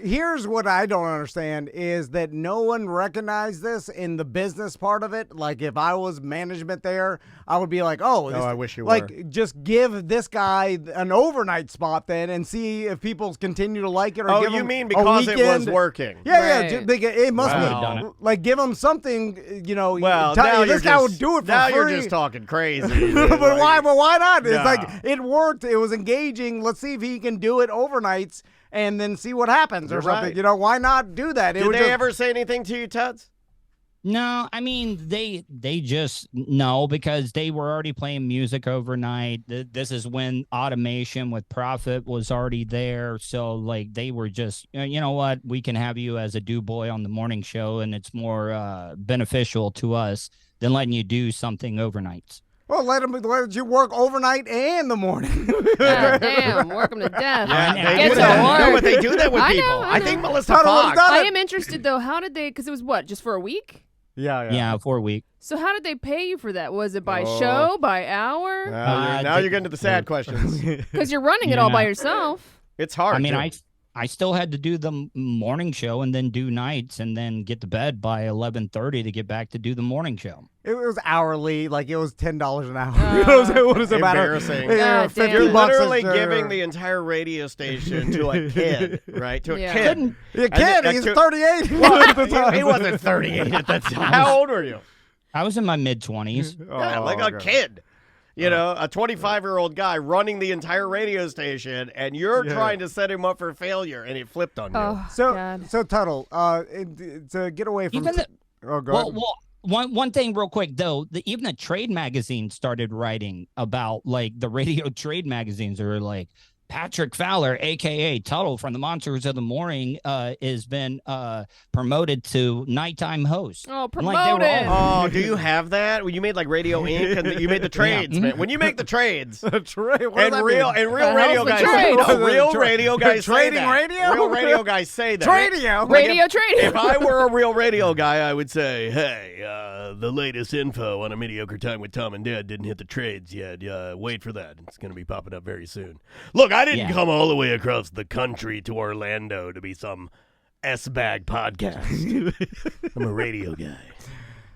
Here's what I don't understand is that no one recognized this in the business part of it. Like if I was management there, I would be like, I wish you were. Just give this guy an overnight spot then and see if people continue to like it. Or give you him mean because it was working? Yeah, it must be. Like give him something, Well, this guy would do it for now free. You're just talking crazy. But why not? It's like it worked. It was engaging. Let's see if he can do it overnights and then see what happens or something. Right. Why not do that? Did they ever say anything to you, Tuds? No, I mean they just no because they were already playing music overnight. This is when automation with Prophet was already there, so they were just you know what, we can have you as a do boy on the morning show, and it's more beneficial to us than letting you do something overnights. Well, let you work overnight and the morning. God damn, work them to death. Yeah, they do that. No, but they do that with people. I think Melissa Fox. I am interested though. How did they? Because it was just for a week. Yeah, for a week. So how did they pay you for that? Was it by show, by hour? Now you're getting to the sad questions. Because you're running it all by yourself. It's hard. I mean, I still had to do the morning show and then do nights and then get to bed by 11:30 to get back to do the morning show. It was hourly, it was $10 an hour. What does it matter? Embarrassing. You're literally giving the entire radio station to a kid, right? To a kid. A kid. He's 38. He wasn't 38 at that time. How old were you? I was in my mid-20s. Like a kid. A 25-year-old guy running the entire radio station, and you're trying to set him up for failure, and it flipped on you. Oh, so Tuttle, to get away from... One thing real quick, though, even the trade magazine started writing about, the radio trade magazines are like, Patrick Fowler, a.k.a. Tuttle from the Monsters of the Morning, has been promoted to nighttime host. Oh, promoted. Oh, do you have that? When you made Radio Inc. and you made the trades, man. When you make the trades. Real radio guys say trading that. radio? Real radio guys say that. Radio trading. If I were a real radio guy, I would say, hey, the latest info on A Mediocre Time with Tom and Dad didn't hit the trades yet. Wait for that. It's going to be popping up very soon. Look, I didn't come all the way across the country to Orlando to be some S-bag podcast. I'm a radio guy.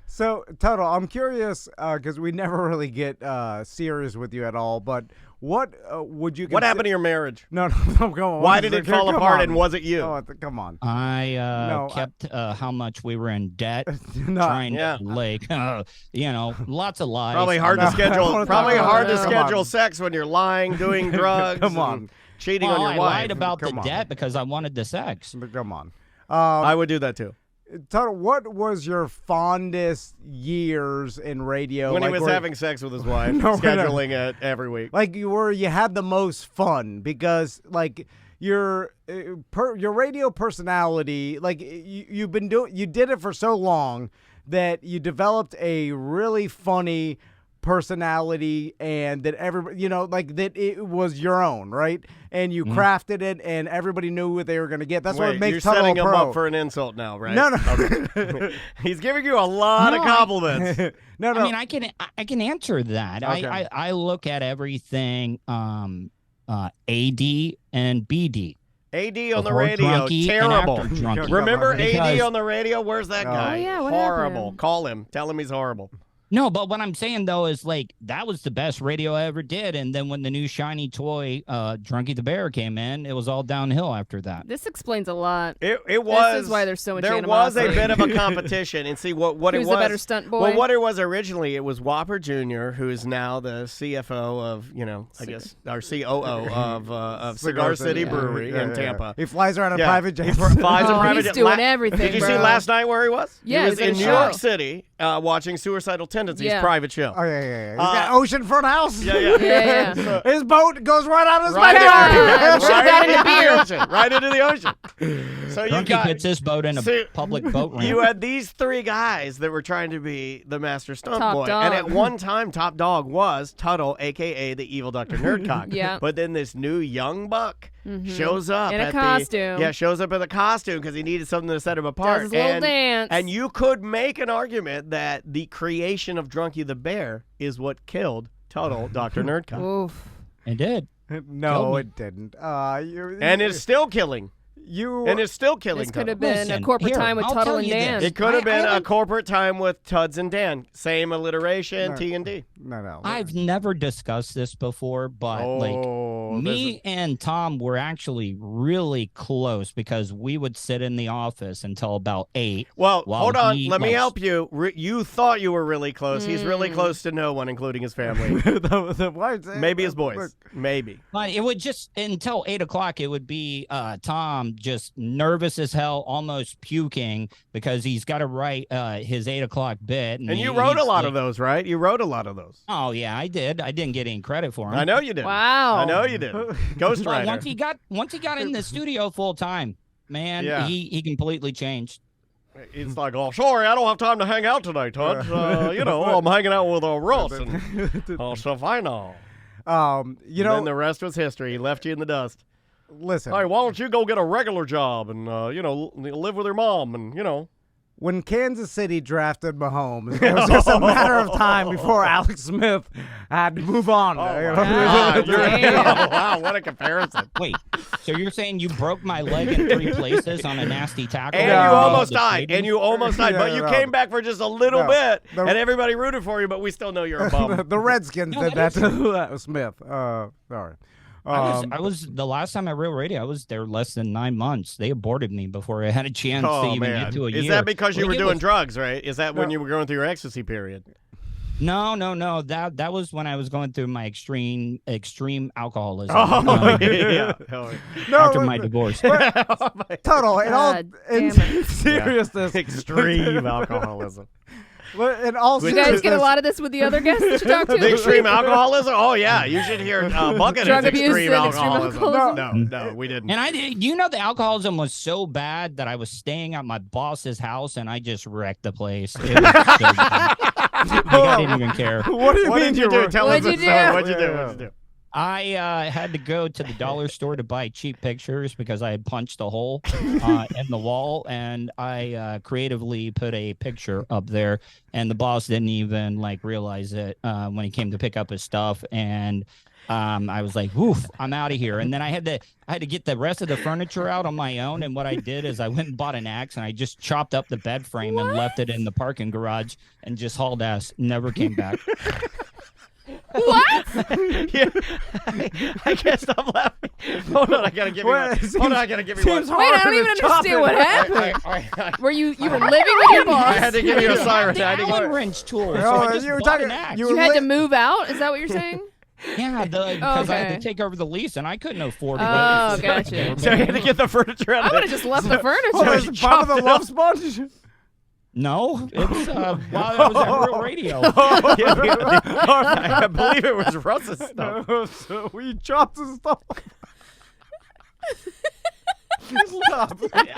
So, Tuttle, I'm curious because we never really get serious with you at all, but what would you... What happened to your marriage? No, come on. Why did it fall apart and was it you? Oh, come on. I kept how much we were in debt, trying to lots of lies. Probably hard to schedule. Probably hard to schedule sex when you're lying, doing drugs. Come on. Cheating on your wife. I lied about the debt because I wanted the sex. But come on. I would do that too. Tuttle, what was your fondest years in radio? When he was having sex with his wife, scheduling it every week. You had the most fun because your radio personality, like you did it for so long that you developed a really funny personality, and that everybody, like that it was your own, right? And you crafted it, and everybody knew what they were going to get. That's what makes Tuttle Tuttle setting a him pro. up for an insult now, right? No. Okay. He's giving you a lot of compliments. No. I mean, I can answer that. Okay. I look at everything AD and BD. AD on the Before radio, drunkie and terrible. after drunkie. Remember AD Because- on the radio? Where's that guy? yeah, what horrible. happened? Call him. Tell him he's horrible. No, but what I'm saying though is like that was the best radio I ever did, and then when the new shiny toy, Drunky the Bear, came in, it was all downhill after that. This explains a lot. It was. This is why there's so much There animosity. was a bit of a competition, and see what it Who's was. the better stunt boy? Well, what it was originally, it was Whopper Jr., who is now the CFO of, I guess, our COO of Cigar City Brewery in Tampa. He flies around a Yeah. private jet. He flies a Oh, private he's jet. doing everything, Did you see bro. last night where he was? Yeah, he was he was in at New a York show. City watching Suicidal Tendencies Yeah. private show. Oh yeah. He's got oceanfront house. Yeah, yeah. Yeah. His boat goes right out his Right, God. backyard. Should've got into into beer. the ocean. Right into the ocean. So you Drunky got gets his boat in a So, public boat ramp. You had these three guys that were trying to be the master stunt Top boy. dog. And at one time, top dog was Tuttle, a.k.a. the evil Dr. Nerdcock. Yeah. But then this new young buck shows up. In a at costume. shows up in the costume because he needed something to set him apart. Does his little and, dance. and you could make an argument that the creation of Drunky the Bear is what killed Tuttle, Dr. Nerdcock. Oof. It did. No, me. it didn't. And it's still killing. And it's still killing This could Tuttle. have been Listen, a corporate here, time with I'll Tuttle tell and you Dan. this. It could have I been a haven't- corporate time with Tuds and Dan. Same alliteration, No. T and D. no. I've never discussed this before, but like me and Tom were actually really close because we would sit in the office until about 8. Well, while hold on. he, Let me like, help you. You thought you were really close. He's really close to no one, including his family. Maybe his boys. Maybe. But it would just until 8 o'clock. It would be Tom just nervous as hell, almost puking because he's got to write his 8 o'clock bit. And you wrote a lot of those, right? You wrote a lot of those. Oh yeah, I did. I didn't get any credit for him. I know you did. Wow. I know you did. But Ghostwriter. once he got in the studio full time, man, Yeah. he completely changed. It's like, oh, sorry, I don't have time to hang out tonight, Todd. I'm hanging out with Russ and Savino. Then the rest was history. He left you in the dust. Listen. Hey, why don't you go get a regular job and, live with your mom and, When Kansas City drafted Mahomes, it was just a matter of time before Alex Smith had to move on. God, wow, what a comparison. Wait, so you're saying you broke my leg in 3 places on a nasty tackle? And No. you almost The died. stadium? And you almost died. But you no. came back for just a little No. bit. The- And everybody rooted for you, but we still know you're a bum. The Redskins No, did that that to Smith. Sorry. I was the last time at Real Radio. I was there less than 9 months. They aborted me before I had a chance to Oh, even man. get to a year. Is that because you Like, were it doing was- drugs, right? Is that when No. you were going through your ecstasy period? No. That was when I was going through my extreme alcoholism. Oh, yeah. No, after my divorce. Total. In all God in damn it. seriousness. Extreme alcoholism. In all You guys get a seriousness- lot of this with the other guests that you talk to? The extreme alcoholism? Oh, yeah. You should hear Bucket Drug is abuse extreme and extreme alcoholism. alcoholism? No, we didn't. And I did. The alcoholism was so bad that I was staying at my boss's house and I just wrecked the place. It was so bad. Like, I didn't even care. What do you What mean did you do? Tell us What'd the you story. do? What'd you do? Yeah. What'd you do? I had to go to the dollar store to buy cheap pictures because I had punched a hole in the wall, and I creatively put a picture up there, and the boss didn't even realize it when he came to pick up his stuff, and I was like, "Woof, I'm out of here." And then I had to get the rest of the furniture out on my own, and what I did is I went and bought an axe, and I just chopped up the bed frame and left it in the parking garage, and just hauled ass. Never came back. What? Yeah. I can't stop laughing. Hold on, I gotta give you one. Hold on, I gotta give you one. Seems Wait, I hard don't to even chop understand it. what happened. I Were you were living with your boss? had to give you a siren. The I had to give Allen wrench tool. So Oh, I just you were bought talking- an axe. you You were had to li- move out? Is that what you're saying? Yeah, because I had Okay. to take over the lease, and I couldn't afford to. Oh, wait. gotcha. So you had to get the furniture out I of would there. have just left the Oh, furniture. it's part of the love sponge? No, it's while I was at Real Radio. Oh, yeah, I believe it was Russ's stuff. So we chopped his stuff. Stop. Look at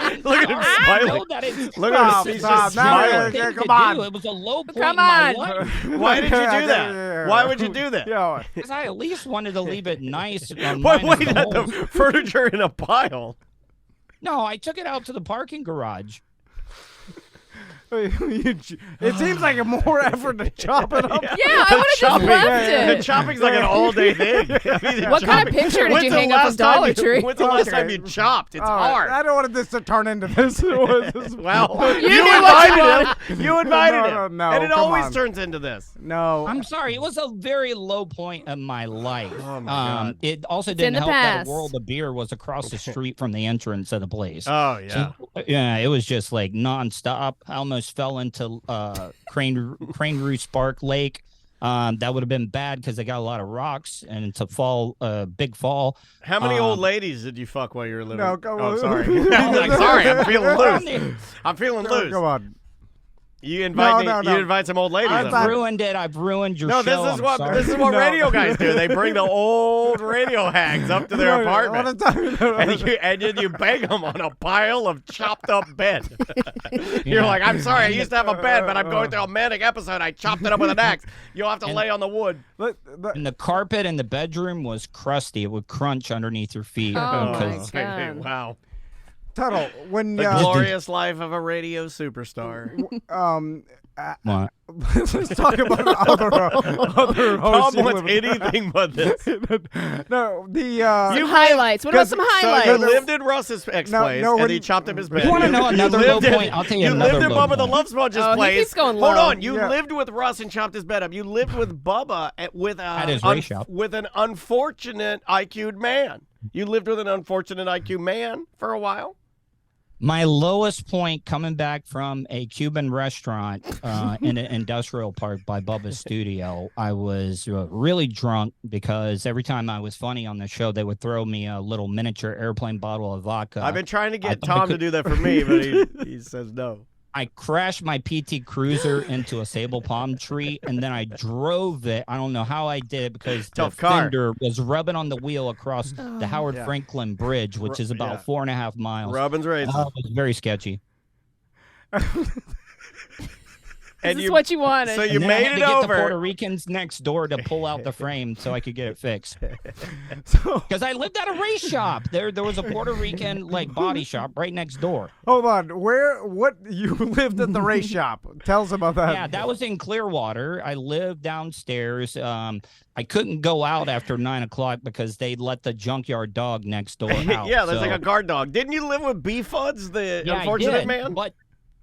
him I smiling. know that it's Look at Stop, him. He's stop. just Now smiling. thing come to on. do. It was a low point Come in my on. life. Why did you do that? Why would you do that? Yo, Because I at least wanted to leave it nice. Wait, minus wait, the at the holes. furniture in a pile. No, I took it out to the parking garage. it seems like a more effort to chop it up. Yeah, I would have just chopping- left The it. chopping's like an all-day thing. I mean, What kind of picture did when's you the hang up last from Dollar time Tree? When's the last Okay. time you chopped? It's All right, hard. I don't want this to turn into this. Well, You knew what you invited him. You invited No, him. no, And it come always on. turns into this. No. I'm sorry, it was a very low point of my life. Oh, my God. It also in didn't the help that past. a World of Beer was across the street from the entrance of the place. Oh, yeah. So, yeah, it was just like nonstop. I almost fell into Crane Roost Spark Lake. That would have been bad because they got a lot of rocks and it's a big fall. How many old ladies did you fuck while you were living? No, go Oh, on. sorry. I'm like, sorry. I'm feeling loose. I'm feeling Go loose. on. You invite No, me, no. you invite some old ladies. I over. thought- Ruined it. I've ruined your No, show. this is what I'm sorry. No. radio guys do. They bring the old radio hags up to their apartment, and then you bang them on a pile of chopped up bed. You're Yeah. like, I'm sorry, I used to have a bed, but I'm going through a manic episode. I chopped it up with an axe. You'll have to lay on the wood. And the carpet in the bedroom was crusty. It would crunch underneath your feet. Oh, my because- God. Wow. Tuttle, when The glorious life of a radio superstar. What? let's talk about other Tom hosts. wants anything but this. No, the Some highlights. What about some So highlights? you lived in Russ's ex place, no, and when- he chopped up his bed. You wanna know another low lived in- point? I'll tell you You another lived in low Bubba the point. Love Sponge's Oh, he place. keeps going Hold low. on, you Yeah. lived with Russ and chopped his bed up. You lived with Bubba At his race shop. with an unfortunate IQ'd man. You lived with an unfortunate IQ man for a while. My lowest point coming back from a Cuban restaurant in an industrial park by Bubba's Studio, I was really drunk because every time I was funny on the show, they would throw me a little miniature airplane bottle of vodka. I've been trying to get thought I Tom to could- do that for me, but he says no. I crashed my PT Cruiser into a sable palm tree, and then I drove it. I don't know how I did it because Tough the car. fender was rubbing on the wheel across the Howard Yeah. Franklin Bridge, which is about Yeah. 4.5 miles. Robin's raisins. It was very sketchy. And This is what you wanted. So you And then I made had it to get the over. Puerto Ricans next door to pull out the frame so I could get it fixed. so, Because I lived at a race shop. There was a Puerto Rican like body shop right next door. hold on. What you lived at the race shop? Tell us about that. Yeah, that was in Clearwater. I lived downstairs. I couldn't go out after 9 o'clock because they let the junkyard dog next door out. Yeah, there's so- like a guard dog. Didn't you live with B-Fuds, the Yeah, I unfortunate did, man? But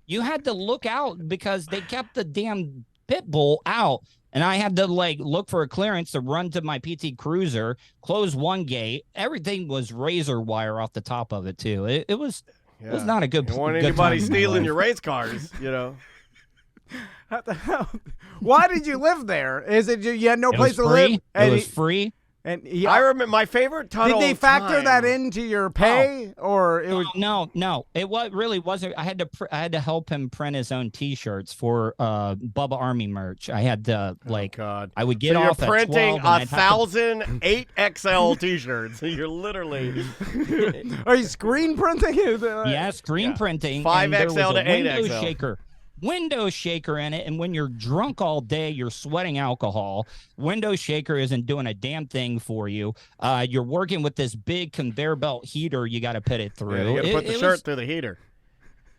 you had to look out because they kept the damn pit bull out. And I had to like look for a clearance to run to my PT Cruiser, close one gate. Everything was razor wire off the top of it too. It was not a good. You don't want good anybody time in my stealing life. your race cars, you know. What the hell? Why did you live there? Is it you had no It place was to free. live? It And was free. And he, I remember my favorite Tuttle did they factor time- that into your pay, or it was? No. It really wasn't. I had to help him print his own T-shirts for Bubba Army merch. I had to like. God. I would get So off you're at 12 printing and I'd have to- 1,000 8XL T-shirts. You're literally Are you screen printing? Yeah, screen printing. 5XL and there was to a window 8XL. window shaker in it, and when you're drunk all day, you're sweating alcohol. Window shaker isn't doing a damn thing for you. You're working with this big conveyor belt heater. You got to put it through. Yeah, you got to put the It shirt was- through the heater.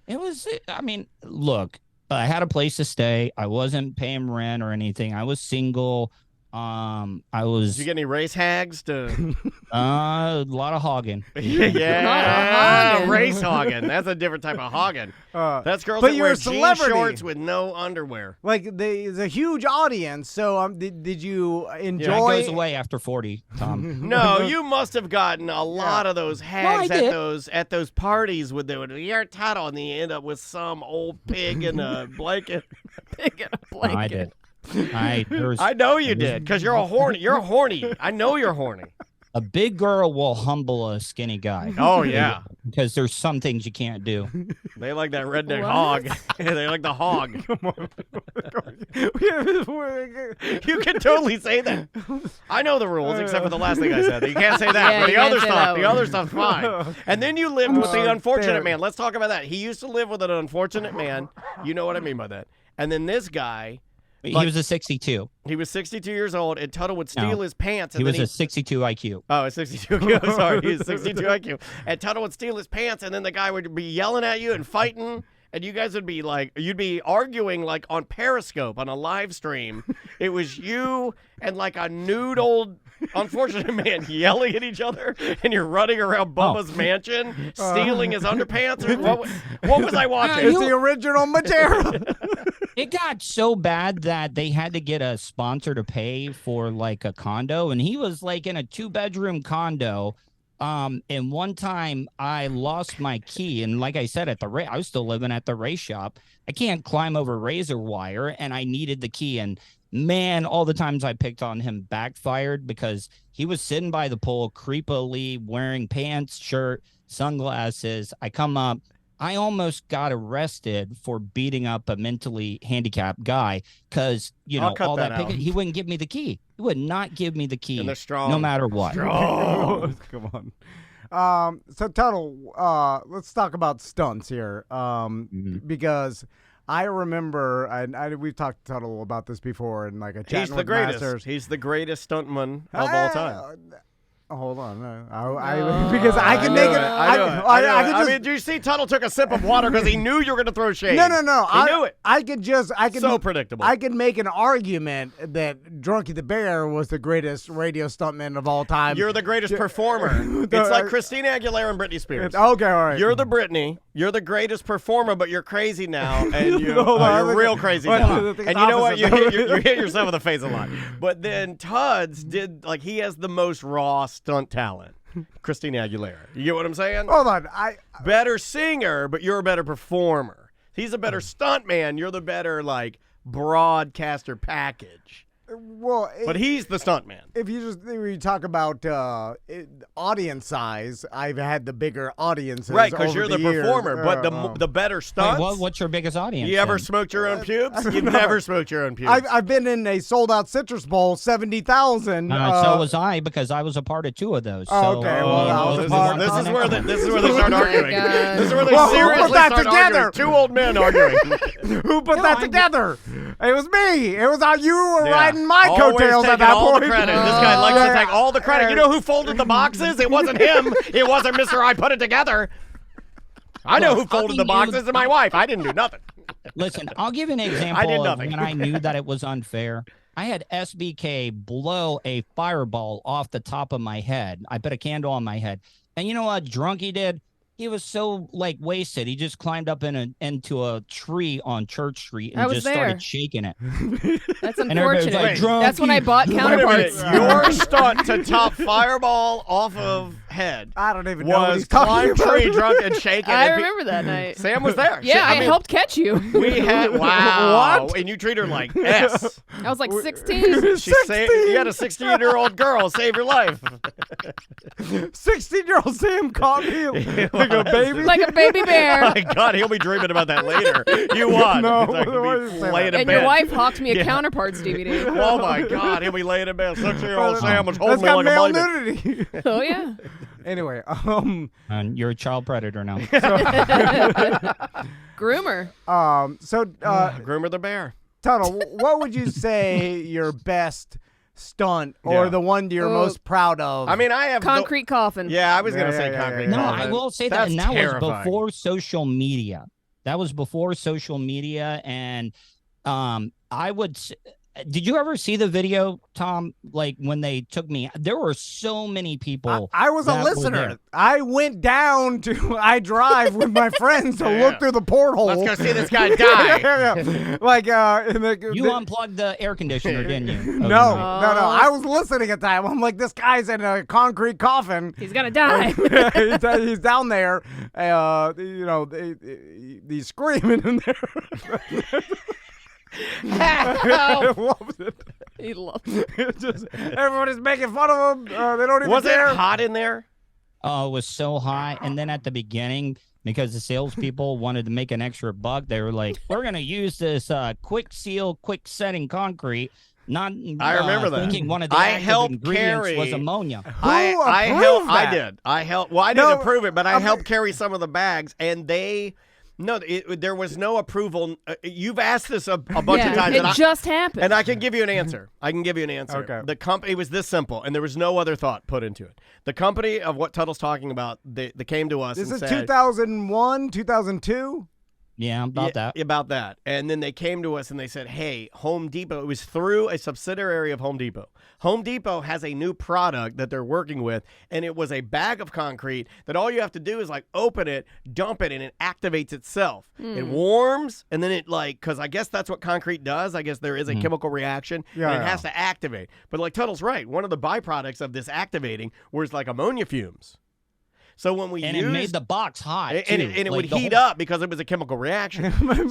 It was. I mean, look, I had a place to stay. I wasn't paying rent or anything. I was single. I was Did you get any race hags to? a lot of hogging. yeah, hogging. race hogging. That's a different type of hogging. That's girls but that you're wear a jean celebrity. shorts with no underwear. Like there's a huge audience. So did you That enjoy? goes away after 40, Tom. No, you must have gotten a lot of those hags I did. at those parties with your Tuttle, and you end up with some old pig in a blanket. Pig in a No, blanket. I did. There was- I know you did, because you're horny. I know you're horny. A big girl will humble a skinny guy. Oh, yeah. Because there's some things you can't do. They like that redneck hog. They like the hog. Come on. You can totally say that. I know the rules, except for the last thing I said. You can't say that. But the other stuff's fine. And then you lived with the unfortunate man. Let's talk about that. He used to live with an unfortunate man. You know what I mean by that. And then this guy. He was a 62. He was 62 years old, and Tuttle would steal his pants. And he was a 62 IQ. Oh, a 62 IQ. Sorry, he was 62 IQ. And Tuttle would steal his pants, and then the guy would be yelling at you and fighting. And you guys would be like, you'd be arguing like on Periscope on a live stream. It was you and like a nude old unfortunate man yelling at each other, and you're running around Bubba's mansion, stealing his underpants. Or what was I watching? It's the original material. It got so bad that they had to get a sponsor to pay for like a condo, and he was like in a 2-bedroom condo. And one time I lost my key, and like I said, I was still living at the race shop. I can't climb over razor wire, and I needed the key. And man, all the times I picked on him backfired because he was sitting by the pool, creepily wearing pants, shirt, sunglasses. I come up. I almost got arrested for beating up a mentally handicapped guy because, all that picking. He wouldn't give me the key. He would not give me the key. And they're strong. No matter what. Come on. So, Tuttle, let's talk about stunts here because I remember, and we've talked to Tuttle about this before in like a chat. He's the greatest. Masters. He's the greatest stuntman of all time. Hold on, because I can make it. I mean, do you see Tuttle took a sip of water because he knew you were going to throw shade? No. He knew it. I could so predictable. I could make an argument that Drunky the Bear was the greatest radio stuntman of all time. You're the greatest performer. It's like Christina Aguilera and Britney Spears. Okay, all right. You're the Britney. You're the greatest performer, but you're crazy now, and you're real crazy now. And you know what? You hit yourself in the face a lot. But then Tuds did, like, he has the most raw stunt talent. Christina Aguilera. You get what I'm saying? Hold on. Better singer, but you're a better performer. He's a better stunt man. You're the better, like, broadcaster package. Well, but he's the stunt man. If you talk about audience size, I've had the bigger audiences. Right, because you're the years. performer, but the better stunts. Wait, what's your biggest audience? You ever smoked your own pubes? You've never smoked your own pubes. I've been in a sold-out Citrus Bowl, 70,000. So was I, because I was a part of 2 of those. Okay, this is where they start arguing. This is where they seriously put that start together? arguing. 2 old men arguing. Who put that together? It was me. It was you were riding my coattails at that all point. The credit. This guy likes to take all the credit. You know who folded the boxes? It wasn't him. It wasn't Mr. I put it together. I know who folded the boxes. It's my wife. I didn't do nothing. Listen, I'll give you an example of when I knew that it was unfair. I had SBK blow a fireball off the top of my head. I put a candle on my head. And you know what Drunky did? He was so wasted. He just climbed up into a tree on Church Street and just started shaking it. That's unfortunate. Like, that's when I bought Counterparts. Your stunt to top fireball off of head. I don't even know what he's climb tree drunk and shaking. I remember that night. Sam was there. Yeah, I helped catch you. We had What? And you treat her like S. I was like 16. You had a 16-year-old girl save your life. 16-year-old Sam caught me like a baby. Like a baby bear. Oh my God, he'll be dreaming about that later. You won. No, and your wife hawked me a Counterparts DVD. Oh my God, he'll be laying in bed. 16-year-old Sam was holding That's me got like a male baby. nudity. Oh yeah. Anyway, and you're a child predator now. Groomer. Groomer the bear. Tuttle, what would you say your best stunt or the one you're most proud of? I mean, I have concrete coffin. Yeah, I was gonna say concrete coffin. No, I will say that, and that was before social media. That was before social media, and I would. Did you ever see the video, Tom? Like when they took me, there were so many people. I was a listener. I went down to iDrive with my friends to look through the porthole. Let's go see this guy die. Like, you unplugged the air conditioner, didn't you? No. I was listening at that. I'm like, this guy's in a concrete coffin. He's gonna die. He's down there. He's screaming in there. What was it? He loves Just, everybody's making fun of him. They don't even Was care. it hot in there? Oh, it was so hot. And then at the beginning, because the salespeople wanted to make an extra buck, they were like, we're going to use this quick seal, quick setting concrete. Not I remember that. thinking one of the I active helped ingredients carry- was ammonia. I approved that? did. I helped. Well, I didn't No, approve it, but I I'm- helped carry some of the bags, and they. No, there was no approval. You've asked this a bunch of times, it just happened. and I can give you an answer. Okay. The company, it was this simple, and there was no other thought put into it. The company of what Tuttle's talking about, they came to us This and is said, 2001, 2002. Yeah, about that. About that. And then they came to us and they said, hey, Home Depot, it was through a subsidiary of Home Depot. Home Depot has a new product that they're working with, and it was a bag of concrete that all you have to do is like open it, dump it, and it activates itself. It warms, and then it because I guess that's what concrete does. I guess there is a chemical reaction, and it has to activate. But like Tuttle's right, one of the byproducts of this activating was like ammonia fumes. So when we And used, it made the box hot, and too. it Like, would the heat whole- up because it was a chemical reaction.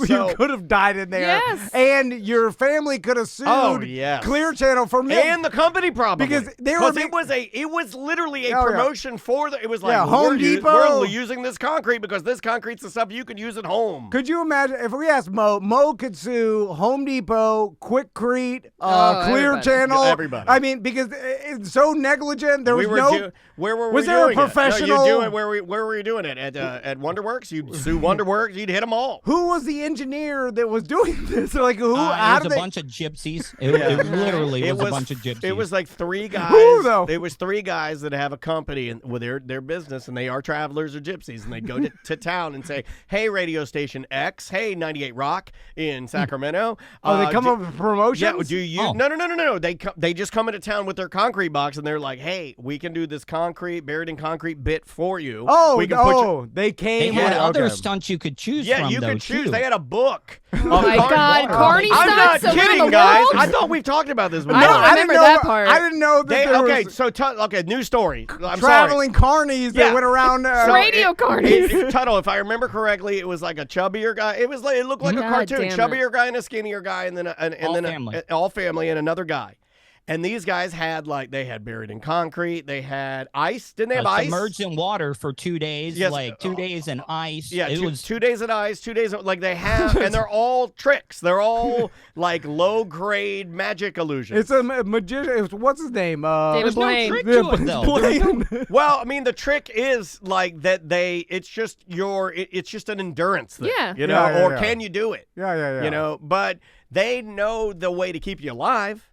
You could have died in there. Yes. And your family could have sued yes. Clear Channel for And the company probably Because they were it was literally a Oh, yeah. promotion for the. It was like Yeah, Home Depot. we're using this concrete because this concrete's the stuff you could use at home. Could you imagine if we asked Mo could sue Home Depot, Quickcrete, Clear everybody. Channel, Everybody. I mean, because it's so negligent. There was where were was we there a doing it? professional? No, you do it where were you doing it at WonderWorks? You'd sue WonderWorks. You'd hit them all. Who was the engineer that was doing this? Like who? It how was did a they? bunch of gypsies. It literally was a bunch of gypsies. It was like three guys. Who, though? It was three guys that have a company and with their business, and they are travelers or gypsies, and they go to town and say, "Hey, radio station X, hey, 98 Rock in Sacramento." They come up with promotions. Yeah, do you? Oh. No. They just come into town with their concrete box, and they're like, "Hey, we can do this concrete buried in concrete bit for you." We can put you- they They came. had other okay. stunts you could choose Yeah, from, you though, could choose. too. They had a book. Oh my God, Carney I'm not stunts around kidding, the guys. world? I thought we've talked about this before. I don't remember know, that part. I didn't know that there was New story. I'm traveling carnies that Yeah. went around. Radio carnies. Tuttle, if I remember correctly, it was like a chubbier guy. It looked like a God cartoon. damn it. Chubbier guy and a skinnier guy, and then family. all family and another guy. And these guys had they had buried in concrete. They had ice. Didn't they have ice? Submerged in water for 2 days, Yes. 2 days in ice. Yeah, it two, was 2 days of ice, 2 days they have, and they're all tricks. They're all like low grade magic illusions. It's a magician. What's his name? David there's no Blaine. trick to it, though. Blaine. Well, I mean, the trick is like that it's just it's just an endurance thing. Yeah. You know, Yeah, yeah, or yeah. can you do it? Yeah. You know, but they know the way to keep you alive.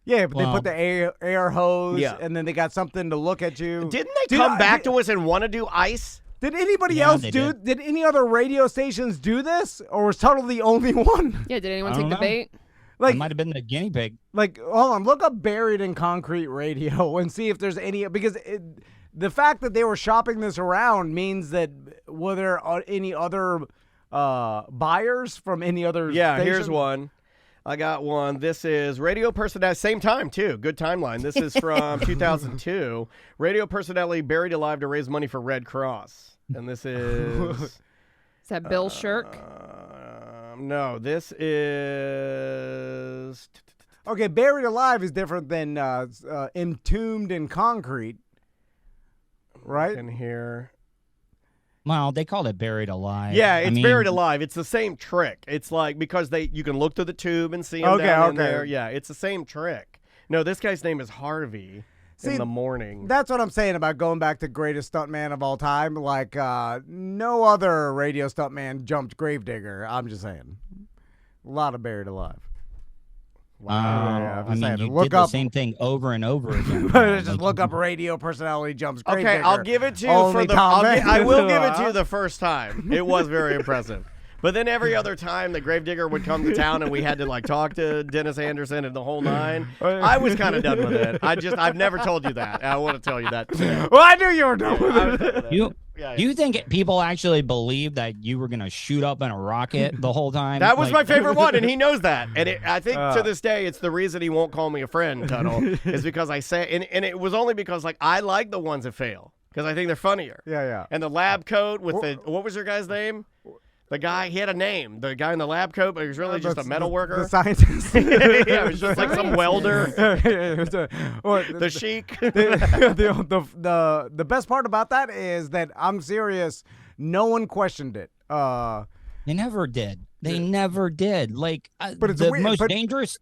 Yeah, but they Well- put the air hose, Yeah. and then they got something to look at you. Didn't they come back to us and want to do ice? Did anybody Yeah, else they do? Did any other radio stations do this, or was Tuttle the only one? Yeah, did anyone I take don't the know. bait? I Like, might have been the guinea pig. hold on, look up "buried in concrete" radio and see if there's any, because the fact that they were shopping this around means that were there any other buyers from any other? Yeah, here's station? one. I got one. This is radio personality. Same time, too. Good timeline. This is from 2002. Radio personality buried alive to raise money for Red Cross. And this is... Is that Bill Shirk? No, this is... Okay, buried alive is different than entombed in concrete, right? In here. Well, they called it buried alive. Yeah, I it's mean, buried alive. It's the same trick. It's like because you can look through the tube and see him Okay, down in okay. there. Yeah, it's the same trick. No, this guy's name is Harvey. See, in the morning. That's what I'm saying about going back to greatest stuntman of all time. Like, no other radio stuntman jumped Gravedigger. I'm just saying. A lot of buried alive. Wow. Yeah, I'm I just mean, saying, you look did the up- same thing over and over again. Just look up radio personality jumps Gravedigger. Okay, I'll give it to you Only for the. Tom I will give it Hanks. to you the first time. It was very impressive. But then every other time the Gravedigger would come to town and we had to like talk to Dennis Anderson and the whole nine, I was kind of done with it. I've never told you that. I want to tell you that. Well, I knew you were done with it. You think people actually believe that you were going to shoot up in a rocket the whole time? That was Like- my favorite one, and he knows that. And I think to this day, it's the reason he won't call me a friend, Tuttle, is because I say, and it was only because like I like the ones that fail because I think they're funnier. Yeah. And the lab coat with the what was your guy's name? The guy, he had a name. The guy in the lab coat, but he was really just a metal worker. The scientist. Yeah, it was just like some welder. The Sheik. The best part about that is that I'm serious. No one questioned it. They never did. They never did. Like, but it's the weird, most but- dangerous.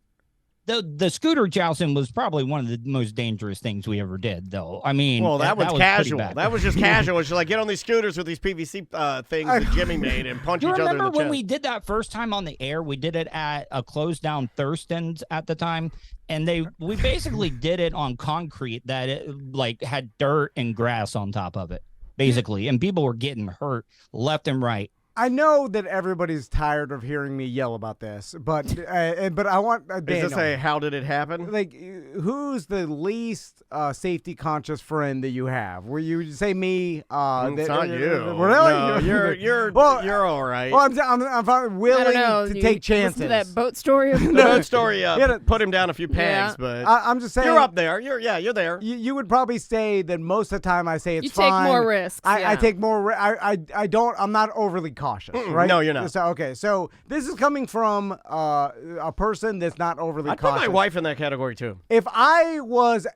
The scooter jousting was probably one of the most dangerous things we ever did, though. I mean, Well, that was pretty casual. bad. That was just casual. It's like, get on these scooters with these PVC things that Jimmy made and punch Do you each other in remember the when chest. we did that first time on the air? We did it at a closed down Thurston's at the time, and we basically did it on concrete that it had dirt and grass on top of it, basically, and people were getting hurt left and right. I know that everybody's tired of hearing me yell about this, but I want Daniel. Is this a how did it happen? Like, who's the least safety conscious friend that you have? Where you say me? It's not you. Really? No, you're Well, you're all right. Well, I'm I willing don't know. to You take listen chances. to that boat story. The boat story Yeah, put him down a few pegs, but I'm just saying you're up there. You're there. You would probably say that most of the time I say it's You fine. take more risks. I take more. I don't. I'm not overly cautious, right? No, you're not. So this is coming from a person that's not overly I'd put cautious. my wife in that category too. If I was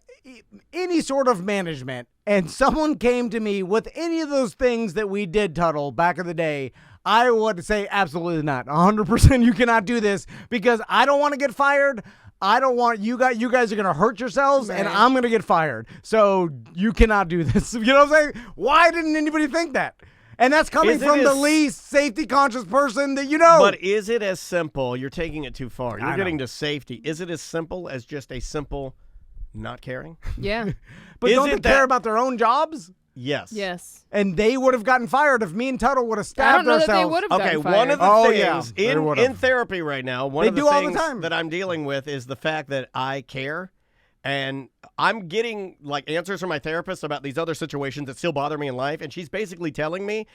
any sort of management and someone came to me with any of those things that we did, Tuttle, back in the day, I would say absolutely not. 100% you cannot do this because I don't want to get fired. I don't want you guys are going to hurt yourselves and I'm going to get fired. So you cannot do this. You know what I'm saying? Why didn't anybody think that? And that's coming from the least safety conscious person that you know. But is it as simple? You're taking it too far. You're I getting know. to safety. Is it as simple as just a simple not caring? Yeah. But Is don't it they care that- about their own jobs? Yes. Yes. And they would have gotten fired if me and Tuttle would have I stabbed don't know ourselves. that they would have Okay, gotten fired. one of the Oh, yeah, things they in would've. therapy right now, one They of the do all the things time. that I'm dealing with is the fact that I care. And I'm getting answers from my therapist about these other situations that still bother me in life. And she's basically telling me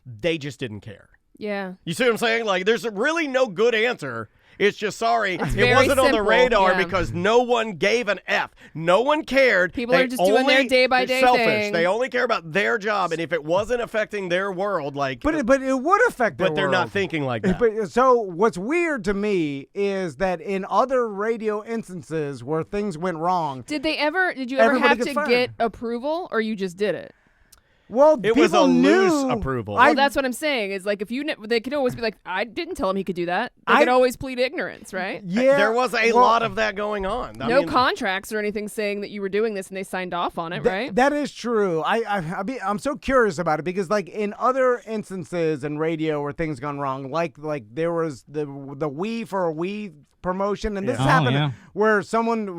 they just didn't care. Yeah. You see what I'm saying? Like, there's really no good answer. It's just, sorry, it very wasn't on the simple, radar yeah. because no one gave an F. No one cared. People They are just doing their only- day-by-day they're selfish. thing. They only care about their job. And if it wasn't affecting their world, But it would affect their but they're world. not thinking like that. But, so what's weird to me is that in other radio instances where things went wrong, Did you ever Everybody have gets to fired. get approval, or you just did it? well, It was a people loose knew- approval. Well, that's what I'm saying. Is like if they could always be like, I didn't tell him he could do that. They could always plead ignorance, right? Yeah, There was a lot of that going on. I No mean, contracts or anything saying that you were doing this, and they signed off on it, right? That is true. I'm so curious about it because like in other instances in radio where things gone wrong, like there was the Wii for a Wii promotion, and this Yeah. happened Oh, yeah. where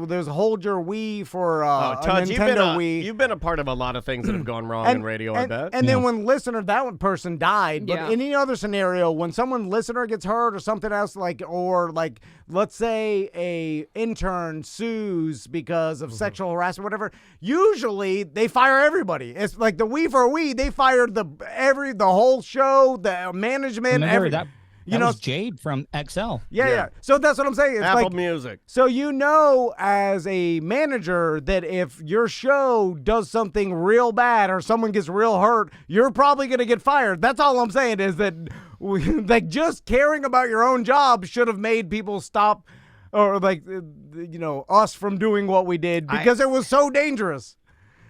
there's hold your Wii for a Tudge, Nintendo Wii. you've been a part of a lot of things that have gone wrong in radio, I bet. And then when that one person died, but Yeah. in any other scenario, when someone listener gets hurt or something else, let's say a intern sues because of sexual harassment, whatever, usually they fire everybody. It's like the We for We, they fired the whole show, the management, Remember that you know, was Jade from XL. yeah. So that's what I'm saying. It's Apple like, Music. so you know, as a manager, that if your show does something real bad or someone gets real hurt, you're probably going to get fired. That's all I'm saying is that just caring about your own job should have made people stop or us from doing what we did because it was so dangerous.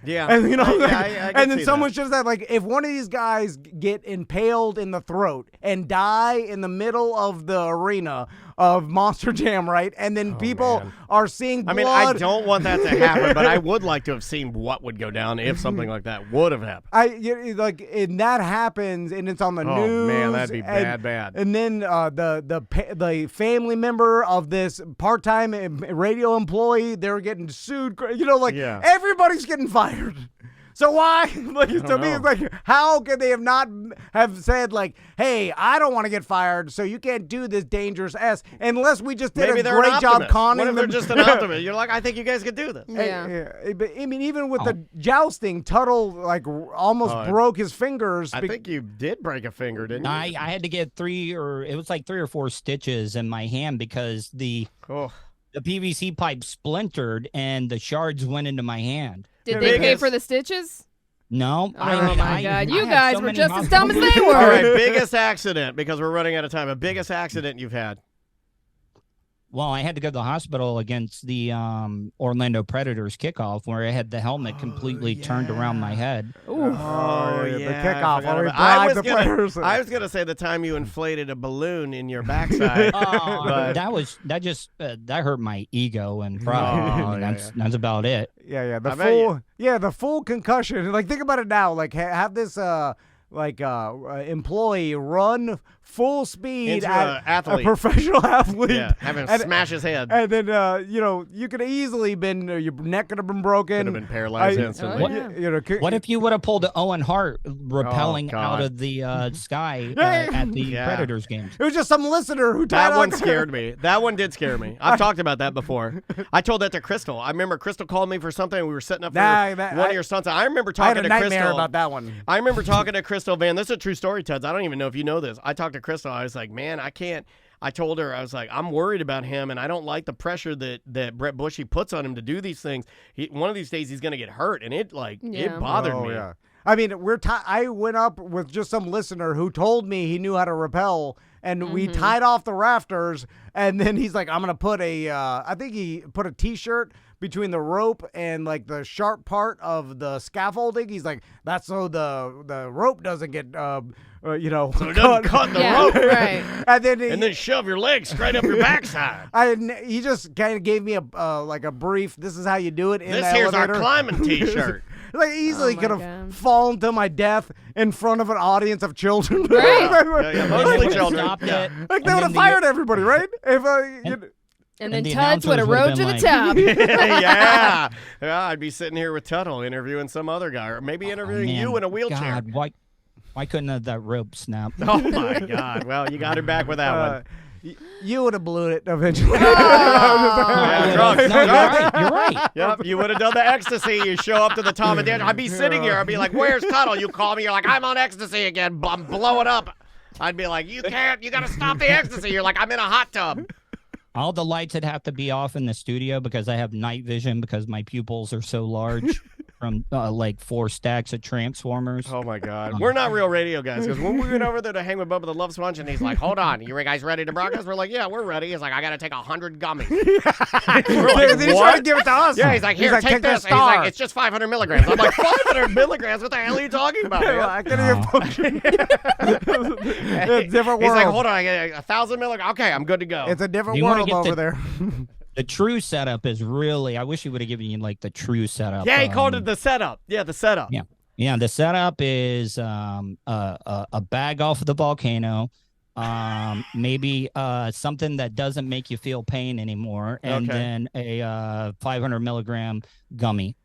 Yeah. And I can and then see someone that. should have said, like, if one of these guys get impaled in the throat and die in the middle of the arena of Monster Jam, right? And then people man. are seeing blood. I mean, I don't want that to happen, but I would like to have seen what would go down if something like that would have happened. And that happens, and it's on the Oh, news. man, that'd be and, bad. And then the family member of this part-time radio employee, they're getting sued. Yeah. Everybody's getting fired. So why? To me, know. it's like, how could they have said like, "Hey, I don't want to get fired, so you can't do this dangerous S," unless we just did Maybe a they're great an job optimist. conning What if they're them. just an optimist? You're like, I think you guys could do this. Yeah. But I mean, even with the jousting, Tuttle almost broke his fingers. I think you did break a finger, didn't you? I had to get 3 or 4 stitches in my hand because the Oh. PVC pipe splintered and the shards went into my hand. Did The they pay biggest- for the stitches? No. Oh my God! You I had guys so were many just as dumb as hospitals. they were. All right, biggest accident, because we're running out of time. A biggest accident you've had. Well, I had to go to the hospital against the Orlando Predators kickoff, where I had the helmet completely turned around my head. Oh, yeah, the I kickoff. forgot Where we about- I bribe was the gonna- players. I was gonna say the time you inflated a balloon in your backside. Oh, that hurt my ego and pride. Oh, yeah, That's about it. Yeah, I bet the full concussion. Like, think about it now. Like, have this employee run full speed Into at a athlete. professional athlete. Yeah, have him and, smash his head. and then you could have easily been your neck could have been broken. Could have been paralyzed instantly. Oh, yeah. What if you would have pulled Owen Hart rappelling out God. of the sky Yeah. at the Yeah. Predators games? It was just some listener who tied That one on- scared me. That one did scare me. I've talked about that before. I told that to Crystal. I remember Crystal called me for something. We were setting up for one of your stunts. I remember I had talking a to nightmare Crystal about that one. I remember talking to Crystal, Van. This is a true story, Tuds. I don't even know if you know this. I talked to Crystal. I was like, man, I can't. I told her, I was like, I'm worried about him, and I don't like the pressure that Brett Bushy puts on him to do these things. One of these days, he's going to get hurt, and it bothered me. Yeah. I mean, I went up with just some listener who told me he knew how to rappel, and we tied off the rafters, and then he's like, I'm going to put I think he put a T-shirt between the rope and like the sharp part of the scaffolding. He's like, that's so the rope doesn't get, So it doesn't cut the rope. Right. And then And then shove your legs straight up your backside. he just kind of gave me a brief. This is how you do it. In This the here's our elevator. climbing T-shirt. Like, easily Oh my could have God. fallen to my death in front of an audience of children. Right. Yeah, And mostly they children. stopped Yeah. it, Like, they and would then have fired everybody, right? If And then the Tuds would have announcers rode would've to been the top. yeah. I'd be sitting here with Tuttle interviewing some other guy, or maybe interviewing man, you in a wheelchair. God, why couldn't have that rope snap? Oh my God! Well, you got her back with that one. you would have blew it eventually. Yeah, drugs. No, you're right. You're right. Yep, you would have done the ecstasy. You show up to the Tom and Dan. I'd be sitting here. I'd be like, "Where's Tuttle?" You call me. You're like, "I'm on ecstasy again. I'm blowing up." I'd be like, "You can't. You got to stop the ecstasy." You're like, "I'm in a hot tub." All the lights would have to be off in the studio because I have night vision because my pupils are so large from like 4 stacks of Transformers. Oh my God, we're not real radio guys. Because when we went over there to hang with Bubba the Love Sponge, and he's like, "Hold on, you guys ready to broadcast?" We're like, "Yeah, we're ready." He's like, "I got to take 100 gummies." We're like, He's "What?" trying to give it to us. Yeah, he's like, "Here, take this." And he's Star. like, "It's just 500 milligrams." I'm like, 500 milligrams? What the hell are you talking about, man? I can't even function. It's a different He's world. like, "Hold on, I get 1,000 milligrams. Okay, I'm good to go." It's a different You wanna world get over the- there. The true setup is really. I wish he would have given you like the true setup. Yeah, he called it the setup. Yeah, the setup. Yeah. Yeah, the setup is a bag off of the volcano, maybe something that doesn't make you feel pain anymore, and Okay. then a 500 milligram gummy.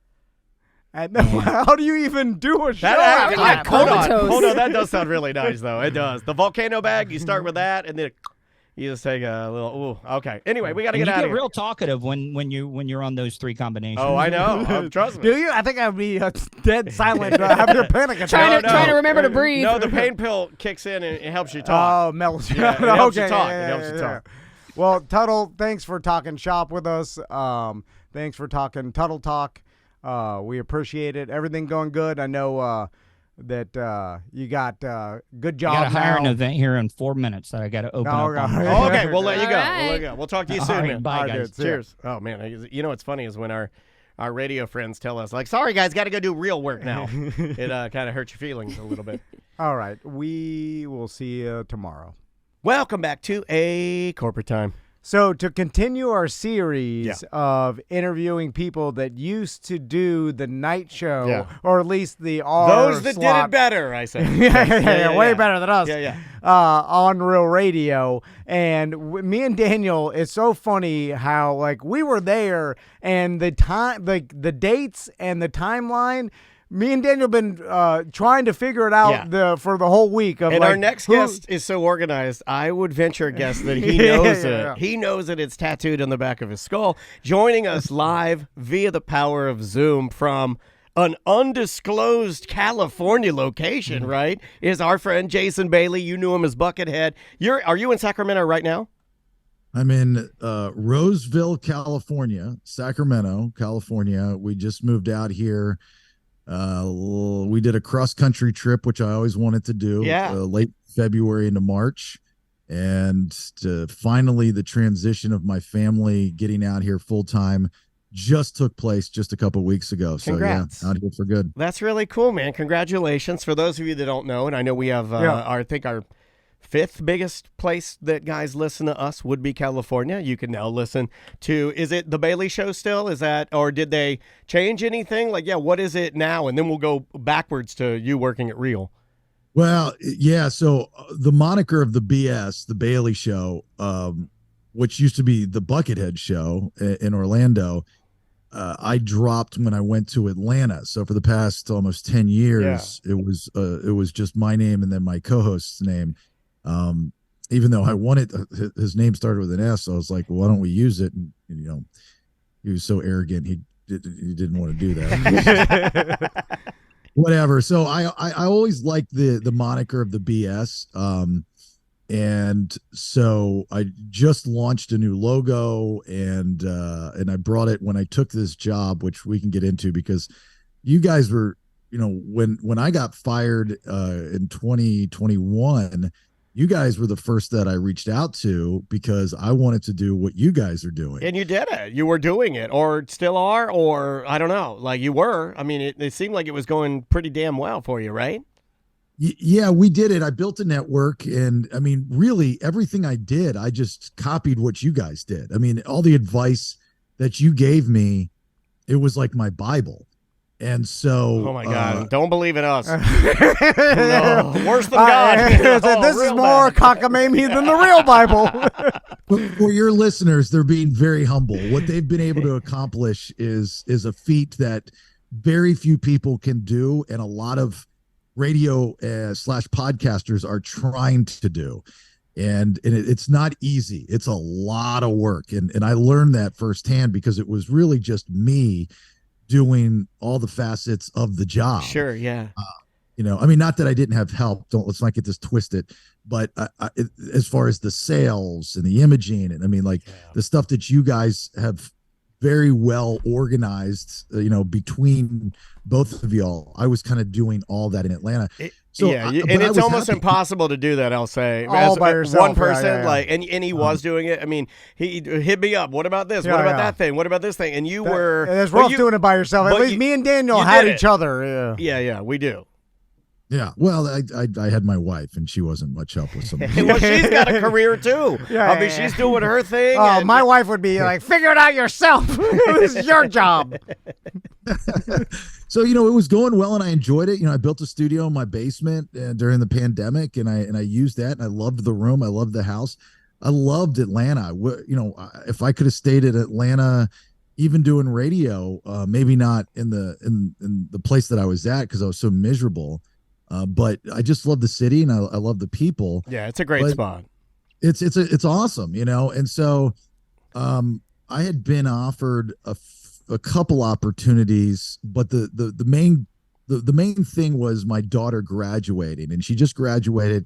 And then, how do you even do a show? That, How are you not comatose? hold on. That does sound really nice, though. It does. The volcano bag. You start with that, and then you just take a little. Ooh, okay. Anyway, we got to And get you out of get here. real talkative when you're on those 3 combinations. Oh, I know. Trust me. Do you? I think I'd be dead silent, having a panic attack. Trying to remember to breathe. No, the pain pill kicks in and it helps you talk. Oh, mellows you. Yeah, it helps you Okay, talk. yeah, It helps you yeah, talk. yeah. Well, Tuttle, thanks for talking shop with us. Thanks for talking Tuttle Talk. We appreciate it. Everything going good. I know that you got good I job got to hire an now. event here in 4 minutes that I got to open Oh, up. on. God. Oh, okay, we'll let you go. All We'll let right. you go. We'll talk to you All soon, right, man. bye, All right, guys. dude. See ya. Cheers. Oh man, you know what's funny is when our radio friends tell us like, "Sorry guys, got to go do real work now." It kind of hurts your feelings a little bit. All right. We will see you tomorrow. Welcome back to A Corporate Time. So to continue our series Yeah. of interviewing people that used to do the night show, Yeah. or at least the R Those that slot. did it better, I say. yeah, way better than us. Yeah, yeah. On Real Radio, and me and Daniel, it's so funny how like we were there, and the time, like the dates and the timeline. Me and Daniel been trying to figure it out for the whole week. Of And like, our next who- guest is so organized, I would venture a guess that he Yeah, knows yeah. it. He knows that it's tattooed on the back of his skull. Joining us live via the power of Zoom from an undisclosed California location, right, is our friend Jason Bailey. You knew him as Buckethead. Are you in Sacramento right now? I'm in Roseville, California, Sacramento, California. We just moved out here We did a cross country trip, which I always wanted to do. Yeah. Late February into March, and finally the transition of my family getting out here full time just took place just a couple weeks ago. Congrats. So yeah, out here for good. That's really cool, man. Congratulations. For those of you that don't know, and I know we have I think our fifth biggest place that guys listen to us would be California. You can now listen to, is it The Bailey Show still? Is that, or did they change anything? Like, yeah, what is it now? And then we'll go backwards to you working at Real. Well, yeah. So the moniker of the BS, The Bailey Show, which used to be the Buckethead Show in Orlando, I dropped when I went to Atlanta. So for the past almost 10 years, it was just my name and then my co-host's name. Even though I wanted, his name started with an S, so I was like, well, why don't we use it? And he was so arrogant, he didn't want to do that. Whatever. So I always liked the moniker of the BS. And so I just launched a new logo, and I brought it when I took this job, which we can get into, because you guys were, when I got fired in 2021, you guys were the first that I reached out to because I wanted to do what you guys are doing. And you did it. You were doing it, or still are, or I don't know. Like, you were. I mean, it seemed like it was going pretty damn well for you, right? Yeah, we did it. I built a network, and I mean, really everything I did, I just copied what you guys did. I mean, all the advice that you gave me, it was like my Bible. And so, oh my God, don't believe in us. No, worse than God. This is more cockamamie than the real Bible. For your listeners, they're being very humble. What they've been able to accomplish is a feat that very few people can do, and a lot of radio / podcasters are trying to do. And it's not easy. It's a lot of work. And I learned that firsthand because it was really just me doing all the facets of the job. Sure, yeah. I mean, not that I didn't have help. Let's not get this twisted. But as far as the sales and the imaging, and I mean, like the stuff that you guys have very well organized, between both of y'all, I was kind of doing all that in Atlanta. And it's almost impossible to do that, I'll say. All by yourself. One person, and he was doing it. I mean, he hit me up. What about this? What about that thing? What about this thing? And you were... It's rough doing it by yourself. At least me and Daniel had each other. Yeah, we do. Yeah, well, I had my wife, and she wasn't much help with some. Well, she's got a career too. She's doing her thing. Oh, my wife would be like, "Figure it out yourself. This is your job." So it was going well, and I enjoyed it. I built a studio in my basement during the pandemic, and I used that, and I loved the room. I loved the house. I loved Atlanta. If I could have stayed at Atlanta, even doing radio, maybe not in the place that I was at because I was so miserable. But I just love the city, and I love the people. Yeah, it's a great spot. It's awesome, and so I had been offered a couple opportunities, but the main thing was my daughter graduating, and she just graduated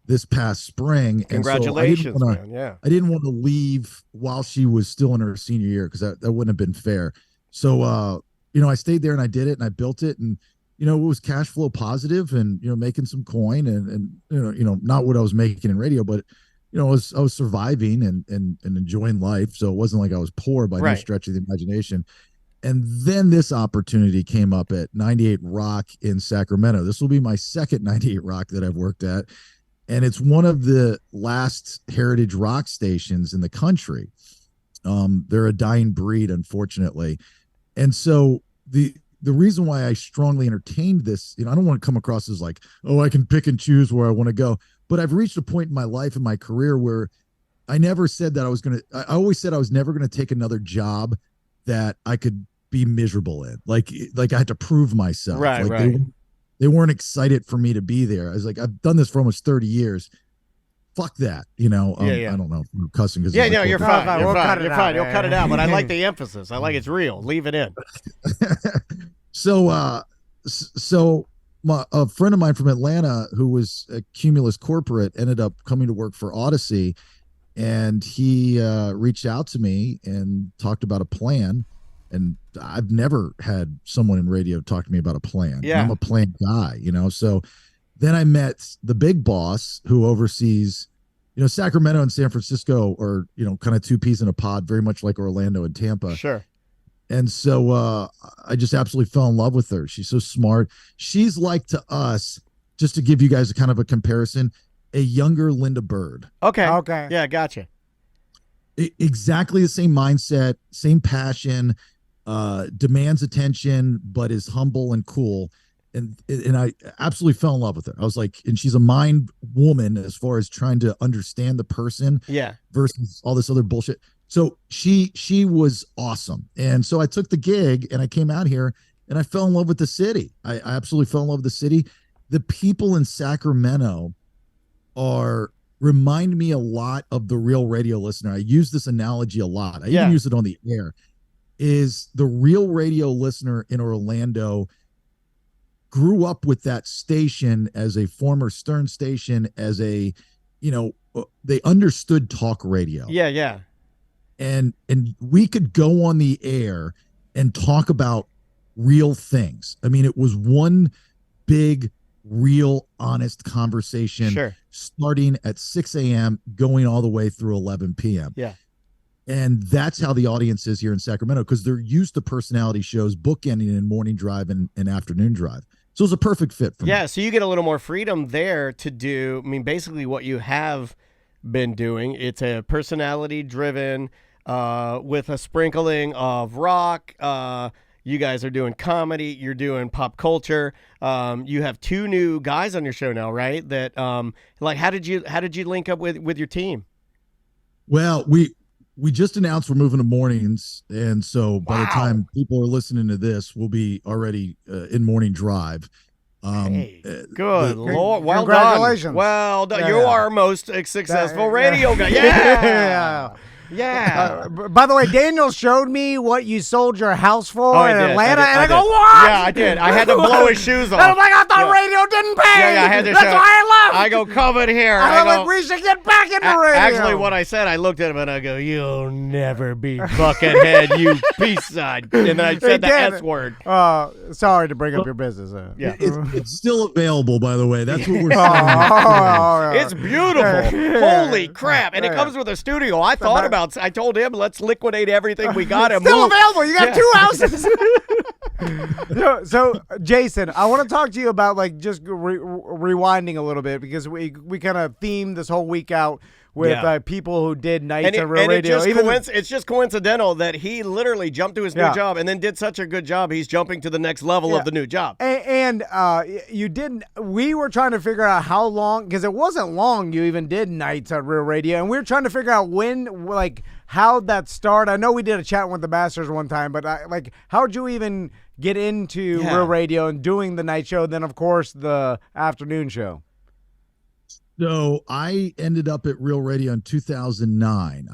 this past spring. Congratulations, man. Yeah, I didn't want to leave while she was still in her senior year because that wouldn't have been fair. So I stayed there, and I did it, and I built it, and it was cash flow positive, and making some coin, and not what I was making in radio, but I was surviving and enjoying life. So it wasn't like I was poor by any stretch of the imagination. And then this opportunity came up at 98 Rock in Sacramento. This will be my second 98 Rock that I've worked at, and it's one of the last heritage rock stations in the country. They're a dying breed, unfortunately, and so the reason why I strongly entertained this, I don't want to come across as like, oh, I can pick and choose where I want to go. But I've reached a point in my life and my career where I never said that I always said I was never going to take another job that I could be miserable in. Like I had to prove myself. Right. They weren't excited for me to be there. I was like, I've done this for almost 30 years. Fuck that, I don't know if I'm cussing because you're fine. You're fine. You'll cut it out, but I like the emphasis. I like it's real. Leave it in. So a friend of mine from Atlanta who was a Cumulus corporate ended up coming to work for Odyssey, and he reached out to me and talked about a plan. and I've never had someone in radio talk to me about a plan. Yeah. I'm a plan guy, so then I met the big boss who oversees, Sacramento and San Francisco are, kind of two peas in a pod, very much like Orlando and Tampa. Sure. And so I just absolutely fell in love with her. She's so smart. She's like, to us, just to give you guys a kind of a comparison, a younger Linda Bird. Okay. Okay. Yeah, gotcha. Exactly the same mindset, same passion, demands attention, but is humble and cool. And I absolutely fell in love with her. I was like, and she's a mind woman as far as trying to understand the person versus all this other bullshit. So she was awesome. And so I took the gig and I came out here and I fell in love with the city. I absolutely fell in love with the city. The people in Sacramento remind me a lot of the Real Radio listener. I use this analogy a lot. I even use it on the air. Is the Real Radio listener in Orlando grew up with that station as a former Stern station, as a, they understood talk radio. Yeah. And we could go on the air and talk about real things. I mean, it was one big, real, honest conversation starting at 6 a.m., going all the way through 11 p.m. Yeah. And that's how the audience is here in Sacramento, because they're used to personality shows bookending in morning drive and afternoon drive. So it's a perfect fit for me. Yeah, so you get a little more freedom there to do, basically what you have been doing. It's a personality-driven with a sprinkling of rock. You guys are doing comedy. You're doing pop culture. You have two new guys on your show now, right? That how did you link up with your team? Well, we just announced we're moving to mornings, and so by the time people are listening to this, we'll be already in morning drive. Good Lord. Well congratulations. done. Well done. Yeah. You are our most successful radio guy. Yeah. Yeah. By the way, Daniel showed me what you sold your house for in Atlanta, and I go, did. what? Yeah, I did. I had to blow his shoes off. I was like, I thought radio didn't pay. Yeah, I had to That's show. why I left. I go, come in here. I was like, we should get back into radio. Actually, what I said, I looked at him and I go, you'll never be Buckethead, you peace sign. And then I said the S word. Sorry to bring up your business. Yeah. It's still available, by the way. That's what we're saying. It's beautiful. Holy crap. And it comes with a studio. I told him, let's liquidate everything we got. Still available. You got two houses. So, Jason, I want to talk to you about just rewinding a little bit, because we kind of themed this whole week out with people who did nights on Real Radio. It's just coincidental that he literally jumped to his new job and then did such a good job. He's jumping to the next level of the new job. And you didn't. We were trying to figure out how long, because it wasn't long you even did nights on Real Radio, and we were trying to figure out when, how'd that start. I know we did a chat with the Masters one time, but how'd you even get into Real Radio and doing the night show, then of course the afternoon show? So I ended up at Real Radio in 2009.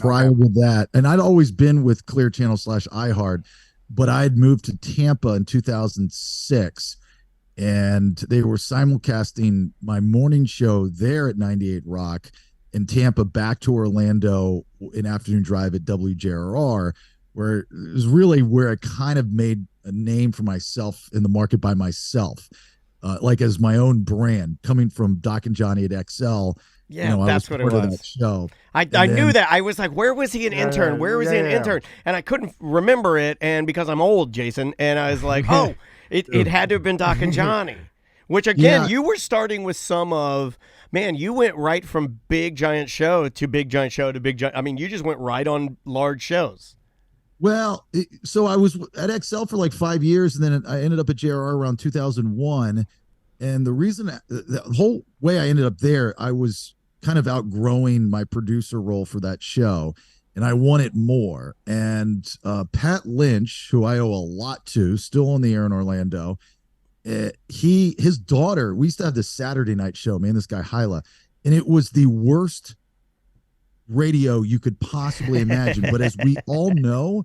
Prior to that, and I'd always been with Clear Channel / iHeart, but I had moved to Tampa in 2006, and they were simulcasting my morning show there at 98 Rock in Tampa back to Orlando in afternoon drive at WJRR, where it was really where I kind of made a name for myself in the market by myself. As my own brand, coming from Doc and Johnny at XL. Yeah, I was that's what it part was. of that show. I knew that. I was like, where was he an intern? Where was he an intern? And I couldn't remember it. And because I'm old, Jason, and I was like, it had to have been Doc and Johnny. Which, again, you were starting with you went right from big giant show to big giant show to big giant. You just went right on large shows. Well, so I was at XL for 5 years, and then I ended up at JRR around 2001. And the reason, the whole way I ended up there, I was kind of outgrowing my producer role for that show, and I wanted more. And Pat Lynch, who I owe a lot to, still on the air in Orlando, his daughter, we used to have this Saturday night show, this guy Hyla, and it was the worst radio you could possibly imagine. But as we all know,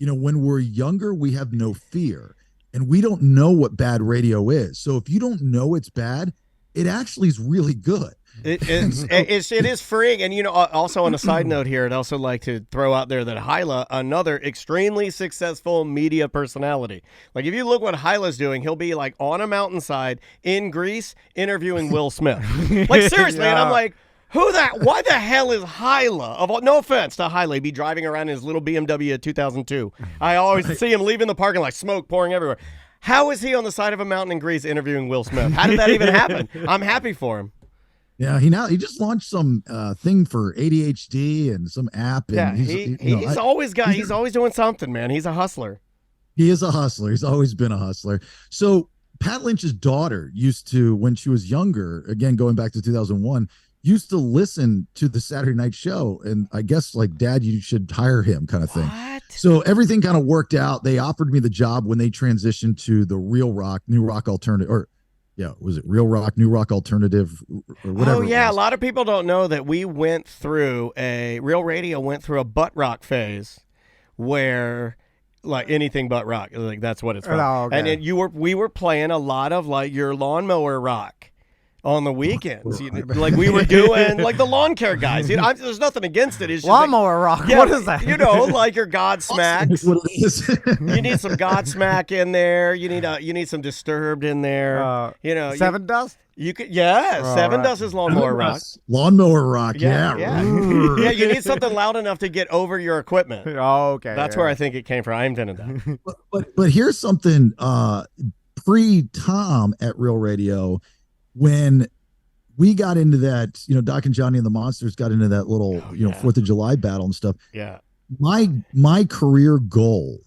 when we're younger, we have no fear, and we don't know what bad radio is. So if you don't know it's bad, it actually is really good. It is freeing. And, also on a side note here, I'd also like to throw out there that Hyla, another extremely successful media personality. Like, if you look what Hyla's doing, he'll be like on a mountainside in Greece interviewing Will Smith. Like, seriously. And I'm like, why the hell is Hyla? No offense to Hyla, he'd be driving around in his little BMW 2002. I always see him leaving the parking lot, smoke pouring everywhere. How is he on the side of a mountain in Greece interviewing Will Smith? How did that even happen? I'm happy for him. Yeah, he just launched some thing for ADHD and some app. And he's always doing something, man. He's a hustler. He is a hustler. He's always been a hustler. So Pat Lynch's daughter used to, when she was younger, again going back to 2001, used to listen to the Saturday night show, and I guess like, Dad, you should hire him, kind of thing. What? So everything kind of worked out. They offered me the job when they transitioned to the Real Rock, New Rock Alternative, or was it Real Rock, New Rock Alternative, or whatever? Oh yeah, a lot of people don't know that we went through Real Radio went through a butt rock phase, where like anything but rock, like that's what it's from. Oh, okay. And then we were playing a lot of like your lawnmower rock on the weekends. Like we were doing like the lawn care guys. There's nothing against it. It's just lawnmower rock. Yeah, what is that? Like your Godsmacks. What it is. You need some Godsmack in there. You need some Disturbed in there. Seven Dust. You could, Seven Dust is lawnmower rock. Lawnmower rock, yeah. Yeah, you need something loud enough to get over your equipment. Oh, okay. That's where I think it came from. I invented that. But here's something pre-Tom at Real Radio, when we got into that, Doc and Johnny and the Monsters got into that little, 4th of July battle and stuff. Yeah. My career goal,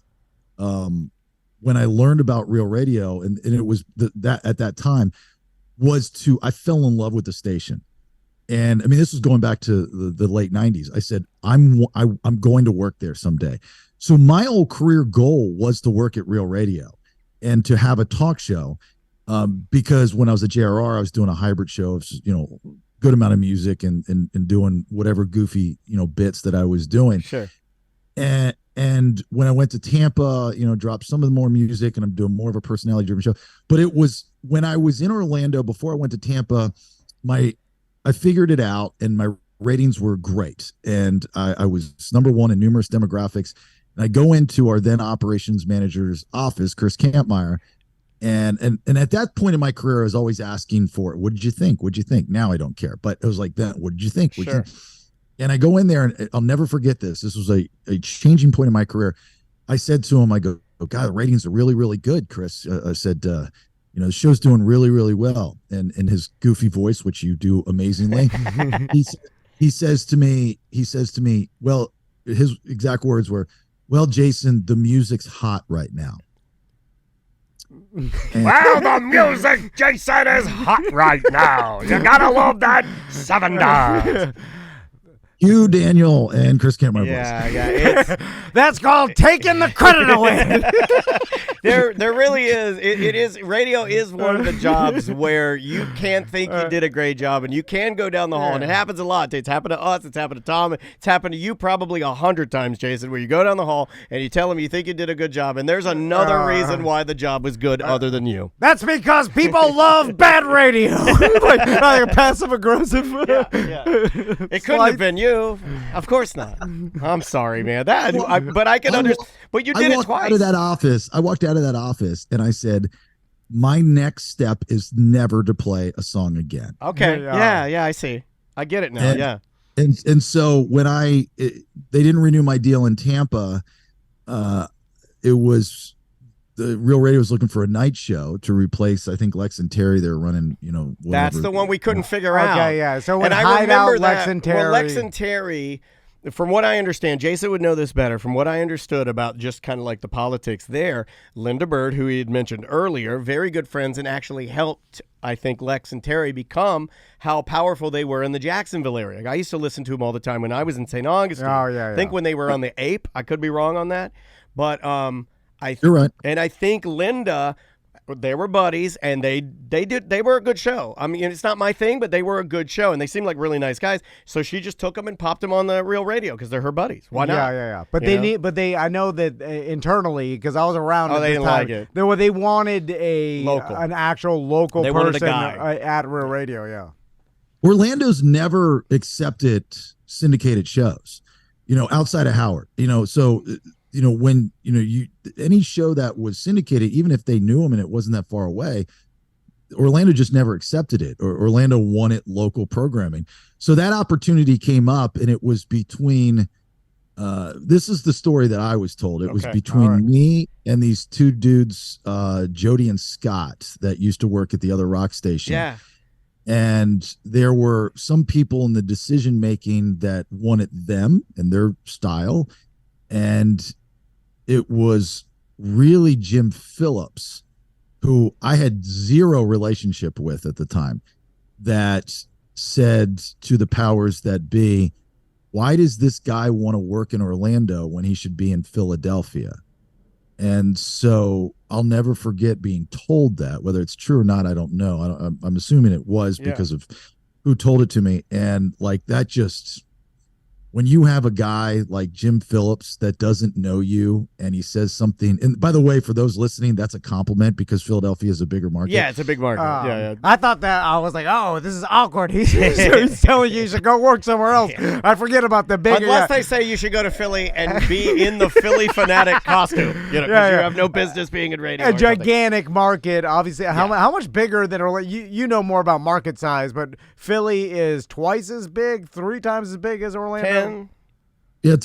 when I learned about Real Radio, and it was that at that time, was I fell in love with the station. And I mean, this was going back to the late 90s. I said, I'm going to work there someday. So my whole career goal was to work at Real Radio and to have a talk show. Because when I was at JRR, I was doing a hybrid show of, good amount of music and doing whatever goofy, bits that I was doing. Sure. And when I went to Tampa, dropped some of the more music, and I'm doing more of a personality driven show. But it was when I was in Orlando before I went to Tampa, I figured it out, and my ratings were great. And I was number one in numerous demographics. And I go into our then operations manager's office, Chris Kampmeyer. And at that point in my career, I was always asking for, what did you think? What'd you think? Now I don't care. But it was like that. What did you think? Sure. And I go in there, and I'll never forget this. This was a changing point in my career. I said to him, I go, oh, God, the ratings are really, really good, Chris. I said, the show's doing really, really well. And in his goofy voice, which you do amazingly, he says to me, well, his exact words were, well, Jason, the music's hot right now. Well, the music, Jason, is hot right now. You gotta love that 7 Dust. You, Daniel, and Chris Cameron. Yeah. That's called taking the credit away. There really is. It is. Radio is one of the jobs where you can't think you did a great job, and you can go down the hall, and it happens a lot. It's happened to us. It's happened to Tom. It's happened to you probably 100 times, Jason, where you go down the hall and you tell them you think you did a good job, and there's another reason why the job was good other than you. That's because people love bad radio. like a passive aggressive. Yeah. It couldn't have been you. Of course not. I'm sorry, man. But I can understand. But you did it twice. I walked out of that office and I said, my next step is never to play a song again. Okay. Yeah, I see. I get it now. And so when they didn't renew my deal in Tampa, it was the Real Radio was looking for a night show to replace, I think, Lex and Terry. They were running, whatever. That's the one we couldn't figure out. Okay, yeah. So when I remember Lex and Terry. Well, Lex and Terry, from what I understand, Jason would know this better. From what I understood about just kind of like the politics there, Linda Bird, who he had mentioned earlier, very good friends, and actually helped, I think, Lex and Terry become how powerful they were in the Jacksonville area. Like, I used to listen to them all the time when I was in St. Augustine. Oh, yeah. I think when they were on the Ape. I could be wrong on that. But you're right. And I think Linda They were buddies, and they were a good show. I mean, it's not my thing, but they were a good show, and they seemed like really nice guys. So she just took them and popped them on the Real Radio because they're her buddies. Why not? Yeah. I know that internally, because I was around. Oh, they didn't like it. They wanted an actual local they person wanted a guy. At Real Radio. Yeah. Orlando's never accepted syndicated shows, outside of Howard. So when any show that was syndicated, even if they knew him and it wasn't that far away, Orlando just never accepted it, or Orlando wanted local programming. So that opportunity came up, and it was between this is the story that I was told. It was between me and these two dudes, Jody and Scott, that used to work at the other rock station. Yeah. And there were some people in the decision making that wanted them and their style. And it was really Jim Phillips, who I had zero relationship with at the time, that said to the powers that be, why does this guy want to work in Orlando when he should be in Philadelphia? And so I'll never forget being told that. Whether it's true or not, I don't know. I'm assuming it was because of who told it to me. And like that, just when you have a guy like Jim Phillips that doesn't know you and he says something, and by the way, for those listening, that's a compliment because Philadelphia is a bigger market. Yeah, it's a big market. Yeah. I thought that, I was like, oh, this is awkward. He's telling you should go work somewhere else. Yeah. I forget about the big. Unless they say you should go to Philly and be in the Philly Fanatic costume, because you have no business being in radio. A gigantic market, obviously. How much bigger than Orlando? You know more about market size, but Philly is twice as big, 3 times as big as Orlando. 10. Yeah,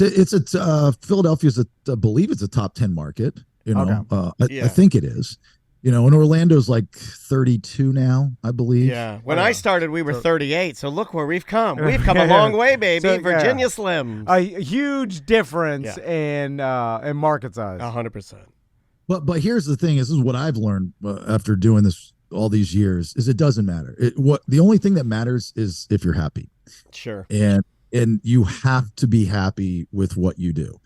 Philadelphia's I believe it's a top 10 market. I think it is. And Orlando's like 32 now, I believe. Yeah. When I started, we were 38. So look where we've come. We've come a long way, baby. So, Virginia Slims. A huge difference in market size. 100%. But here's the thing: this is what I've learned after doing this all these years: is it doesn't matter. The only thing that matters is if you're happy. Sure. And you have to be happy with what you do.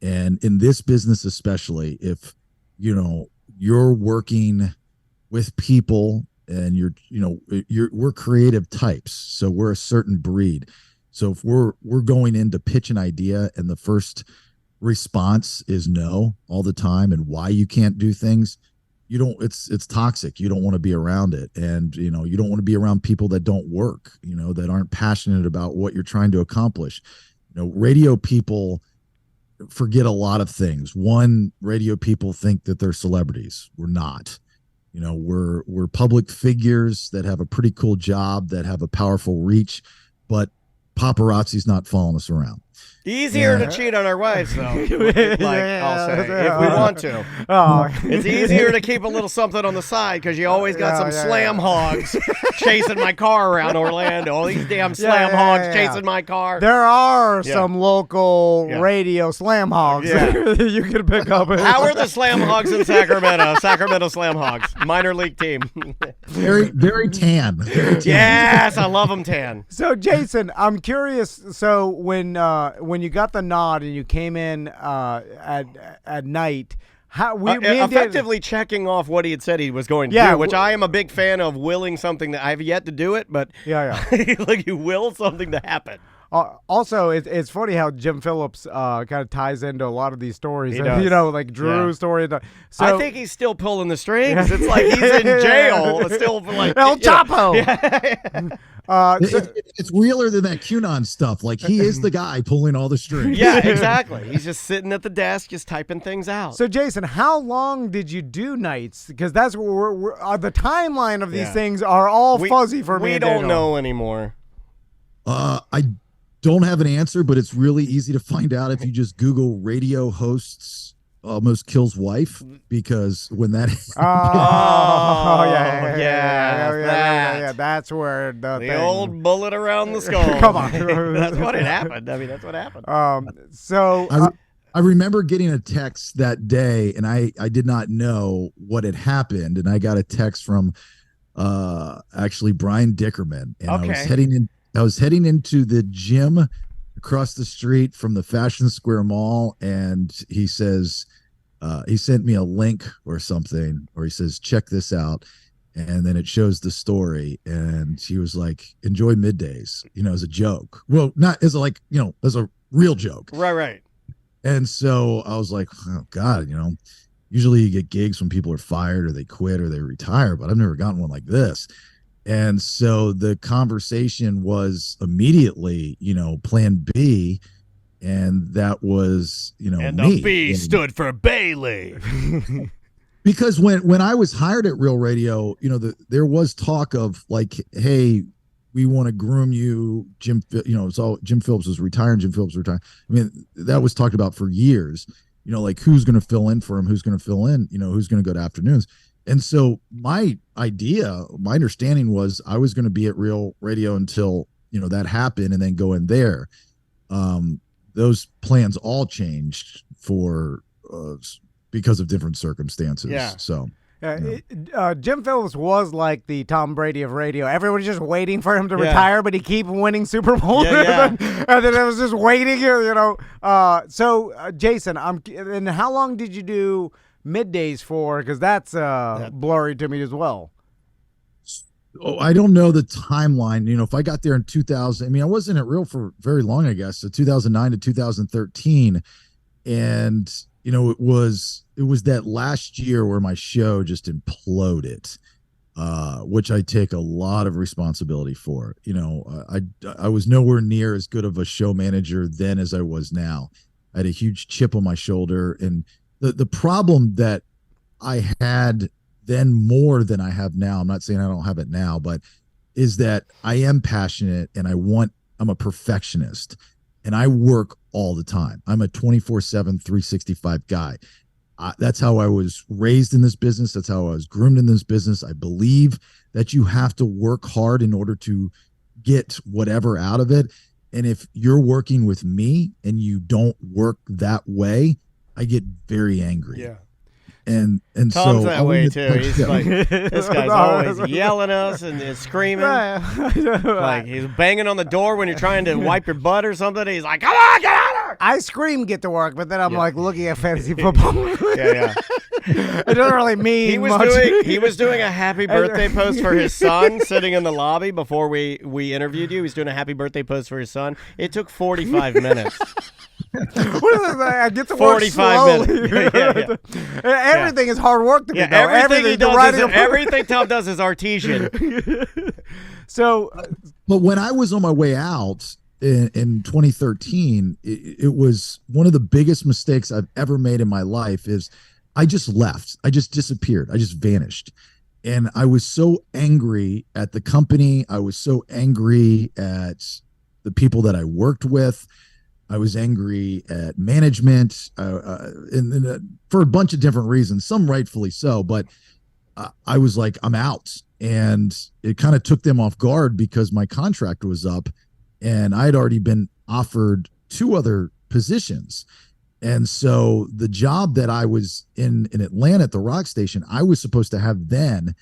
And in this business, especially, if, you're working with people and we're creative types. So we're a certain breed. So if we're going in to pitch an idea and the first response is no all the time and why you can't do things, it's toxic. You don't want to be around it. And, you don't want to be around people that don't work, that aren't passionate about what you're trying to accomplish. Radio people forget a lot of things. One, radio people think that they're celebrities. We're not. We're public figures that have a pretty cool job, that have a powerful reach, but paparazzi's not following us around. Easier to cheat on our wives, though. I'll say, if we want to. It's easier to keep a little something on the side because you always got some slam hogs chasing my car around Orlando. All these damn slam hogs chasing my car. There are some local radio slam hogs you could pick up. How are the slam hogs in Sacramento? Sacramento Slam Hogs, minor league team. Very, very tan. Yes, I love them tan. So, Jason, I'm curious. So when you got the nod and you came in at night, effectively checking off what he had said he was going to do, which I am a big fan of, willing something that I have yet to do it, but like you will something to happen. Also, it's funny how Jim Phillips kind of ties into a lot of these stories. He does. Like Drew's story. So, I think he's still pulling the strings. It's like he's in jail. Still like El Chapo. It's realer than that QAnon stuff. Like he is the guy pulling all the strings. Yeah, exactly. He's just sitting at the desk, just typing things out. So, Jason, how long did you do nights? Because that's where the timeline of these things are all fuzzy for me. We don't know anymore. I don't have an answer, but it's really easy to find out if you just Google radio hosts almost kills wife, because when that that's where the old bullet around the skull. Come on. That's what it happened. I mean, that's what happened. I remember getting a text that day, and I did not know what had happened, and I got a text from actually Brian Dickerman, and I was heading into the gym across the street from the Fashion Square Mall, and he says, he sent me a link or something, or he says, check this out. And then it shows the story, and he was like, enjoy middays, as a joke. Well, not as as a real joke. Right. And so I was like, oh God, usually you get gigs when people are fired or they quit or they retire, but I've never gotten one like this. And so the conversation was immediately, plan B. And that was, and me. the B stood for Bailey. Because when I was hired at Real Radio, there was talk of like, hey, we want to groom you. Jim Phillips was retiring. I mean, that was talked about for years, like who's going to fill in for him, who's going to fill in, who's going to go to afternoons. And so my understanding was I was going to be at Real Radio until, that happened and then go in there. Those plans all changed because of different circumstances. Yeah. So Jim Phillips was like the Tom Brady of radio. Everyone's just waiting for him to retire, but he keep winning Super Bowls. and then it was just waiting, So, Jason, and how long did you do middays for? Because that's blurry to me as well. Oh, I don't know the timeline. If I got there in 2000, I wasn't at Real for very long, I guess. So 2009 to 2013. And it was that last year where my show just imploded, which I take a lot of responsibility for. I was nowhere near as good of a show manager then as I was now. I had a huge chip on my shoulder, and the problem that I had then more than I have now, I'm not saying I don't have it now, but is that I am passionate and I'm a perfectionist. And I work all the time. I'm a 24/7, 365 guy. That's how I was raised in this business. That's how I was groomed in this business. I believe that you have to work hard in order to get whatever out of it. And if you're working with me and you don't work that way, I get very angry. Yeah. And Tom's so that way too. He's like, this guy's always yelling at us and screaming. Like he's banging on the door when you're trying to wipe your butt or something. He's like, come on, get out of here. I scream get to work, but then I'm like looking at fantasy football. Yeah. It doesn't really mean much. He was doing a happy birthday post for his son sitting in the lobby before we interviewed you. He was doing a happy birthday post for his son. It took 45 minutes. What is it? I get to work 45 slowly. minutes. Everything is hard work to me. Everything Tom does is artesian. So, but when I was on my way out in 2013, it was one of the biggest mistakes I've ever made in my life. Is I just left. I just disappeared. I just vanished. And I was so angry at the company. I was so angry at the people that I worked with. I was angry at management and for a bunch of different reasons, some rightfully so, but I was like, I'm out. And it kind of took them off guard because my contract was up and I had already been offered 2 other positions. And so the job that I was in Atlanta at the rock station, I was supposed to have then,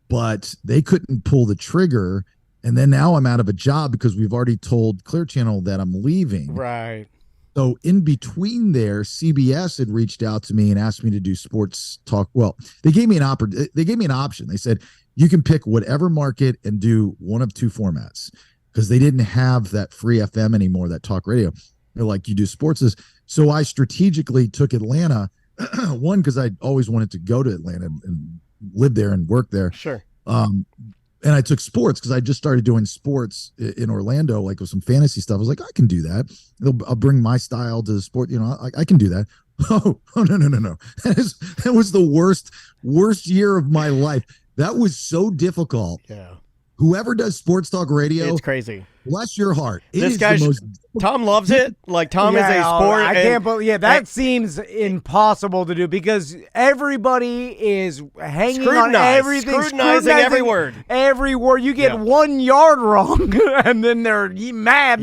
but they couldn't pull the trigger. And then now I'm out of a job because we've already told Clear Channel that I'm leaving. Right. So in between there, CBS had reached out to me and asked me to do sports talk. Well, they gave me an option. They said, you can pick whatever market and do one of 2 formats because they didn't have that free FM anymore, that talk radio. They're like, you do sports. So I strategically took Atlanta, one, because I always wanted to go to Atlanta and live there and work there. Sure. And I took sports because I just started doing sports in Orlando, like with some fantasy stuff. I was like, I can do that. I'll bring my style to the sport. I can do that. Oh, no. That was the worst year of my life. That was so difficult. Yeah. Whoever does sports talk radio, it's crazy. Bless your heart. This guy, Tom loves it. Like Tom is a sport. I can't believe. That seems impossible to do because everybody is hanging on everything, scrutinizing every word. Every word. You get 1 yard wrong, and then they're mad.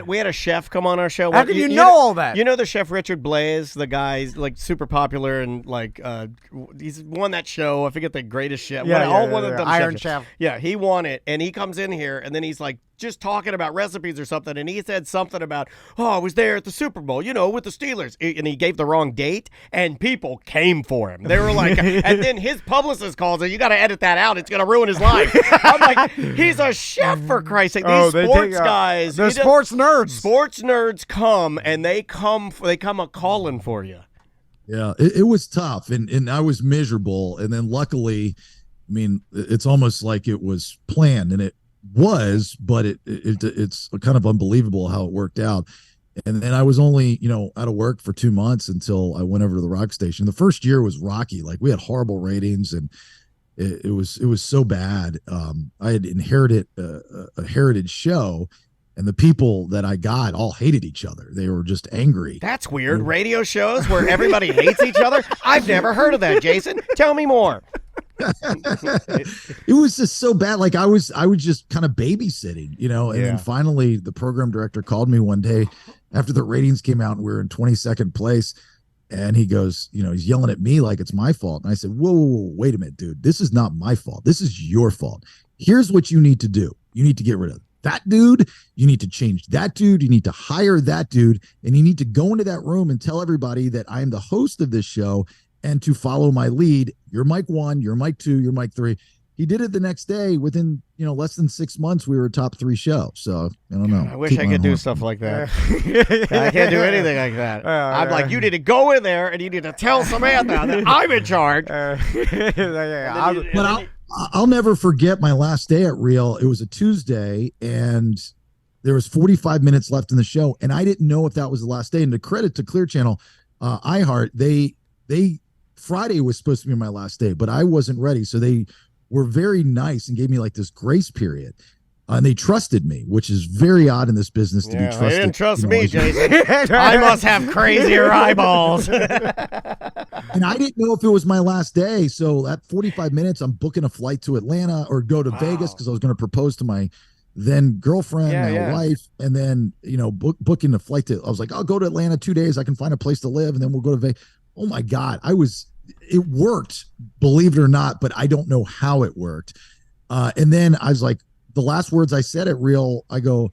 We had a chef come on our show. How can you know all that? You know the chef Richard Blaze, the guy's like super popular and like he's won that show. I forget the greatest chef. Iron Chef. Yeah, he won it, and he comes in here, and then he's like just talking about recipes or something, and he said something about, oh, I was there at the Super Bowl, with the Steelers, and he gave the wrong date, and people came for him. They were like, and then his publicist calls and you got to edit that out. It's going to ruin his life. I'm like, he's a chef, for Christ's sake. These sports guys. The sports nerds. Sports nerds come, and they come a calling for you. Yeah, it was tough, and I was miserable. And then luckily, I mean, it's almost like it was planned, and it was, but it's kind of unbelievable how it worked out. And then I was only, out of work for 2 months until I went over to the rock station. The first year was rocky. Like, we had horrible ratings, and it was so bad. I had inherited a heritage show, and the people that I got all hated each other. They were just angry. That's weird. Radio shows where everybody hates each other? I've never heard of that, Jason. Tell me more. It was just so bad. Like, I was just kind of babysitting, and then finally the program director called me one day after the ratings came out and we were in 22nd place. And he goes, he's yelling at me like it's my fault. And I said, whoa, wait a minute, dude. This is not my fault. This is your fault. Here's what you need to do. You need to get rid of that dude. You need to change that dude. You need to hire that dude. And you need to go into that room and tell everybody that I am the host of this show and to follow my lead. You're mic 1, you're mic 2, you're mic 3. He did it the next day. Within, less than 6 months, we were a top 3 show. So I don't know. I wish I could do stuff like that. I can't do anything like that. I'm like, you need to go in there and you need to tell Samantha that I'm in charge. But I'll never forget my last day at Real. It was a Tuesday, and there was 45 minutes left in the show, and I didn't know if that was the last day. And to credit to Clear Channel, iHeart, they Friday was supposed to be my last day, but I wasn't ready, so they were very nice and gave me like this grace period. And they trusted me, which is very odd in this business to be trusted. They didn't trust me, Jason. I must have crazier eyeballs. And I didn't know if it was my last day. So at 45 minutes, I'm booking a flight to Atlanta or go to Vegas because I was going to propose to my then girlfriend, wife, and then, booking a flight I was like, I'll go to Atlanta 2 days. I can find a place to live, and then we'll go to Vegas. Oh my God. It worked, believe it or not, but I don't know how it worked. And then I was like, the last words I said at Real, I go,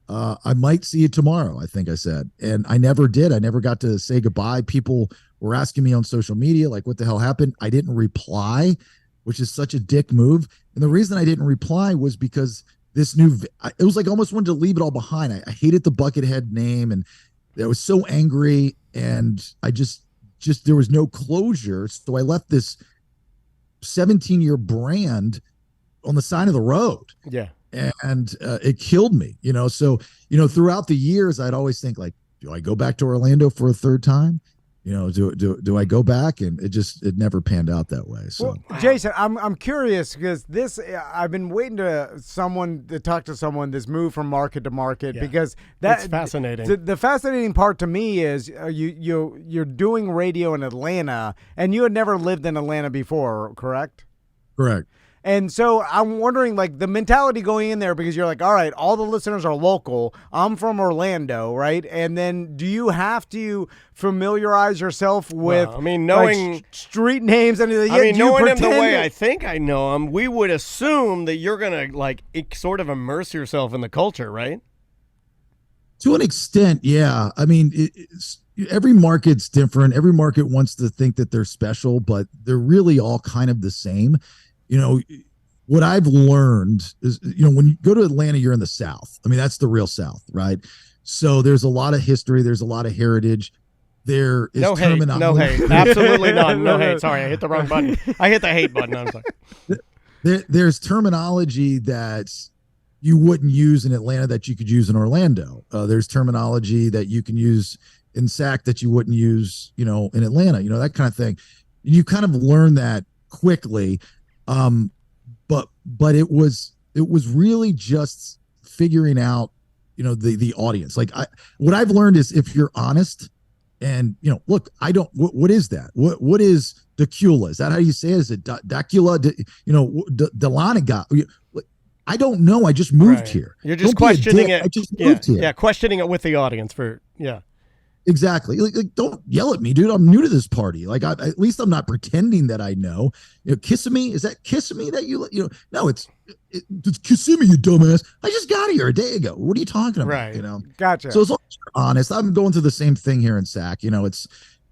I might see you tomorrow, I think I said. And I never did. I never got to say goodbye. People were asking me on social media, like, what the hell happened? I didn't reply, which is such a dick move. And the reason I didn't reply was because it was like I almost wanted to leave it all behind. I hated the Buckethead name, and I was so angry, and I just there was no closure. So I left this 17-year brand on the side of the road. Yeah. And it killed me, So, throughout the years, I'd always think, like, do I go back to Orlando for a third time? Do I go back? And it never panned out that way. So, well, Jason, I'm curious because I've been waiting to talk to someone this move from market to market because that's fascinating. The fascinating part to me is you're doing radio in Atlanta, and you had never lived in Atlanta before, correct? Correct. And so I'm wondering, like, the mentality going in there, because you're like, all right, all the listeners are local. I'm from Orlando, right? And then do you have to familiarize yourself with, knowing like, street names and anything? Knowing him the way I think I know him, we would assume that you're going to, like, sort of immerse yourself in the culture, right? To an extent, yeah. I mean, every market's different. Every market wants to think that they're special, but they're really all kind of the same. What I've learned is, when you go to Atlanta, you're in the South. I mean, that's the real South, right? So there's a lot of history. There's a lot of heritage. There is terminology. No hate. Absolutely none. No hate. Sorry, I hit the wrong button. I hit the hate button. I'm sorry. There's terminology that you wouldn't use in Atlanta that you could use in Orlando. There's terminology that you can use in SAC that you wouldn't use, in Atlanta, that kind of thing. And you kind of learn that quickly. But it was really just figuring out, the audience. Like, what I've learned is if you're honest and, look, what is that? What is Dacula? Is that how you say it? Is it Dacula? Delaniga? I don't know. I just moved here. You're just questioning it. I just moved here. Yeah, questioning it with the audience Exactly. Like, don't yell at me, dude. I'm new to this party. Like, at least I'm not pretending that I know. Kissimmee, is that Kissimmee that no, it's Kissimmee, you dumbass. I just got here a day ago. What are you talking about? Right. Gotcha. So as long as you're honest, I'm going through the same thing here in SAC.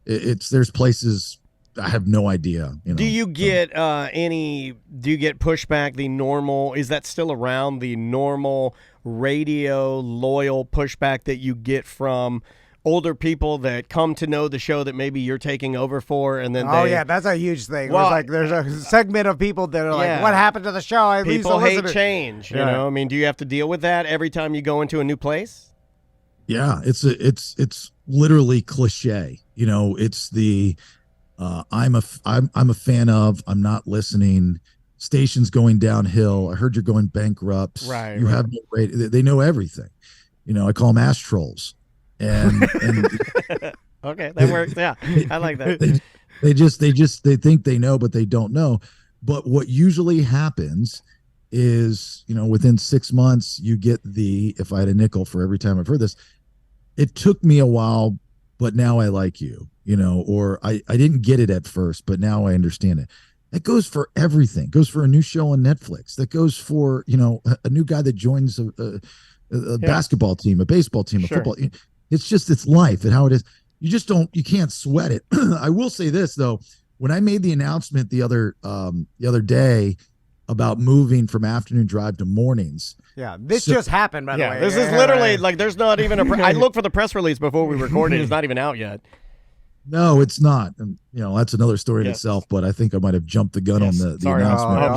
There's places I have no idea. Do you get pushback, the normal, is that still around, the normal radio loyal pushback that you get from older people that come to know the show that maybe you're taking over for, and then that's a huge thing. Well, there's a segment of people that are like, what happened to the show? People hate change, you know? I mean, do you have to deal with that every time you go into a new place? Yeah, it's literally cliche. It's the I'm a fan of, I'm not listening, station's going downhill, I heard you're going bankrupt. Right. You have no radio. They know everything. I call them ass trolls. And okay, that works. Yeah, I like that. They think they know, but they don't know. But what usually happens is, within 6 months, you get if I had a nickel for every time I've heard this, it took me a while, but now I like you, or I didn't get it at first, but now I understand it. That goes for everything. It goes for a new show on Netflix. That goes for, a new guy that joins a basketball team, a baseball team, a football. It's life and how it is. You can't sweat it. I will say this though, when I made the announcement the other day about moving from afternoon drive to mornings. Yeah, this just happened, by the way. This is literally like, there's not even I looked for the press release before we recorded. It's not even out yet. No, it's not. And, that's another story in itself, but I think I might have jumped the gun on the announcement.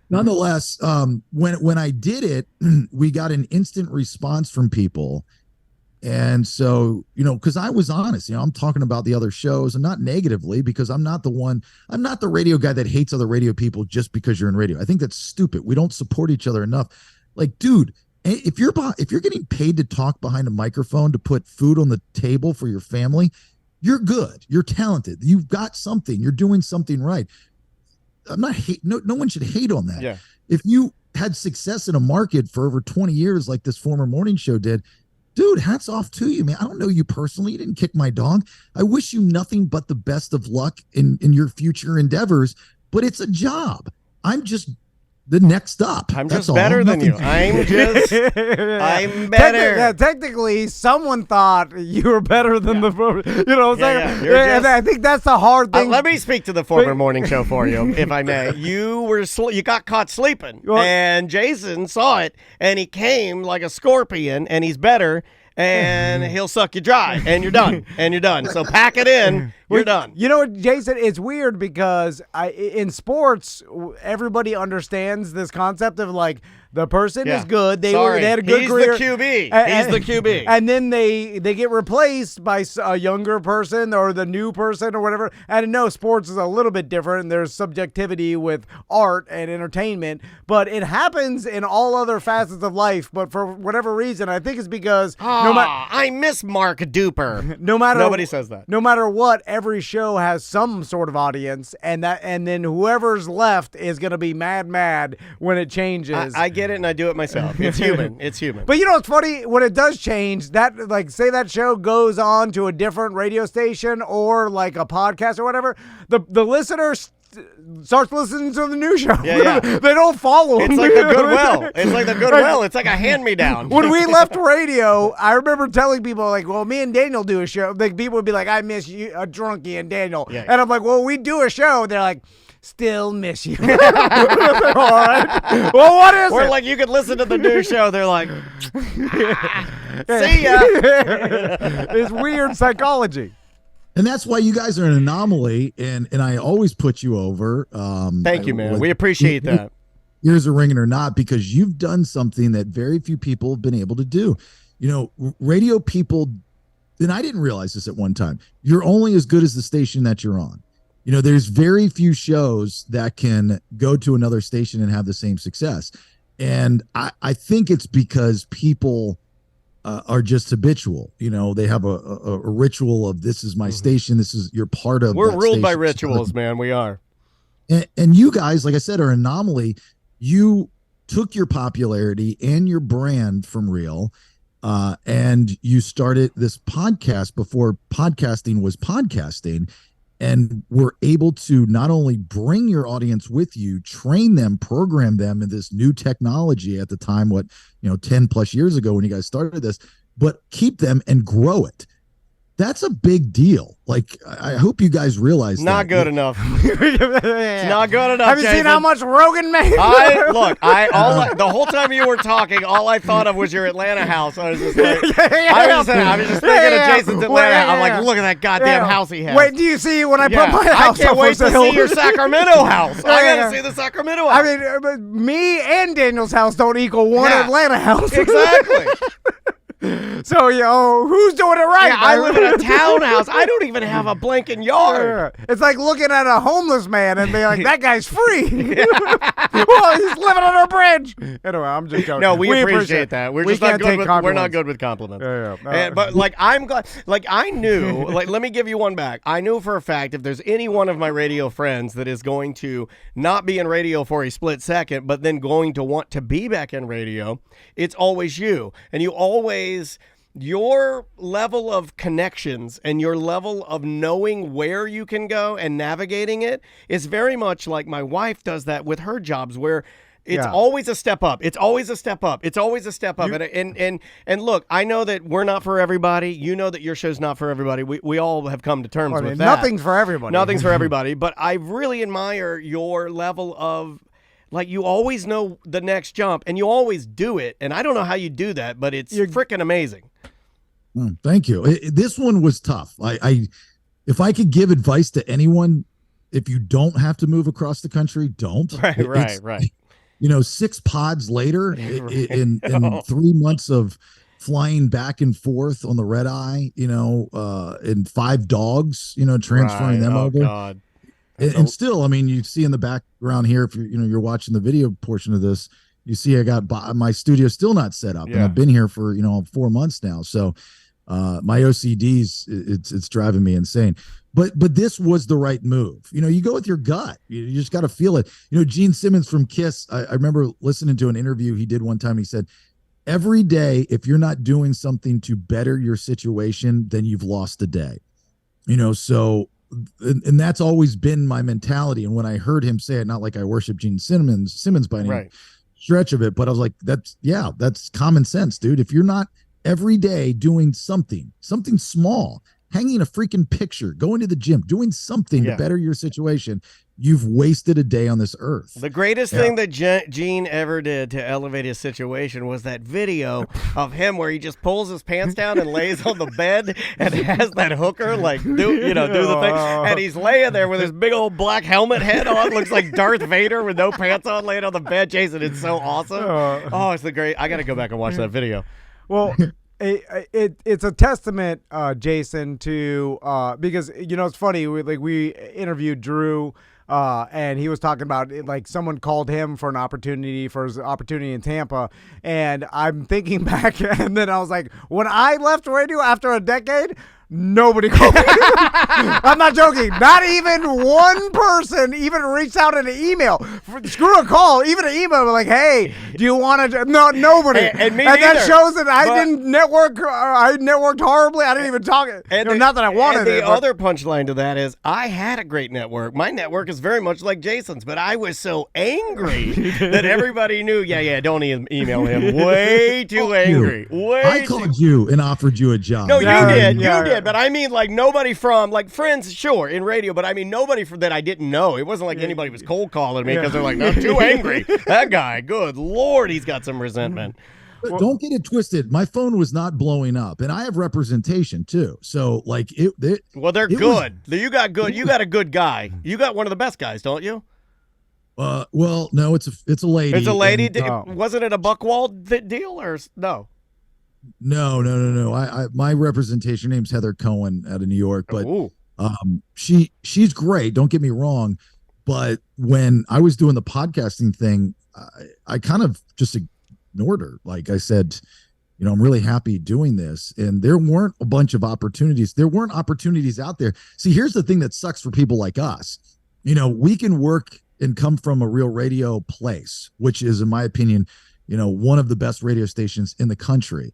Nonetheless, when I did it, we got an instant response from people. And so, because I was honest, I'm talking about the other shows, and not negatively, because I'm not the radio guy that hates other radio people just because you're in radio. I think that's stupid. We don't support each other enough. Like, dude, if you're getting paid to talk behind a microphone to put food on the table for your family, you're good. You're talented. You've got something. You're doing something right. I'm not no one should hate on that. Yeah. If you had success in a market for over 20 years, like this former morning show did, dude, hats off to you, man. I don't know you personally. You didn't kick my dog. I wish you nothing but the best of luck in your future endeavors, but it's a job. I'm just the next up. I'm just better than you. I'm better. Technically, someone thought you were better than the, what I'm saying? And I think that's the hard thing. Let me speak to the former morning show for you, if I may. You got caught sleeping, and Jason saw it, and he came like a scorpion, and he's better, and he'll suck you dry, and you're done, So pack it in. You're done. You know what, Jason? It's weird because in sports, everybody understands this concept of like the person is good. They had a good career. He's the QB. He's the QB. And then they get replaced by a younger person or the new person or whatever. And no, sports is a little bit different. There's subjectivity with art and entertainment, but it happens in all other facets of life. But for whatever reason, I think it's because I miss Mark Duper. Nobody says that. No matter what, every show has some sort of audience, and then whoever's left is going to be mad when it changes. I get it, and I do it myself. It's human. It's human. But it's funny when it does change. That say that show goes on to a different radio station or like a podcast or whatever. The listener starts listening to the new show. Yeah. They don't follow him. It's like the Goodwill. It's like a hand-me-down. When we left radio, I remember telling people like, well, me and Daniel do a show. Like people would be like, I miss you, Drunky and Daniel. Yeah. And I'm like, well, we do a show. They're like, still miss you. All right. Well, what is it? Or like you could listen to the new show. They're like, see ya. It's weird psychology. And that's why you guys are an anomaly, and I always put you over. Thank you, man. We appreciate that. Ears are ringing or not, because you've done something that very few people have been able to do. Radio people, and I didn't realize this at one time, you're only as good as the station that you're on. There's very few shows that can go to another station and have the same success. And I think it's because people are just habitual. They have a ritual of, this is my station. You're part of. We're ruled by rituals, man. We are. And you guys, like I said, are an anomaly. You took your popularity and your brand from Real, and you started this podcast before podcasting was podcasting, and were able to not only bring your audience with you, train them, program them in this new technology at the time, 10 plus years ago when you guys started this, but keep them and grow it. That's a big deal. Like, I hope you guys realize not that. Good enough. It's not good enough. Have you seen how much Rogan made? The whole time you were talking, all I thought of was your Atlanta house. I was just like, I was just thinking of Jason's Atlanta house. I'm like, look at that goddamn house he has. Wait, do you see when I put my house? I can't wait to see your Sacramento house. I gotta see the Sacramento house. I mean, me and Daniel's house don't equal one Atlanta house. Exactly. So, who's doing it right? Yeah, I live in a townhouse. I don't even have a blanket yard. It's like looking at a homeless man and being like, that guy's free. Well, he's living under a bridge. Anyway, I'm just joking. No, we appreciate that. We're not good with compliments. But I'm glad. Like, I knew. Like, let me give you one back. I knew for a fact if there's any one of my radio friends that is going to not be in radio for a split second, but then going to want to be back in radio, it's always you. And you always. Your level of connections and your level of knowing where you can go and navigating it is very much like my wife does that with her jobs, where it's always a step up. It's always a step up. It's always a step up. And look, I know that we're not for everybody. You know that your show's not for everybody. We all have come to terms with that. Nothing's for everybody. Nothing's for everybody. But I really admire your level of, like, you always know the next jump, and you always do it. And I don't know how you do that, but it's freaking amazing. Thank you. This one was tough. If I could give advice to anyone, if you don't have to move across the country, don't. Right. 6 pods later, in 3 months of flying back and forth on the red eye, and 5 dogs, transferring them over. God. And still, I mean, you see in the background here, if you're watching the video portion of this, you see I got my studio still not set up, and I've been here for 4 months now. So my OCD's it's driving me insane. But this was the right move. You go with your gut. You just got to feel it. Gene Simmons from Kiss. I remember listening to an interview he did one time. He said, "Every day, if you're not doing something to better your situation, then you've lost a day." So. And that's always been my mentality. And when I heard him say it, not like I worship Gene Simmons by any stretch of it, but I was like, that's common sense, dude. If you're not every day doing something small, hanging a freaking picture, going to the gym, doing something to better your situation, you've wasted a day on this earth. The greatest thing that Gene ever did to elevate his situation was that video of him where he just pulls his pants down and lays on the bed and has that hooker do the thing, and he's laying there with his big old black helmet head on, looks like Darth Vader with no pants on, laying on the bed. Jason, it's so awesome. It's the great. I got to go back and watch that video. Well. It's a testament, Jason, to because it's funny. We interviewed Drew, and he was talking about like someone called him for his opportunity in Tampa, and I'm thinking back, and then I was like, when I left radio after a decade. Nobody called me. I'm not joking. Not even one person even reached out in an email. Screw a call. Even an email. Like, hey, do you want to? No, nobody. And me and neither. That shows that I didn't network. I networked horribly. I didn't even talk. Not that I wanted and it. The other punchline to that is I had a great network. My network is very much like Jason's, but I was so angry that everybody knew, don't email him. Way too angry. I called you and offered you a job. No, you did. You did. But I mean, like, nobody from, like, friends, sure, in radio, but I mean, nobody that I didn't know. It wasn't like anybody was cold calling me because they're like, I'm too angry. That guy, good Lord, he's got some resentment. But don't get it twisted. My phone was not blowing up, and I have representation too. So, like, they're good. You got good. You got a good guy. You got one of the best guys, don't you? Well, no, it's a lady. It's a lady. Wasn't it a Buckwald deal or no? No. My representation name's Heather Cohen out of New York, but she's great. Don't get me wrong, but when I was doing the podcasting thing, I kind of just ignored her. Like I said, I'm really happy doing this, and there weren't a bunch of opportunities. There weren't opportunities out there. See, here's the thing that sucks for people like us. We can work and come from a real radio place, which is, in my opinion, one of the best radio stations in the country.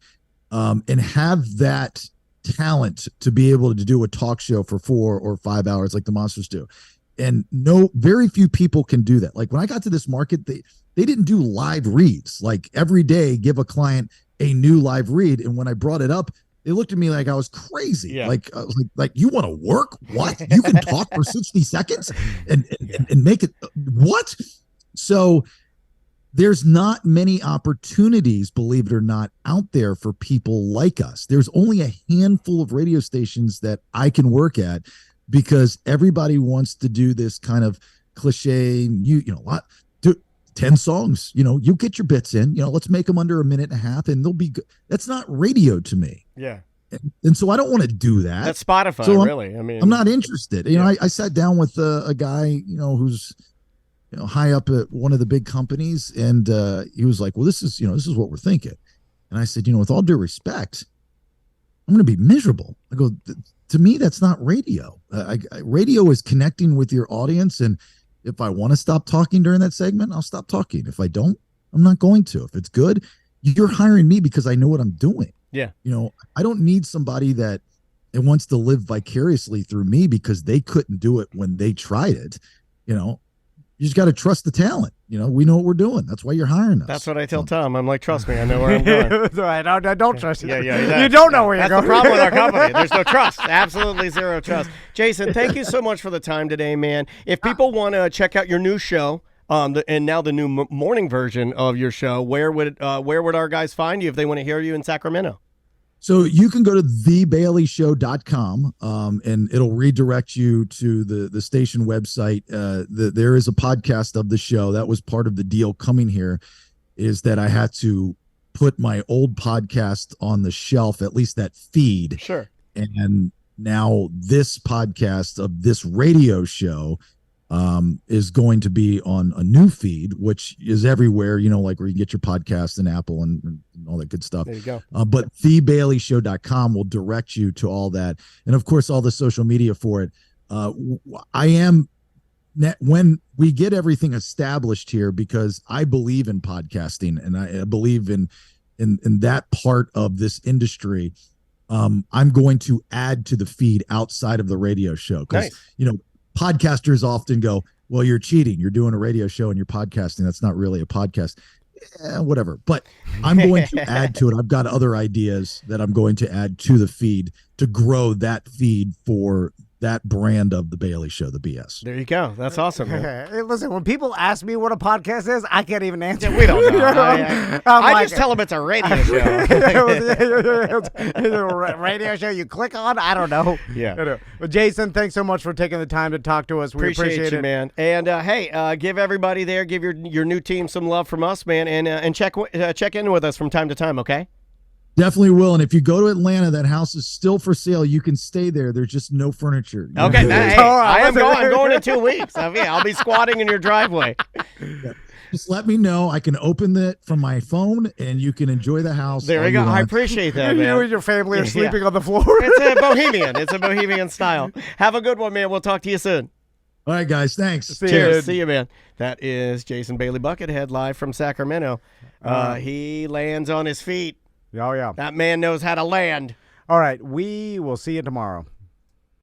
and have that talent to be able to do a talk show for 4 or 5 hours like the Monsters do. And very few people can do that. Like when I got to this market, they didn't do live reads. Like every day, give a client a new live read. And when I brought it up, they looked at me like I was crazy. Yeah. Like I was like you want to work? What? You can talk for 60 seconds and make it what? So there's not many opportunities, believe it or not, out there for people like us. There's only a handful of radio stations that I can work at because everybody wants to do this kind of cliche, what? 10 songs, you get your bits in, let's make them under a minute and a half and they'll be good. That's not radio to me. Yeah. And so I don't want to do that. That's Spotify, so really. I mean, I'm not interested. I sat down with a guy, who's, high up at one of the big companies. And he was like, well, this is what we're thinking. And I said, with all due respect, I'm going to be miserable. I go, to me, that's not radio. Radio is connecting with your audience. And if I want to stop talking during that segment, I'll stop talking. If I don't, I'm not going to. If it's good, you're hiring me because I know what I'm doing. Yeah. I don't need somebody that wants to live vicariously through me because they couldn't do it when they tried it. You just got to trust the talent. We know what we're doing. That's why you're hiring us. That's what I tell Tom. I'm like, trust me, I know where I'm going. I don't trust you. Yeah. You don't know where you're going. That's the problem with our company. There's no trust. Absolutely zero trust. Jason, thank you so much for the time today, man. If people want to check out your new show, and now the new morning version of your show, where would our guys find you if they want to hear you in Sacramento? So you can go to thebaileyshow.com and it'll redirect you to the station website. There is a podcast of the show. That was part of the deal coming here, is that I had to put my old podcast on the shelf, at least that feed. Sure. And now this podcast of this radio show is going to be on a new feed, which is everywhere, like where you get your podcast and Apple and all that good stuff. There you go. But thebaileyshow.com will direct you to all that. And of course, all the social media for it. When we get everything established here, because I believe in podcasting and I believe in that part of this industry, I'm going to add to the feed outside of the radio show. Because, podcasters often go, well, you're cheating. You're doing a radio show and you're podcasting. That's not really a podcast. Whatever. But I'm going to add to it. I've got other ideas that I'm going to add to the feed to grow that feed for that brand of the Bailey Show, the BS. There you go. That's awesome, man. Hey, listen, when people ask me what a podcast is, I can't even answer. We don't know. I just tell them it's a radio show. Radio show you click on? I don't know. Yeah. But Jason, thanks so much for taking the time to talk to us. We appreciate you, it, man. And hey, give everybody there, give your new team some love from us, man, and check in with us from time to time, okay? Definitely will. And if you go to Atlanta, that house is still for sale. You can stay there. There's just no furniture. Okay. I'm going in 2 weeks. I'll be squatting in your driveway. Yeah. Just let me know. I can open it from my phone and you can enjoy the house. There we go. I appreciate that, man. You and your family are sleeping on the floor. It's a bohemian. It's a bohemian style. Have a good one, man. We'll talk to you soon. All right, guys. Thanks. Cheers. See you, man. That is Jason Bailey Buckethead live from Sacramento. He lands on his feet. Oh, yeah. That man knows how to land. All right. We will see you tomorrow.